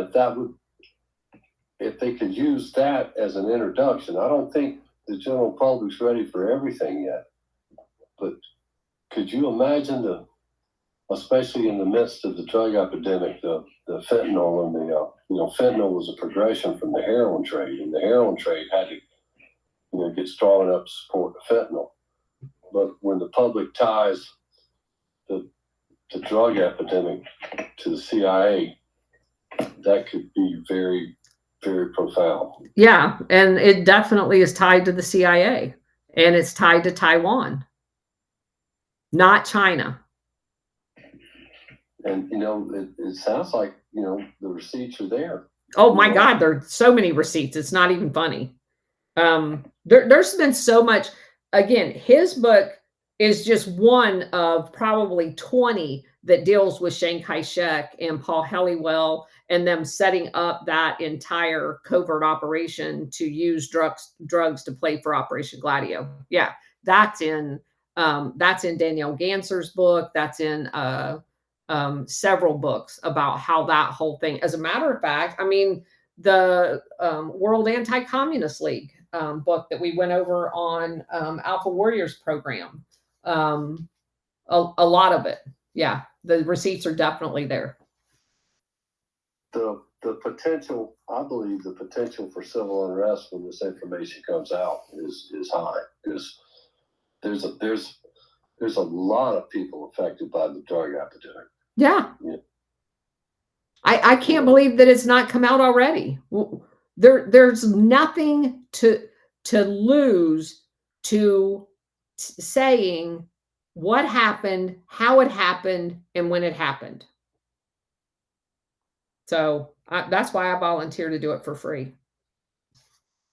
if they could use that as an introduction. I don't think the general public's ready for everything yet, but could you imagine especially in the midst of the drug epidemic, the fentanyl and fentanyl was a progression from the heroin trade, and the heroin trade had to get strong enough to support the fentanyl. But when the public ties the drug epidemic to the CIA, that could be very, very profound. Yeah, and it definitely is tied to the CIA, and it's tied to Taiwan, not China. And it sounds like the receipts are there. Oh my God, there are so many receipts. It's not even funny. There's been so much. Again, his book is just one of probably 20 that deals with Chiang Kai-shek and Paul Helliwell and them setting up that entire covert operation to use drugs to play for Operation Gladio. Yeah, that's in Danielle Ganser's book. That's in several books about how that whole thing. As a matter of fact, I mean, the World Anti-Communist League book that we went over on Alpha Warriors program, a lot of it. Yeah, the receipts are definitely there. The the potential, I believe the potential for civil unrest when this information comes out is high, because there's a lot of people affected by the drug epidemic. Yeah. Yeah. I can't believe that it's not come out already. There's nothing to lose to saying what happened, how it happened, and when it happened. So that's why I volunteer to do it for free.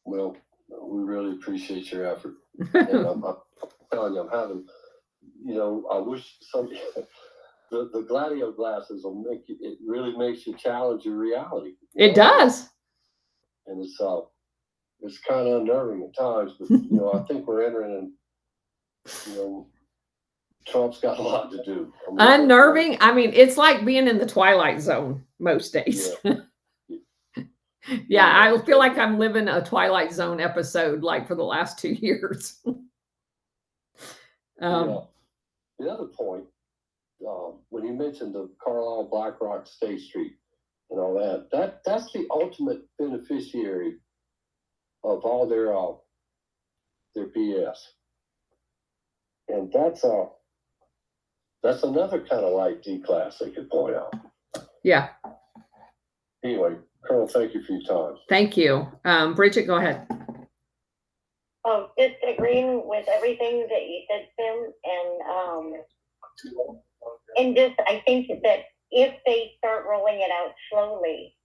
Well, we really appreciate your effort. And I'm telling you, I'm having, I wish somebody, the Gladio glasses will make you, it really makes you challenge your reality. It does. And it's kind of unnerving at times, but, I think we're entering in, Trump's got a lot to do. Unnerving. I mean, it's like being in the Twilight Zone most days. Yeah. Yeah, I feel like I'm living a Twilight Zone episode like for the last 2 years. The other point, when you mentioned the Carlisle BlackRock State Street and all that's the ultimate beneficiary of all their BS. And that's another kind of light D class they could point out. Yeah. Anyway, Colonel, thank you for your time. Thank you. Bridget, go ahead. Oh, just agreeing with everything that you said, Tim, and just I think that if they start rolling it out slowly,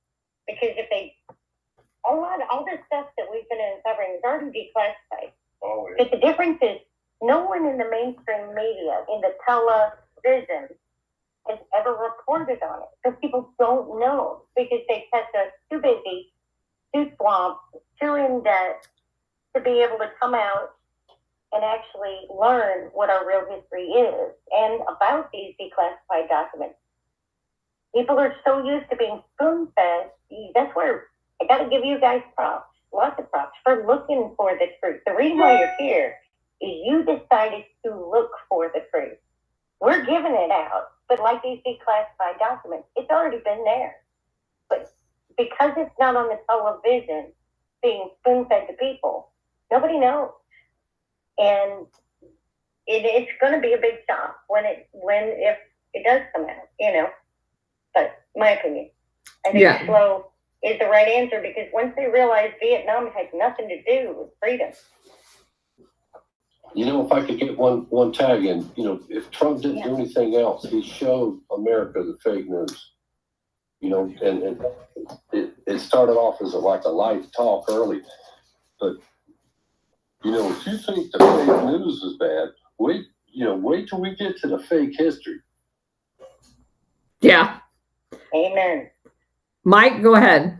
because all this stuff that we've been covering is already declassified. Oh, yeah. But the difference is no one in the mainstream media, in the television, has ever reported on it. So people don't know because they kept us too busy, too swamped, too in debt to be able to come out and actually learn what our real history is and about these declassified documents. People are so used to being spoon-fed. That's where I got to give you guys props, lots of props, for looking for the truth. The reason why you're here is you decided to look for the truth. We're giving it out, but like these declassified documents, it's already been there. But because it's not on the television being spoon-fed to people, nobody knows. And it's going to be a big shock if it does come out, But my opinion, I think slow is the right answer, because once they realize Vietnam has nothing to do with freedom. If I could get one tag in, if Trump didn't do anything else, he showed America the fake news. And it started off as a light talk early, but if you think the fake news is bad, wait till we get to the fake history. Yeah. Amen. Mike, go ahead.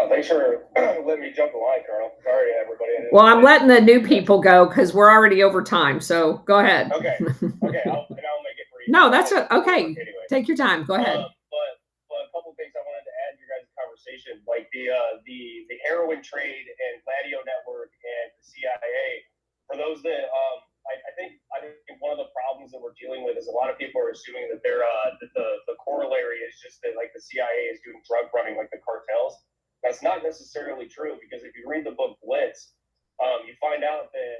Thanks for letting me jump the line, Colonel. Sorry, everybody. Well, I'm letting the new people go because we're already over time. So go ahead. Okay. I'll make it brief. No, that's okay. Anyway. Take your time. Go ahead. But a couple of things I wanted to add to your guys' conversation, like the heroin trade and Gladio Network and the CIA. For those that I think one of the problems that we're dealing with is a lot of people are assuming that they're the corollary is just that like the CIA is doing drug running like the cartels. That's not necessarily true, because if you read the book Blitz, you find out that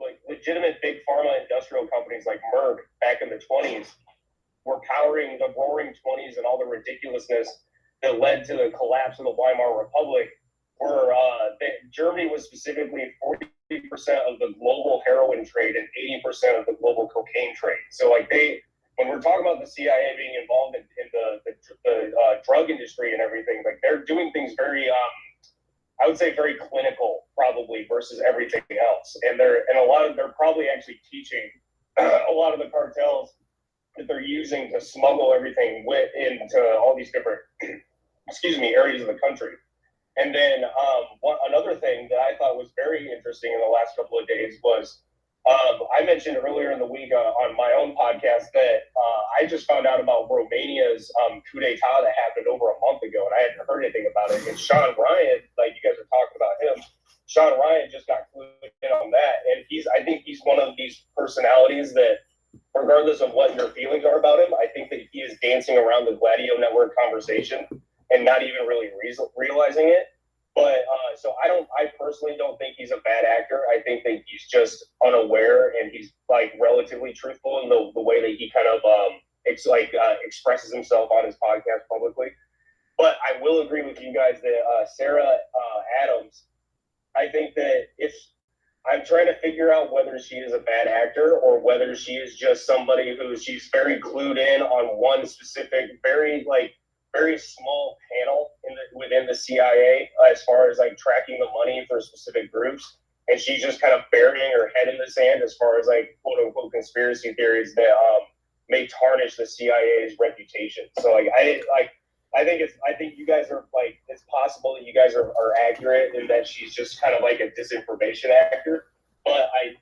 like legitimate big pharma industrial companies like Merck back in the 20s were powering the Roaring 20s and all the ridiculousness that led to the collapse of the Weimar Republic, where Germany was specifically 40% of the global heroin trade and 80% of the global cocaine trade. So when we're talking about the CIA being involved in the drug industry and everything, like they're doing things very, I would say very clinical probably versus everything else. And they're probably actually teaching a lot of the cartels that they're using to smuggle everything into all these different, areas of the country. And then another thing that I thought was very interesting in the last couple of days was I mentioned earlier in the week on my own podcast that I just found out about Romania's coup d'etat that happened over a month ago, and I hadn't heard anything about it. And Sean Ryan, like you guys are talking about him, Sean Ryan just got clued in on that, and I think he's one of these personalities that regardless of what your feelings are about him, I think that he is dancing around the Gladio Network conversation and not even really realizing it. But so I personally don't think he's a bad actor. I think that he's just unaware, and he's like relatively truthful in the way that he kind of expresses himself on his podcast publicly. But I will agree with you guys that Sarah Adams, I think that if I'm trying to figure out whether she is a bad actor or whether she is just somebody who she's very glued in on one specific, very small panel within the CIA as far as like tracking the money for specific groups, and she's just kind of burying her head in the sand as far as like quote unquote conspiracy theories that may tarnish the CIA's reputation. So I think you guys are like, it's possible that you guys are accurate and that she's just kind of like a disinformation actor. But I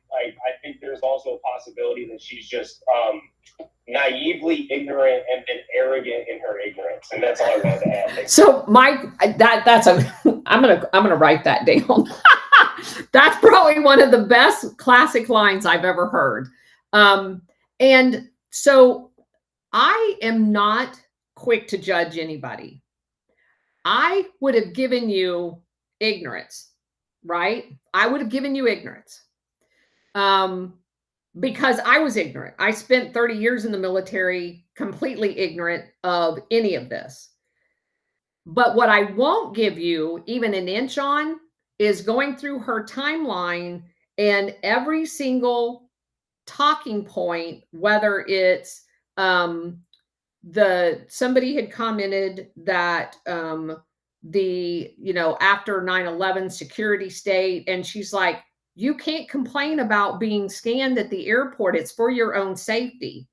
think there's also a possibility that she's just naively ignorant and arrogant in her ignorance. And that's all I wanted to add. So Mike, I'm gonna write that down. That's probably one of the best classic lines I've ever heard. And so I am not quick to judge anybody. I would have given you ignorance, right? I would have given you ignorance. Because I was ignorant. I spent 30 years in the military completely ignorant of any of this. But what I won't give you even an inch on is going through her timeline and every single talking point, whether it's somebody had commented that after 9/11 security state, and she's like, you can't complain about being scanned at the airport. It's for your own safety.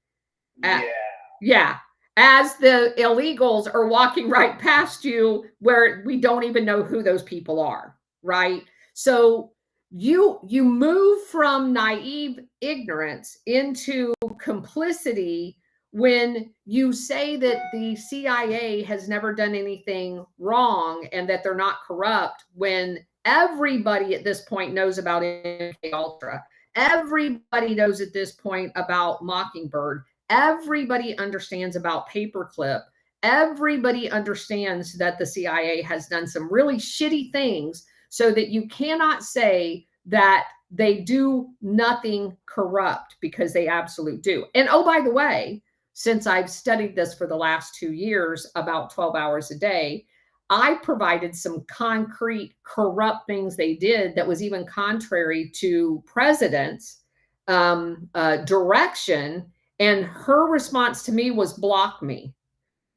Yeah. As the illegals are walking right past you where we don't even know who those people are, right? So you move from naive ignorance into complicity when you say that the CIA has never done anything wrong and that they're not corrupt, when everybody at this point knows about MK Ultra. Everybody knows at this point about Mockingbird. Everybody understands about Paperclip. Everybody understands that the CIA has done some really shitty things, so that you cannot say that they do nothing corrupt, because they absolutely do. And oh, by the way, since I've studied this for the last 2 years, about 12 hours a day, I provided some concrete corrupt things they did that was even contrary to president's direction. And her response to me was block me.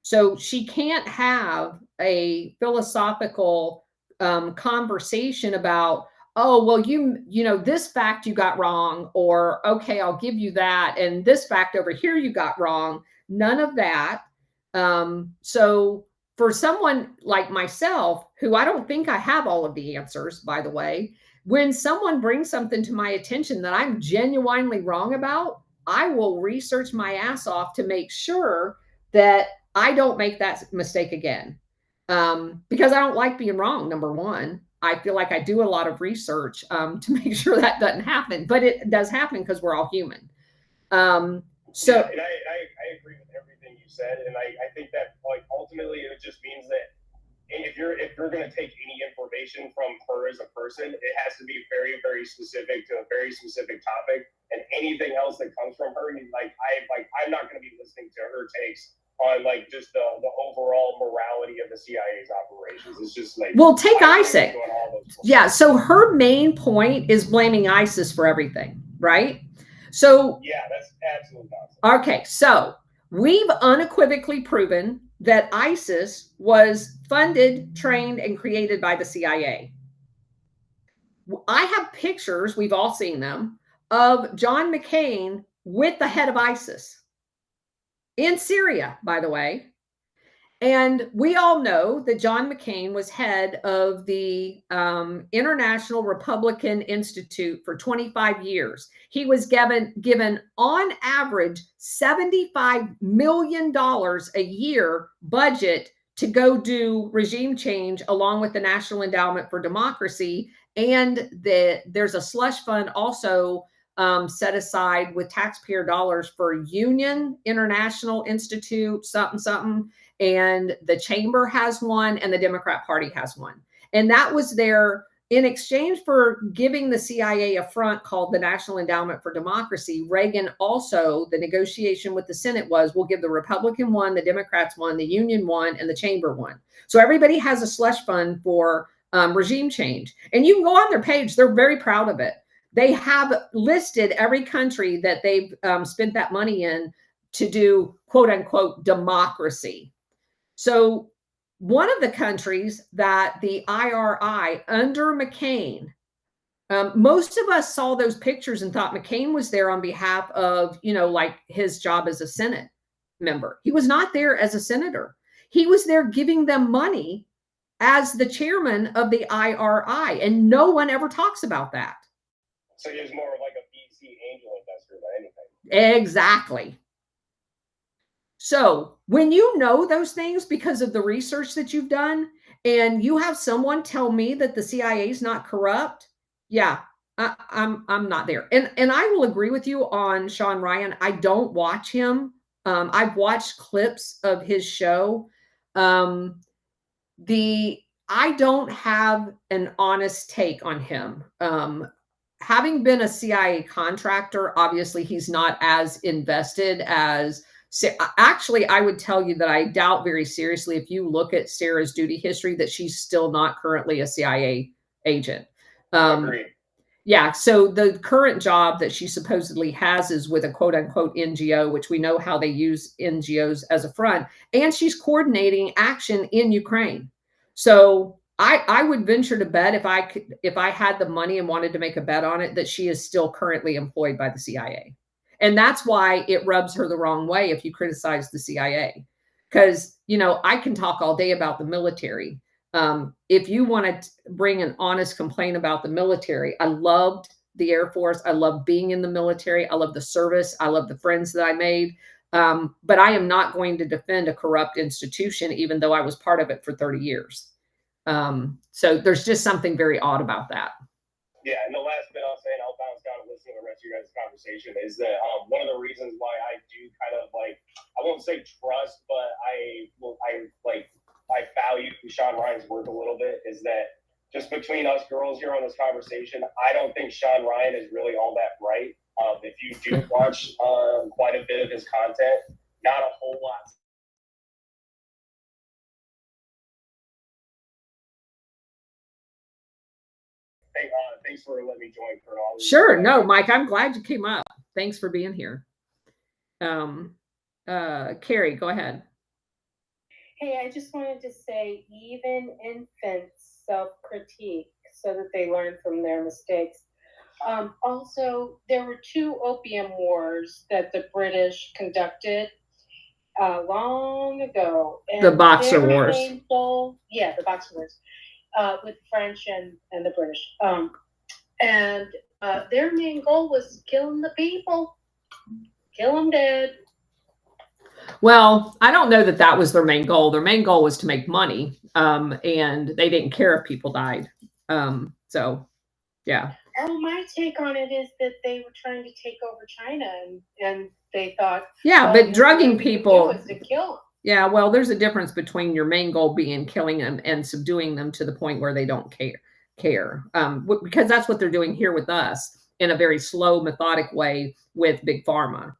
So she can't have a philosophical conversation about, oh, well, you know, this fact you got wrong, or, okay, I'll give you that. And this fact over here you got wrong. None of that. So for someone like myself, who I don't think I have all of the answers, by the way, when someone brings something to my attention that I'm genuinely wrong about, I will research my ass off to make sure that I don't make that mistake again. Because I don't like being wrong, number one. I feel like I do a lot of research to make sure that doesn't happen, but it does happen because we're all human. And I agree with everything you said, and I think that like ultimately it just means that if you're going to take any information from her as a person, it has to be very, very specific to a very specific topic, and anything else that comes from her, I'm not going to be listening to her takes on like just the overall morality of the CIA's operations. It's just like, well, take ISIS. Yeah, so her main point is blaming ISIS for everything, right? So yeah, that's absolutely nonsense. Okay, so we've unequivocally proven that ISIS was funded, trained, and created by the CIA. I have pictures, we've all seen them, of John McCain with the head of ISIS in Syria, by the way. And we all know that John McCain was head of the International Republican Institute for 25 years. He was given on average $75 million a year budget to go do regime change, along with the National Endowment for Democracy. And there's a slush fund also set aside with taxpayer dollars for Union International Institute, something, something. And the chamber has one and the Democrat Party has one. And that was there in exchange for giving the CIA a front called the National Endowment for Democracy. Reagan also, the negotiation with the Senate was, we'll give the Republican one, the Democrats one, the Union one, and the chamber one. So everybody has a slush fund for regime change. And you can go on their page. They're very proud of it. They have listed every country that they've spent that money in to do, quote unquote, democracy. So one of the countries that the IRI under McCain, most of us saw those pictures and thought McCain was there on behalf of, like his job as a Senate member. He was not there as a senator. He was there giving them money as the chairman of the IRI, and no one ever talks about that. So he was more of like a VC angel investor than anything. Exactly. So when you know those things because of the research that you've done, and you have someone tell me that the CIA is not corrupt, yeah, I'm not there. And I will agree with you on Sean Ryan. I don't watch him. I've watched clips of his show. I don't have an honest take on him. Having been a CIA contractor, obviously he's not as invested as. Actually, I would tell you that I doubt very seriously, if you look at Sarah's duty history, that she's still not currently a CIA agent. Agreed. Yeah. So the current job that she supposedly has is with a quote unquote NGO, which we know how they use NGOs as a front, and she's coordinating action in Ukraine. So I would venture to bet, if I had the money and wanted to make a bet on it, that she is still currently employed by the CIA. And that's why it rubs her the wrong way if you criticize the CIA. Because, I can talk all day about the military. If you want to bring an honest complaint about the military, I loved the Air Force. I love being in the military. I love the service. I love the friends that I made. But I am not going to defend a corrupt institution, even though I was part of it for 30 years. So there's just something very odd about that. Yeah, and the last bit I'll say, and I'll bounce down and listen to the rest of your guys' conversation, is that one of the reasons why I do kind of I won't say trust, but I value Sean Ryan's work a little bit, is that just between us girls here on this conversation, I don't think Sean Ryan is really all that bright. If you do watch quite a bit of his content, not a whole lot. Thanks for letting me join, Colonel. Sure. No, Mike, I'm glad you came up. Thanks for being here. Carrie, go ahead. Hey, I just wanted to say, even infants self-critique so that they learn from their mistakes. Also, there were 2 opium wars that the British conducted long ago. And the Boxer Wars. The Boxer Wars. With French and the British. And their main goal was killing the people. Kill them dead. Well, I don't know that that was their main goal. Their main goal was to make money, and they didn't care if people died. So, yeah. Oh, my take on it is that they were trying to take over China, and they thought, yeah, but drugging people was to kill them. Yeah, well, there's a difference between your main goal being killing them and subduing them to the point where they don't care. Because that's what they're doing here with us in a very slow, methodic way with Big Pharma.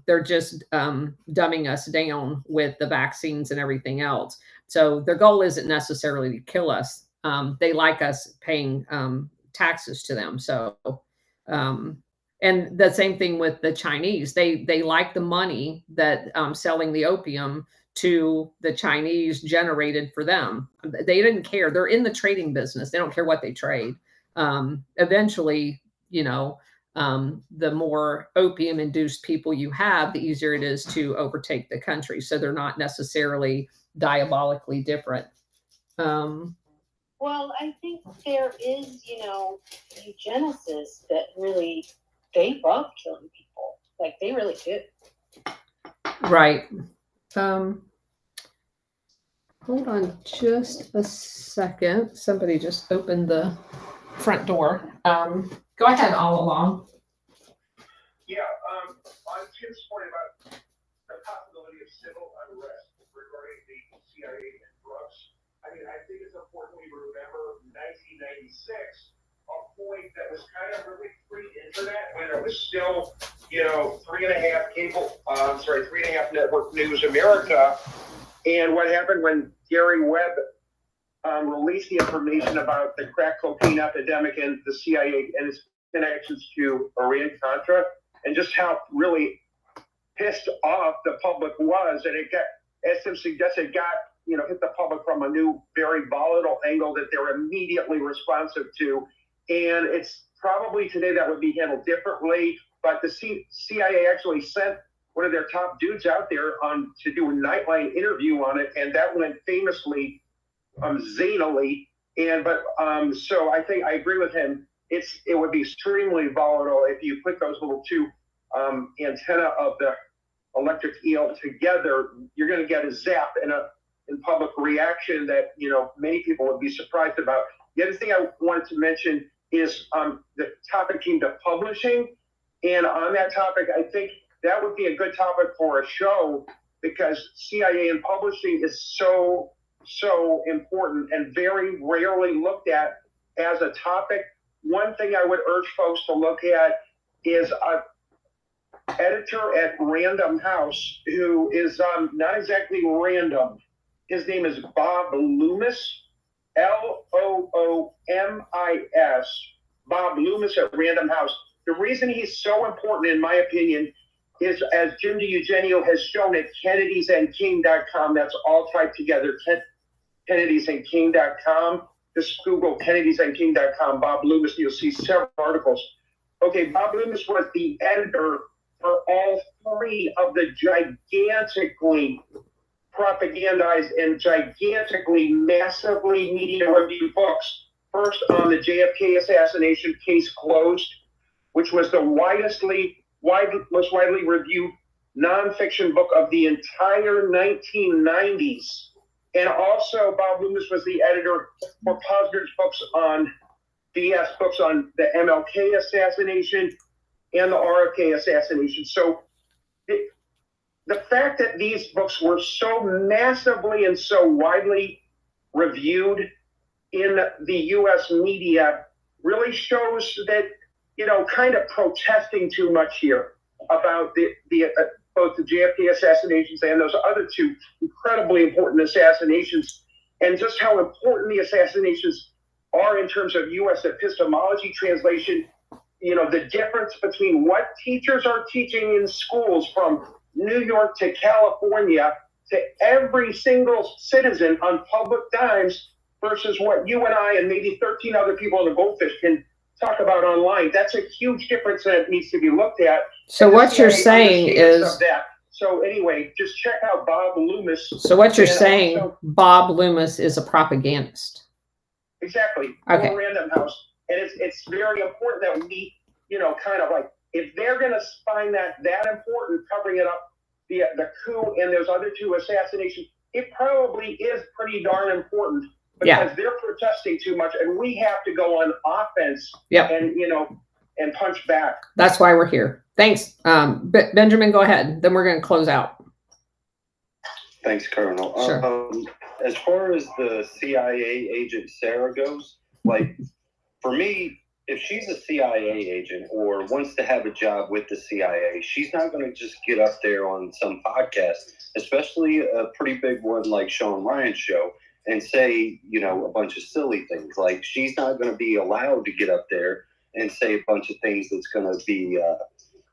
They're just dumbing us down with the vaccines and everything else. So their goal isn't necessarily to kill us. They like us paying taxes to them. So, and the same thing with the Chinese. They like the money that selling the opium to the Chinese generated for them. They didn't care. They're in the trading business. They don't care what they trade. Eventually, the more opium-induced people you have, the easier it is to overtake the country. So they're not necessarily diabolically different. Well, I think there is, eugenicists that really, they love killing people. Like, they really do. Right. Hold on just a second. Somebody just opened the front door. Go ahead, all along. and drugs. I mean, I think it's important we remember 1996, a point that was kind of really pre-internet, when it was still, 3.5 network news America. And what happened when Gary Webb released the information about the crack cocaine epidemic and the CIA and its connections to Iran-Contra, and just how really pissed off the public was, and it got, as Tim suggested, hit the public from a new, very volatile angle that they're immediately responsive to. And it's probably today that would be handled differently, but the CIA actually sent one of their top dudes out there to do a Nightline interview on it, and that went famously zanily. So I think I agree with him. It would be extremely volatile if you put those little two antenna of the electric eel together. You're going to get a zap and in public reaction that many people would be surprised about. The other thing I wanted to mention is the topic came to publishing, and on that topic, I think that would be a good topic for a show, because CIA and publishing is so important and very rarely looked at as a topic. One thing I would urge folks to look at is an editor at Random House who is not exactly random. His name is Bob Loomis, Loomis, Bob Loomis at Random House. The reason he's so important, in my opinion, is, as Jim DiEugenio has shown at kennedysandking.com, that's all typed together, kennedysandking.com. Just Google kennedysandking.com, Bob Loomis, and you'll see several articles. Okay, Bob Loomis was the editor for all three of the gigantically propagandized and gigantically, massively media-reviewed books. First, on the JFK assassination, Case Closed, which was the most widely reviewed nonfiction book of the entire 1990s. And also, Bob Loomis was the editor for Posner's books on the MLK assassination and the RFK assassination. So the fact that these books were so massively and so widely reviewed in the U.S. media really shows that, kind of protesting too much here about both the JFK assassinations and those other two incredibly important assassinations, and just how important the assassinations are in terms of U.S. epistemology translation. The difference between what teachers are teaching in schools from New York to California to every single citizen on public dimes versus what you and I and maybe 13 other people in the Goldfish can talk about online. That's a huge difference that needs to be looked at. So what you're saying is that. So anyway, just check out Bob Loomis. So what you're saying, also, Bob Loomis is a propagandist. Exactly. Okay. For Random House. And it's very important that we, kind of like, if they're going to find that important, covering it up, the coup and those other two assassinations, it probably is pretty darn important, because they're protesting too much, and we have to go on offense and, and punch back. That's why we're here. Thanks. Benjamin, go ahead. Then we're going to close out. Thanks, Colonel. Sure. As far as the CIA agent Sarah goes, like, for me, if she's a CIA agent or wants to have a job with the CIA, she's not going to just get up there on some podcast, especially a pretty big one like Sean Ryan's show, and say, a bunch of silly things. Like, she's not going to be allowed to get up there and say a bunch of things that's going to be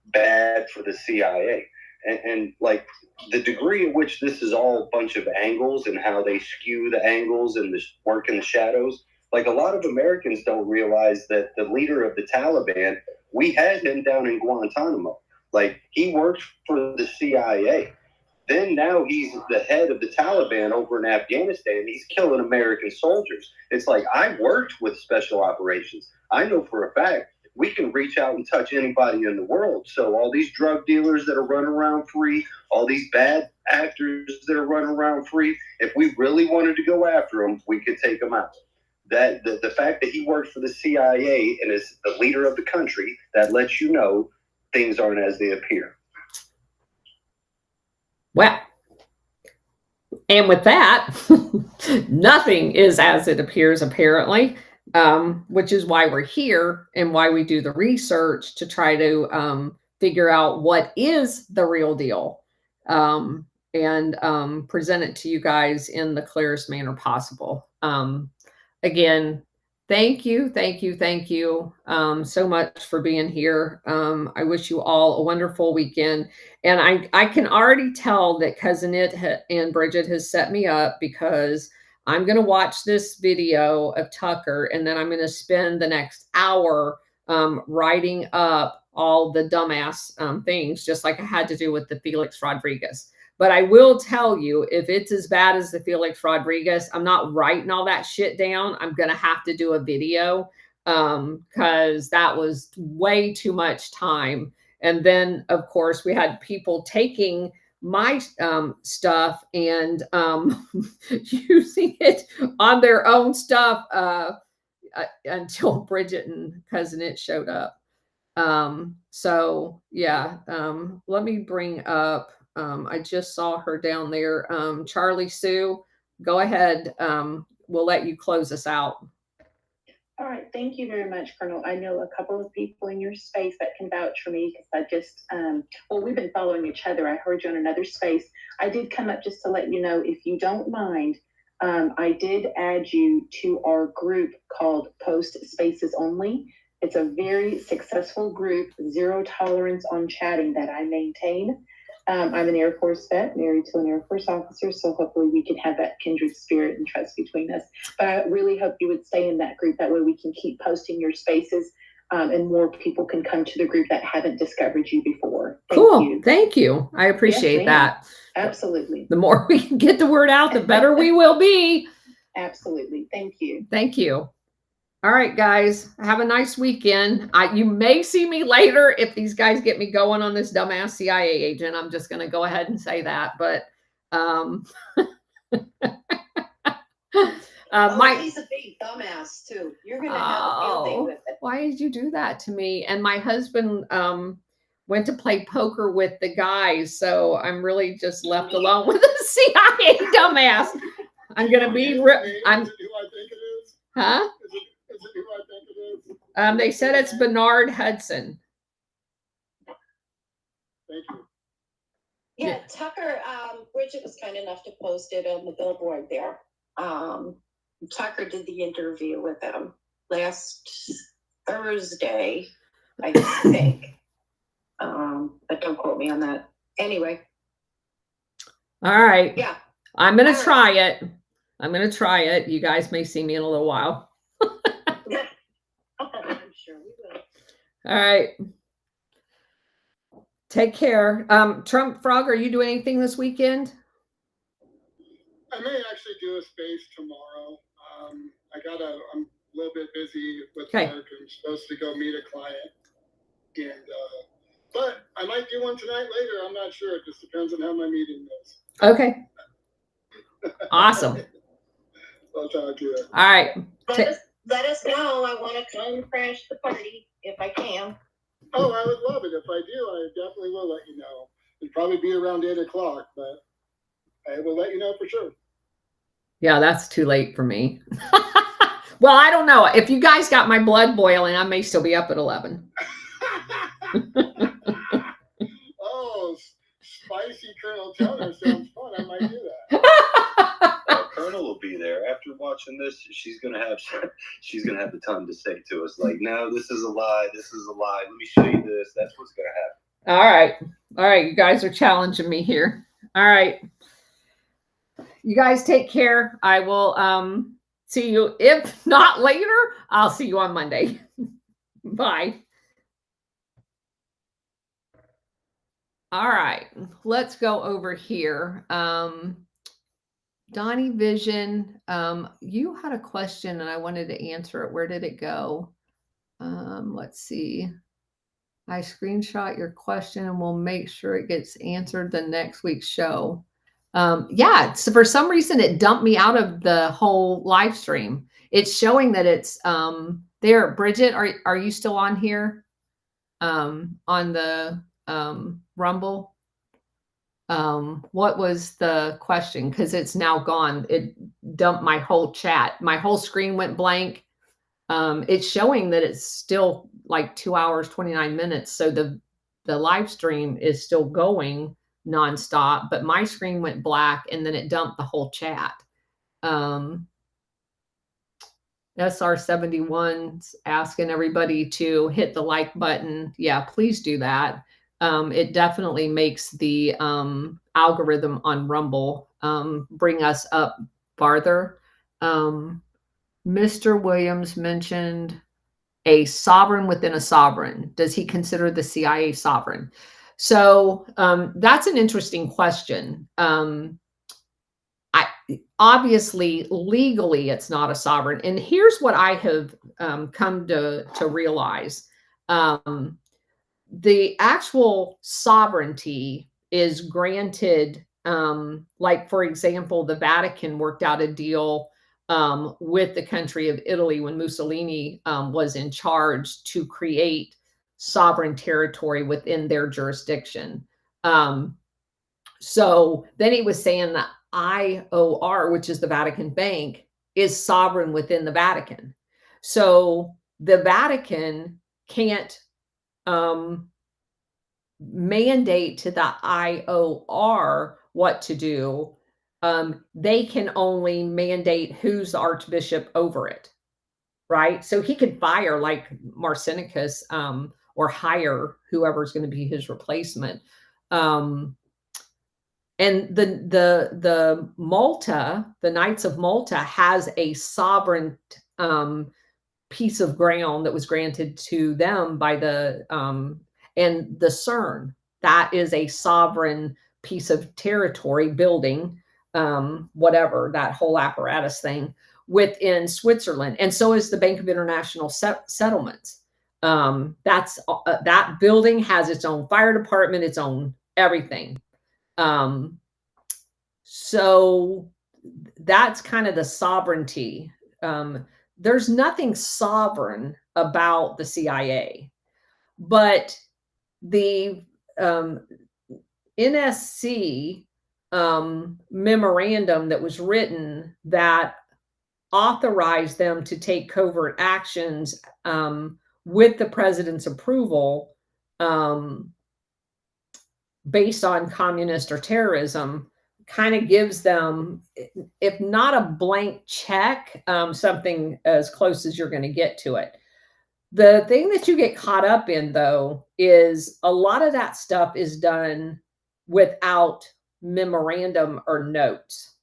bad for the CIA. And like, the degree in which this is all a bunch of angles and how they skew the angles and the work in the shadows, like, a lot of Americans don't realize that the leader of the Taliban, we had him down in Guantanamo. Like, he worked for the CIA. Then now he's the head of the Taliban over in Afghanistan. He's killing American soldiers. It's like, I worked with special operations. I know for a fact we can reach out and touch anybody in the world. So all these drug dealers that are running around free, all these bad actors that are running around free, if we really wanted to go after them, we could take them out. That the fact that he worked for the CIA and is the leader of the country, that lets you know things aren't as they appear. Well, And with that, nothing is as it appears, apparently, which is why we're here and why we do the research to try to figure out what is the real deal, and present it to you guys in the clearest manner possible. Again, thank you so much for being here. I wish you all a wonderful weekend. And I can already tell that Cousin It and Bridget has set me up, because I'm going to watch this video of Tucker, and then I'm going to spend the next hour writing up all the dumbass things, just like I had to do with the Felix Rodriguez. But I will tell you, if it's as bad as the Felix Rodriguez, I'm not writing all that shit down. I'm going to have to do a video, because that was way too much time. And then, of course, we had people taking my stuff and using it on their own stuff until Bridget and Cousin It showed up. So yeah, let me bring up, I just saw her down there. Charlie Sue, go ahead. We'll let you close us out. All right, thank you very much, Colonel. I know a couple of people in your space that can vouch for me, because I just, well, we've been following each other. I heard you on another space. I did come up just to let you know, if you don't mind, I did add you to our group called Post Spaces Only. It's a very successful group, zero tolerance on chatting, that I maintain. I'm an Air Force vet, married to an Air Force officer, so hopefully we can have that kindred spirit and trust between us. But I really hope you would stay in that group. That way we can keep posting your spaces, and more people can come to the group that haven't discovered you before. Thank you. I appreciate that. Absolutely. The more we can get the word out, the better we will be. Absolutely. Thank you. Thank you. All right, guys, have a nice weekend. You may see me later if these guys get me going on this dumbass CIA agent. I'm just going to go ahead and say that. But he's a big dumbass too. You're going to have a field day with it. Why did you do that to me? And my husband went to play poker with the guys, so I'm really just left alone with a CIA dumbass. I'm going to be. I'm. Huh? Is it who I think it is? They said it's Bernard Hudson. Thank you. Yeah, Tucker, Bridget was kind enough to post it on the billboard there. Tucker did the interview with him last Thursday, I think. But don't quote me on that. Anyway. All right. Yeah. I'm going to try it. I'm going to try it. You guys may see me in a little while. I'm sure we will. All right. Take care. Trump Frog, are you doing anything this weekend? I may actually do a space tomorrow. I'm a little bit busy with work. I'm supposed to go meet a client. And but I might do one tonight later. I'm not sure. It just depends on how my meeting goes. Okay. Awesome. I'll talk to you. All right. Let us know. I want to come crash the party if I can. Oh, I would love it. If I do, I definitely will let you know. It'd probably be around 8 o'clock, but I will let you know for sure. Yeah, that's too late for me. Well, I don't know. If you guys got my blood boiling, I may still be up at 11. Oh, spicy Colonel Toner sounds fun. I might do that. Colonel will be there after watching this. She's gonna have the time to say to us, like, no, this is a lie. This is a lie. Let me show you this. That's what's gonna happen. All right. You guys are challenging me here. All right. You guys take care. I will see you. If not later, I'll see you on Monday. Bye. All right. Let's go over here. Donnie Vision, you had a question and I wanted to answer it. Where did it go? Let's see. I screenshot your question and we'll make sure it gets answered the next week's show. Yeah, so for some reason it dumped me out of the whole live stream. It's showing that it's there. Bridget, are you still on here? On the Rumble? What was the question? Because it's now gone. It dumped my whole chat. My whole screen went blank. It's showing that it's still like 2 hours, 29 minutes. So the live stream is still going nonstop, but my screen went black and then it dumped the whole chat. SR71's asking everybody to hit the like button. Yeah, please do that. It definitely makes the algorithm on Rumble bring us up farther. Mr. Williams mentioned a sovereign within a sovereign. Does he consider the CIA sovereign? So that's an interesting question. Obviously, legally, it's not a sovereign. And here's what I have come to realize. The actual sovereignty is granted, like, for example, the Vatican worked out a deal with the country of Italy when Mussolini was in charge to create sovereign territory within their jurisdiction. So then he was saying that IOR, which is the Vatican Bank, is sovereign within the Vatican. So the Vatican can't mandate to the IOR what to do. They can only mandate who's the archbishop over it, right? So he could fire like Marcinicus or hire whoever's going to be his replacement. And the Malta, the Knights of Malta, has a sovereign piece of ground that was granted to them by the and the CERN. That is a sovereign piece of territory, building, whatever, that whole apparatus thing within Switzerland. And so is the Bank of International Settlements. That building has its own fire department, its own everything. So that's kind of the sovereignty. There's nothing sovereign about the CIA, but the NSC memorandum that was written that authorized them to take covert actions with the president's approval based on communist or terrorism kind of gives them, if not a blank check, something as close as you're going to get to it. The thing that you get caught up in, though, is a lot of that stuff is done without memorandum or notes,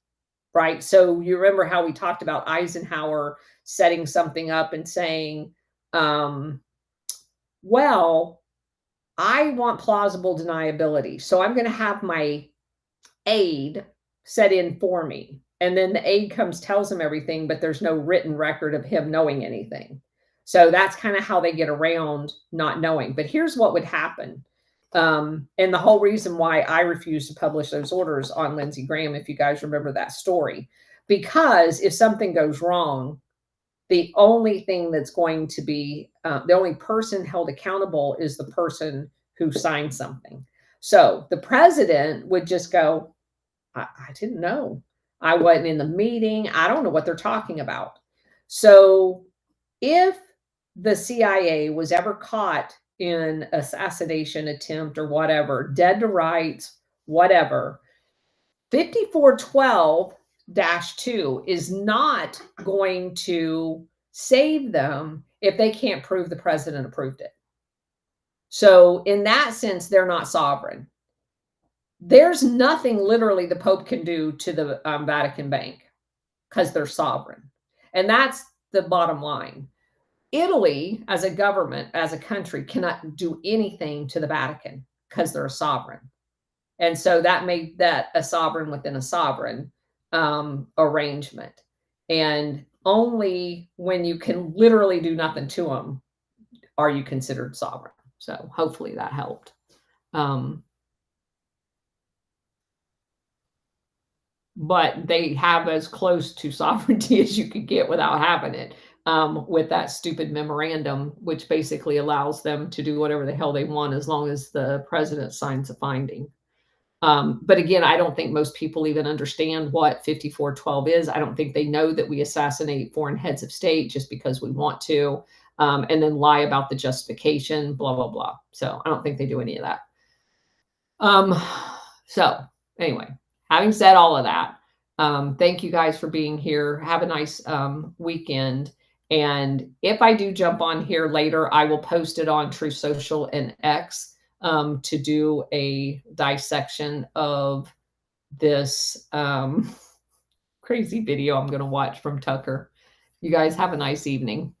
right? So you remember how we talked about Eisenhower setting something up and saying, well, I want plausible deniability, so I'm going to have my aide set in for me. And then the aide comes, tells him everything, but there's no written record of him knowing anything. So that's kind of how they get around not knowing. But here's what would happen. And the whole reason why I refused to publish those orders on Lindsey Graham, if you guys remember that story, because if something goes wrong, the only thing that's going to be, the only person held accountable is the person who signed something. So the president would just go, I didn't know. I wasn't in the meeting. I don't know what they're talking about. So if the CIA was ever caught in assassination attempt or whatever, dead to rights, whatever, 5412-2 is not going to save them if they can't prove the president approved it. So in that sense, they're not sovereign. There's nothing literally the Pope can do to the Vatican Bank because they're sovereign. And that's the bottom line. Italy, as a government, as a country, cannot do anything to the Vatican because they're a sovereign. And so that made that a sovereign within a sovereign arrangement. And only when you can literally do nothing to them are you considered sovereign. So hopefully that helped. But they have as close to sovereignty as you could get without having it, with that stupid memorandum, which basically allows them to do whatever the hell they want as long as the president signs a finding. But again, I don't think most people even understand what 5412 is. I don't think they know that we assassinate foreign heads of state just because we want to, and then lie about the justification, blah, blah, blah. So I don't think they do any of that. So anyway, having said all of that, thank you guys for being here. Have a nice weekend. And if I do jump on here later, I will post it on True Social and X to do a dissection of this crazy video I'm going to watch from Tucker. You guys have a nice evening.